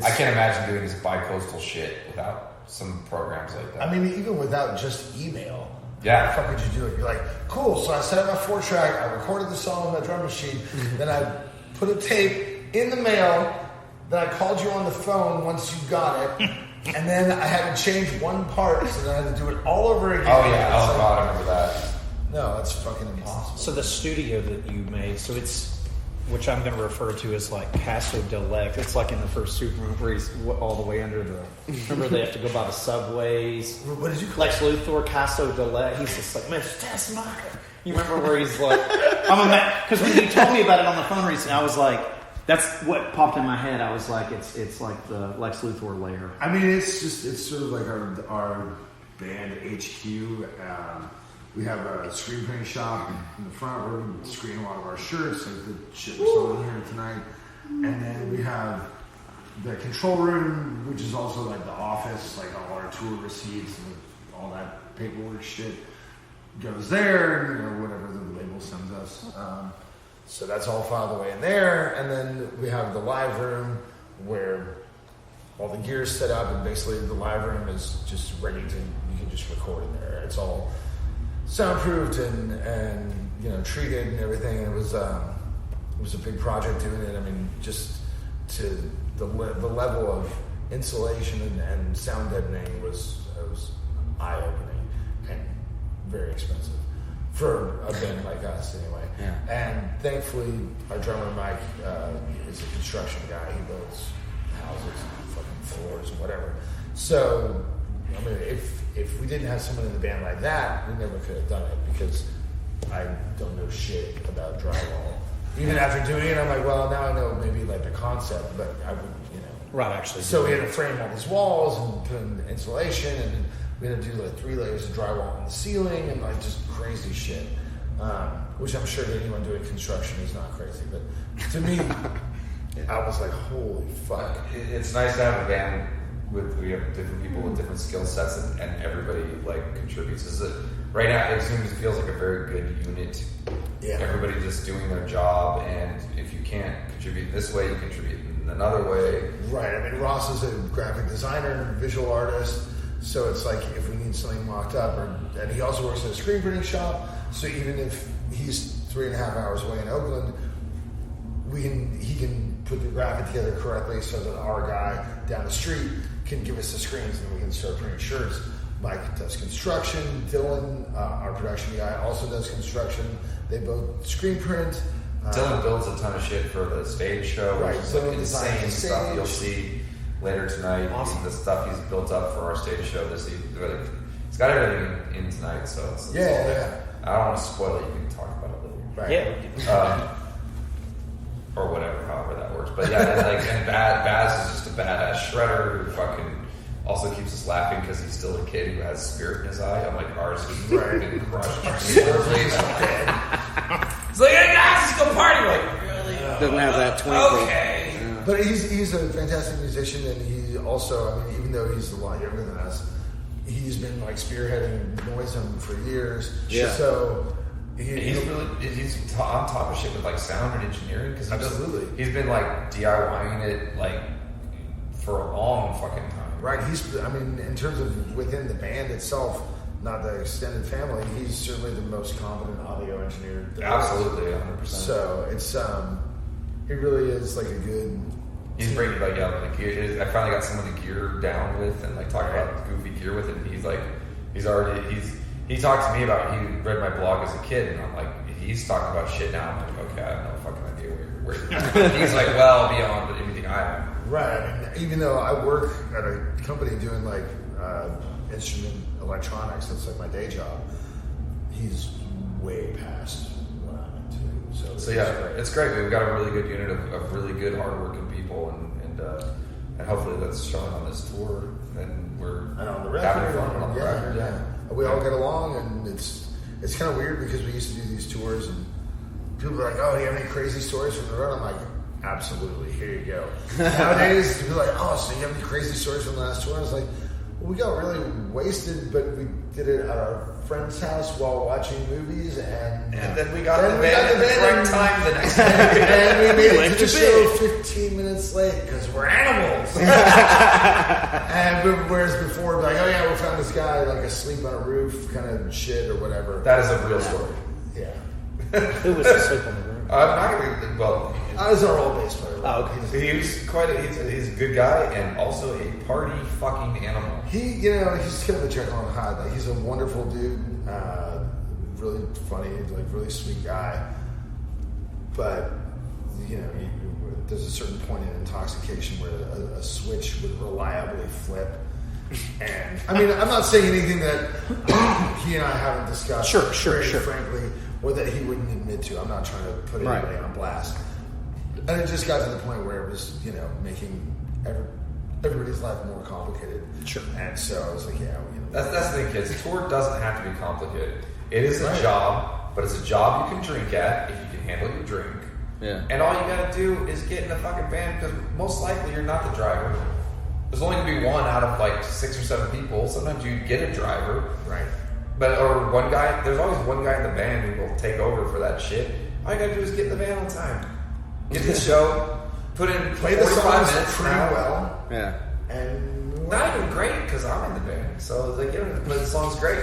I can't imagine doing this bi-coastal shit without some programs like that. I mean, even without just email. Yeah. How the fuck would you do it? You're like, cool, so I set up my 4-track, I recorded the song on my drum machine, then I put a tape in the mail, then I called you on the phone once you got it, and then I had to change one part, so then I had to do it all over again. Oh yeah, oh god, I remember that. No, that's fucking impossible. So the studio that you made, so it's, which I'm going to refer to as like Casa de Lex. It's like in the first Superman where he's all the way under the. Remember they have to go by the subways. What did you call Lex Luthor, Casa de Lex. He's just like, Mr. Tessmacher. You remember where he's like, I'm a man. Because when you told me about it on the phone recently, I was like, that's what popped in my head. I was like, it's like the Lex Luthor layer. I mean, it's sort of like our band HQ. We have a screen printing shop in the front where we screen a lot of our shirts, like the shit we're selling here tonight. And then we have the control room, which is also like the office, like all our tour receipts and all that paperwork shit goes there, and, you know, whatever the label sends us. So that's all filed away in there. And then we have the live room where all the gear is set up, and basically the live room is just ready to, you can just record in there. It's all soundproofed and you know, treated and everything. And it was a big project doing it. I mean, just to the level of insulation and sound deadening was eye opening and very expensive for a band like us anyway. Yeah. And thankfully, our drummer Mike is a construction guy. He builds houses, fucking floors, and whatever. So, I mean, if we didn't have someone in the band like that, we never could have done it, because I don't know shit about drywall. Even after doing it, I'm like, well, now I know maybe like the concept, but I would, you know. Right, actually. So we had to frame all these walls and put in insulation, and we had to do like 3 layers of drywall on the ceiling and like just crazy shit. Which I'm sure to anyone doing construction is not crazy, but to me, I was like, holy fuck. It's nice to have a band we have different people with different skill sets, and everybody like contributes. Right now, it feels like a very good unit. Yeah. Everybody just doing their job, and if you can't contribute this way, you contribute in another way. Right. I mean, Ross is a graphic designer, visual artist, so it's like if we need something mocked up, and he also works at a screen printing shop, so even if he's 3.5 hours away in Oakland, he can put the graphic together correctly so that our guy down the street can give us the screens and we can start printing shirts. Mike does construction. Dylan, our production guy, also does construction. They both screen print. Dylan builds a ton of shit for the stage show, right? Which is like insane stuff you'll see later tonight. Awesome. The stuff he's built up for our stage show this evening. He's got everything in tonight, so it's yeah. I don't want to spoil it. You can talk about it later. Right. Yeah. Or whatever, however that works. But yeah, and Baz is just a badass shredder who fucking also keeps us laughing because he's still a kid who has spirit in his eye. I'm like, ours is fucking crushed. He's like, hey guys, let's go party. Like, really? Doesn't have that twinkle. Okay. Yeah. But he's a fantastic musician, and he also, I mean, even though he's a lot younger than us, he's been like spearheading Noisem for years. Yeah. So he's on top of shit with like sound and engineering, because absolutely he's been like DIYing it like for a long fucking time. Right. I mean, in terms of within the band itself, not the extended family, he's certainly the most competent audio engineer. Absolutely, 100%. So it's he really is like a good. He's bringing like the gear. I finally got someone to gear down with and like talk about goofy gear with, and he's like, he talked to me about, he read my blog as a kid, and I'm like, he's talking about shit now. I'm like, okay, I have no fucking idea where he's like, well, beyond anything I have. Right. I mean, even though I work at a company doing like instrument electronics, that's like my day job. he's way past what I'm into. So yeah, it's great. We've got a really good unit of really good, hardworking people, and hopefully that's showing on this tour. And we're on the record, having fun on the record. Yeah, we all get along, and it's kind of weird because we used to do these tours, and people are like, "Oh, you have any crazy stories from the road?" I'm like, "Absolutely, here you go." Nowadays, people are like, "Oh, so you have any crazy stories from the last tour?" I was like, well, we got really wasted, but we did it at our friend's house while watching movies, and then we got the band at the correct time the next day. And we made it to the show 15 minutes late because we're animals. And whereas before, like, oh yeah, we found this guy like asleep on a roof, kind of shit or whatever. That is a real story. Yeah. Who was asleep on the roof? I'm not gonna. Well, I was our old bass player. Oh, okay. He was he's a good guy and also a party fucking animal. He's kind of a Jekyll and Hyde. Like, he's a wonderful dude, really funny, like really sweet guy. But there's a certain point in intoxication where a switch would reliably flip. And I mean, I'm not saying anything that he and I haven't discussed. Sure. Frankly, or that he wouldn't admit to. I'm not trying to put anybody on blast. And it just got to the point where it was, making everybody's life more complicated. Sure. And so I was like, yeah. That's the thing, kids. A tour doesn't have to be complicated. It is a job, but it's a job you can drink at if you can handle your drink. Yeah. And all you gotta do is get in a fucking band because most likely you're not the driver. There's only gonna be one out of like 6 or 7 people. Sometimes you get a driver. Right. Or one guy, there's always one guy in the band who will take over for that shit. All you gotta do is get in the band on time. Get the show, put in play the songs pretty now. well. Yeah. And not even great because I'm in the band. So they get to play the songs great.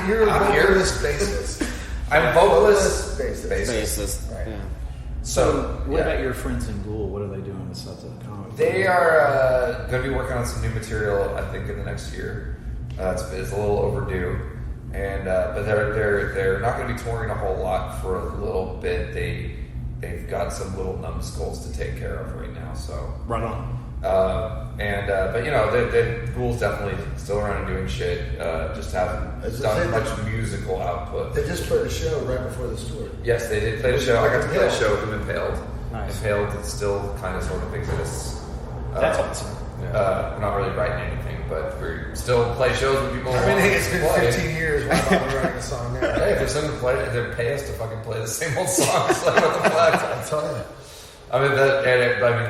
You're a vocalist bassist. I'm vocalist Bassist. Right. Yeah. So, what about your friends in Ghoul? What are they doing besides the comic? They are going to be working on some new material, I think, in the next year. It's a little overdue, and but they're not going to be touring a whole lot for a little bit. They've got some little numbskulls to take care of right now. So right on. But the Ghoul's definitely still around and doing shit. Just haven't done much musical output. They just played a show right before this tour. Yes, they did play the show. I got to play a show with them. Impaled. Nice. Impaled still kind of sort of exists. That's awesome. We're not really writing anything, but we still play shows with people. I mean, it's been 15 years. Why not be writing a song now? Hey, if there's something to play, they pay us to fucking play the same old songs. Like, what the fuck? I'll tell you. I mean,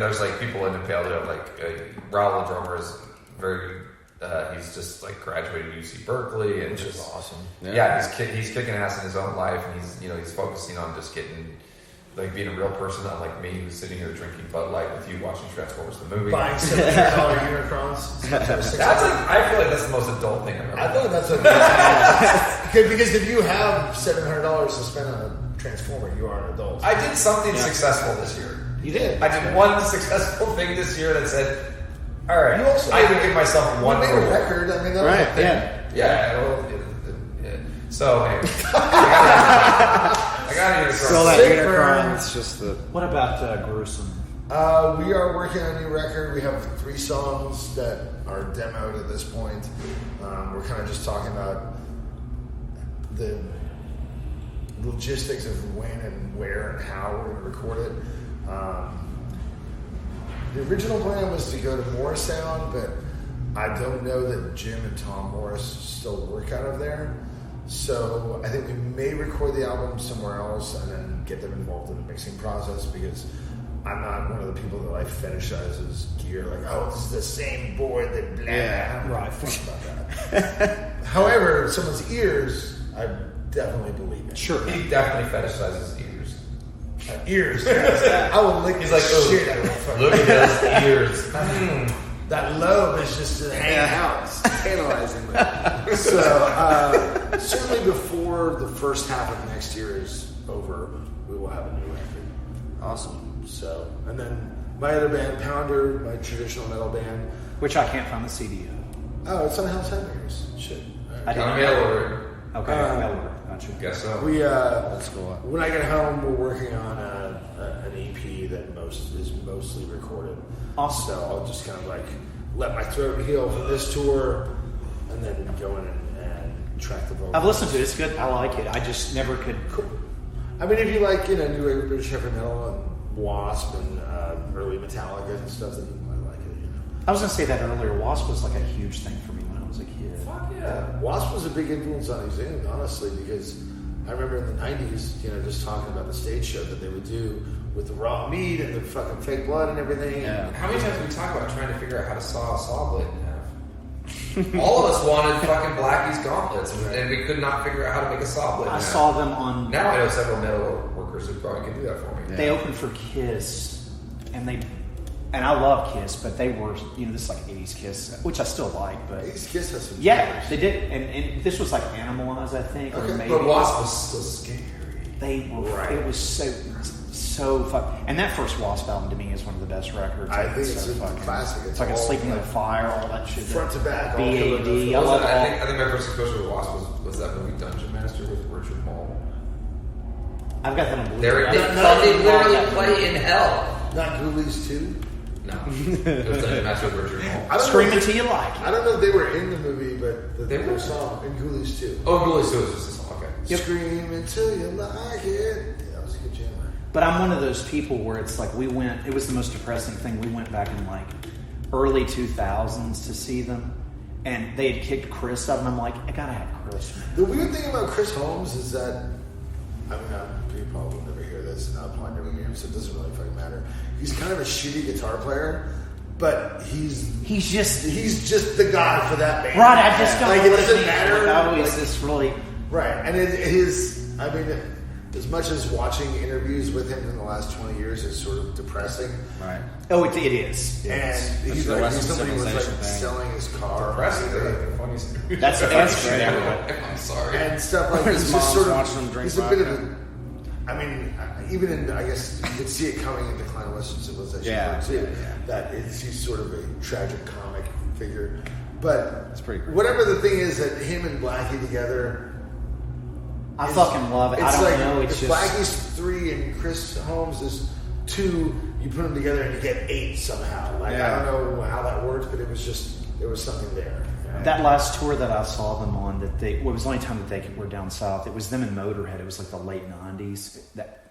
there's like people in Impaled who have like Raul, the drummer, is very. He's just like graduated UC Berkeley, and Which just is awesome. Yeah, he's kicking ass in his own life, and he's focusing on just getting. Like being a real person, unlike me, who's sitting here drinking Bud Light with you, watching Transformers the movie, Buying $700 Unicrons. That's I feel like that's the most adult thing I've ever. I feel like that's because if you have $700 to spend on a Transformer, you are an adult. I did something successful this year. You did. I did one successful thing this year that said, "All right, You also I can give myself one made a reward." record. I mean, that Right, was a thing. Yeah. Well, yeah. So anyway, I got it. Still that Sick Unicron. burn. It's just the. What about Gruesome? We are working on a new record. We have 3 songs that are demoed at this point. We're kind of just talking about the logistics of when and where and how we're going to record it. The original plan was to go to Morrisound, but I don't know that Jim and Tom Morris still work out of there. So I think we may record the album somewhere else and then get them involved in the mixing process, because I'm not one of the people that like fetishizes gear. Like, oh, this is the same board that blah. Yeah, right. Fuck about that. However, someone's ears, I definitely believe it. Sure. He definitely fetishizes ears. Ears. I will lick He's the like, oh, shit out of fucking look at his ears. That lobe is just hanging out, tantalizing me. So, certainly before the first half of next year is over, we will have a new record. Awesome. So, and then my other band, Pounder, my traditional metal band. Which I can't find the CD of. Oh, it's on Hell's Headbangers. Shit. I On mail order. Okay, mail order. Gotcha. Guess so. We, That's cool. when I get home, we're working on an EP that is mostly recorded. Awesome. So I'll just kind of like let my throat heal from this tour, and then go in and track the vocals. I've listened to it. It's good. I like it. I just never could. Cool. I mean, if you like, New Wave British Heavy Metal and Wasp and early Metallica and stuff, then you might like it. I was going to say that earlier. Wasp was like a huge thing for me when I was a kid. Fuck yeah. Wasp was a big influence on Exhumed, honestly, because I remember in the 90s, just talking about the stage show that they would do with the raw meat and the fucking fake blood and everything. Yeah. How many times did we talk about trying to figure out how to saw a saw blade in half? All of us wanted fucking Blackie's gauntlets, and we could not figure out how to make a saw blade in half. I saw them on... Now I know several metal workers who probably can do that for me. They opened for Kiss, and I love Kiss, but they were, this is like 80s Kiss, which I still like, but... 80s Kiss has some... Yeah, they did, and this was like Animalized, I think, or maybe... But Wasp was so scary. They were... Right. It was so fun. And that first Wasp album, to me, is one of the best records. I think it's so a classic. It's like a Sleeping in the Fire, all that shit. Front to back. B.A.D. I think my first exposure to Wasp was that movie Dungeon Master with Richard Mall. I've got that on Blu-ray. They literally play in hell. Not Ghoulies 2? No. It was Dungeon Master with Richard Mall. Scream Until You Like It. I don't know if they were in the movie, but they were a song in Ghoulies 2. Oh, Ghoulies 2 was just a song, okay. Yep. Scream Until You Like It. Yeah, that was a good jam. But I'm one of those people where it's like it was the most depressing thing. We went back in like early 2000s to see them, and they had kicked Chris out, and I'm like, I gotta have Chris, man. The weird thing about Chris Holmes is that, you probably will never hear this, and I'll probably never meet him, so it doesn't really fucking matter. He's kind of a shitty guitar player, but he's just the guy for that band. Right, I just don't like, know it what doesn't means. matter. Like, is this really... Right, and as much as watching interviews with him in the last 20 years is sort of depressing. Right. Oh, it is. And he's somebody who was like selling his car. Depressing. They're like the funniest. That's great. I'm sorry. And stuff like his this. mom's Just sort watching him of, drink he's a bit of vodka. even in, I guess, you could see it coming in Decline of Western Civilization too. That he's sort of a tragic comic figure. But it's pretty crazy. Whatever the thing is that him and Blackie together, I fucking love it. I don't know. It's if just Blackie's 3 and Chris Holmes is 2. You put them together and you get 8 somehow. I don't know how that works, but there was something there. That last tour that I saw them on, it was the only time that they were down south. It was them and Motorhead. It was like the late 90s. That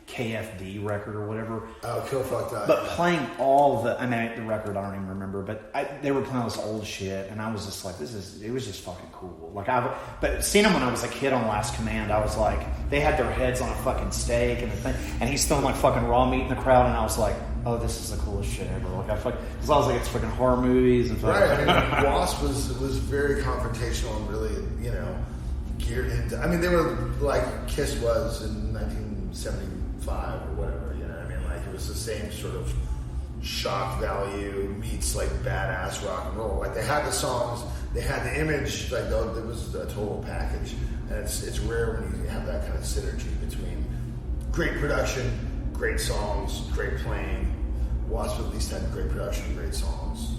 KFD record or whatever. Oh, Kill Fuck Die. But playing all the record, I don't even remember, but they were playing all this old shit, and I was just like, it was just fucking cool. But seeing them when I was a kid on Last Command, I was like, they had their heads on a fucking stake and the thing, and he's throwing like fucking raw meat in the crowd, and I was like, oh, this is the coolest shit ever. Because I was like, it's fucking horror movies and fucking. Right. I mean, Wasp was very confrontational and really, geared into. I mean, they were like Kiss was in 1975 or whatever. You know what I mean? Like it was the same sort of shock value meets like badass rock and roll. Like they had the songs, they had the image. Like it was a total package. And it's rare when you have that kind of synergy between great production, great songs, great playing. Wasp at least had great production, great songs.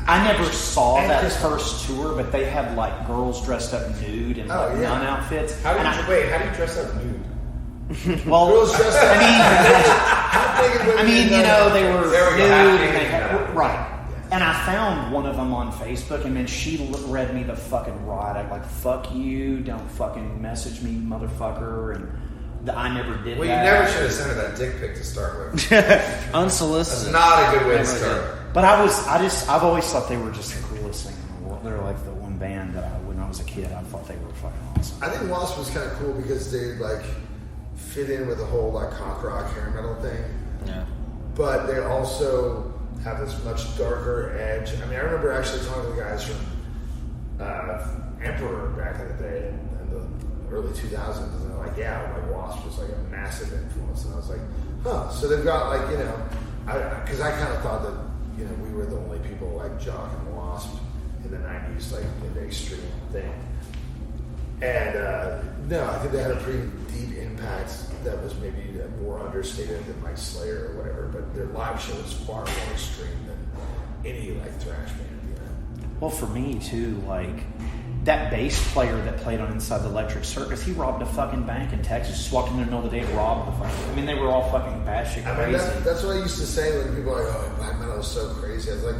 I never saw that first tour, but they had like girls dressed up nude in nun outfits. How do you dress up nude? Well, girls dressed up. They were nude and they had, right. And I found one of them on Facebook, and then she read me the fucking riot. Like, fuck you, don't fucking message me, motherfucker, and. I never did that. Well, you never should have sent her that dick pic to start with. Unsolicited. That's not a good way to start. But I've always thought they were just the coolest thing in the world. They're like the one band that when I was a kid, I thought they were fucking awesome. I think Wasp was kind of cool because they like fit in with the whole like cock rock hair metal thing. Yeah. But they also have this much darker edge. I mean, I remember actually talking to the guys from Emperor back in the day in the early 2000s, and they're like, Wasp was like a massive influence. And I was like, huh. So they've got like, because I kind of thought that, we were the only people like Jock and Wasp in the 90s, like in the extreme thing. And no, I think they had a pretty deep impact that was maybe more understated than like Slayer or whatever, but their live show was far more extreme than any like thrash band, Well, for me too, like that bass player that played on Inside the Electric Circus, he robbed a fucking bank in Texas. Just walked in the middle of the day and robbed the fucking. I mean, they were all fucking batshit crazy. That's what I used to say when people are like, "Oh, black metal is so crazy." I was like,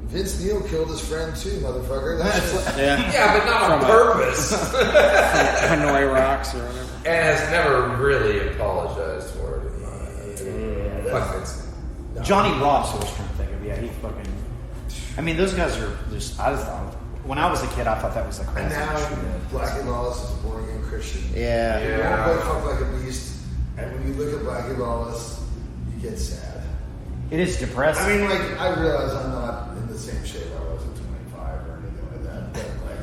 Vince Neil killed his friend too, motherfucker. That's just, Yeah, but not on purpose. Hanoi Rocks or whatever. And has never really apologized for it. Fuck Vince. Johnny Ross, I was trying to think of. Yeah, he fucking. I mean, those guys are just. I thought when I was a kid, I thought that was the and craziest. now Blackie Lawless is a born again Christian. Yeah. You want to play fuck like a beast, and when you look at Blackie Lawless, you get sad. It is depressing. I mean, like, I realize I'm not in the same shape I was at 25 or anything like that, but like,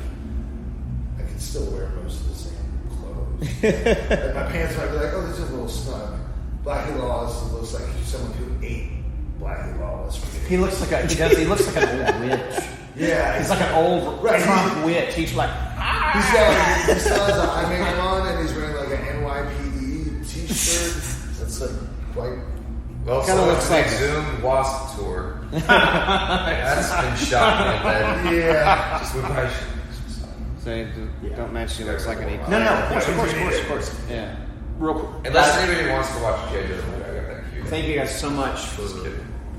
I can still wear most of the same clothes. Like, my pants might be like, oh, this is a little snug. Blackie Lawless looks like someone who ate Blackie Lawless. He looks like a. He looks like an old witch. Yeah, He's like an old Trump witch. He's like. He still has an eye makeup on, and he's wearing like an NYPD t-shirt. That's like quite. Well, Kinda looks like Zoom Wasp tour. That's been shot like that. Yeah. Just with my So don't mention he looks like an EP. No, of course. Yeah. Real quick. Unless anybody wants to watch J.J. movie, I got that cue. Thank you guys so much for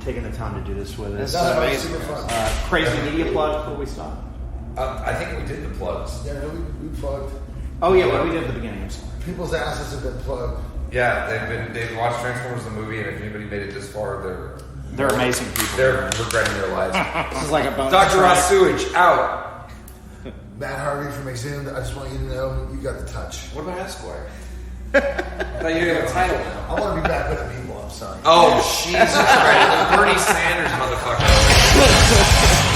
taking the time to do this with us. This is amazing. Super fun. Crazy media plug before we stop. I think we did the plugs. Yeah, we plugged. Oh yeah, well, we did at the beginning. I'm sorry. People's asses have been plugged. Yeah, they've watched Transformers the movie, and if anybody made it this far, They're amazing people. they're regretting their lives. This is like a bonus Dr. track. Ross Sewage out. Matt Harvey from Exhumed, I just want you to know you got the touch. What about Esquire? I thought you had a title now. I want to be back with the people, I'm sorry. Oh, Jesus Christ. Bernie Sanders, motherfucker.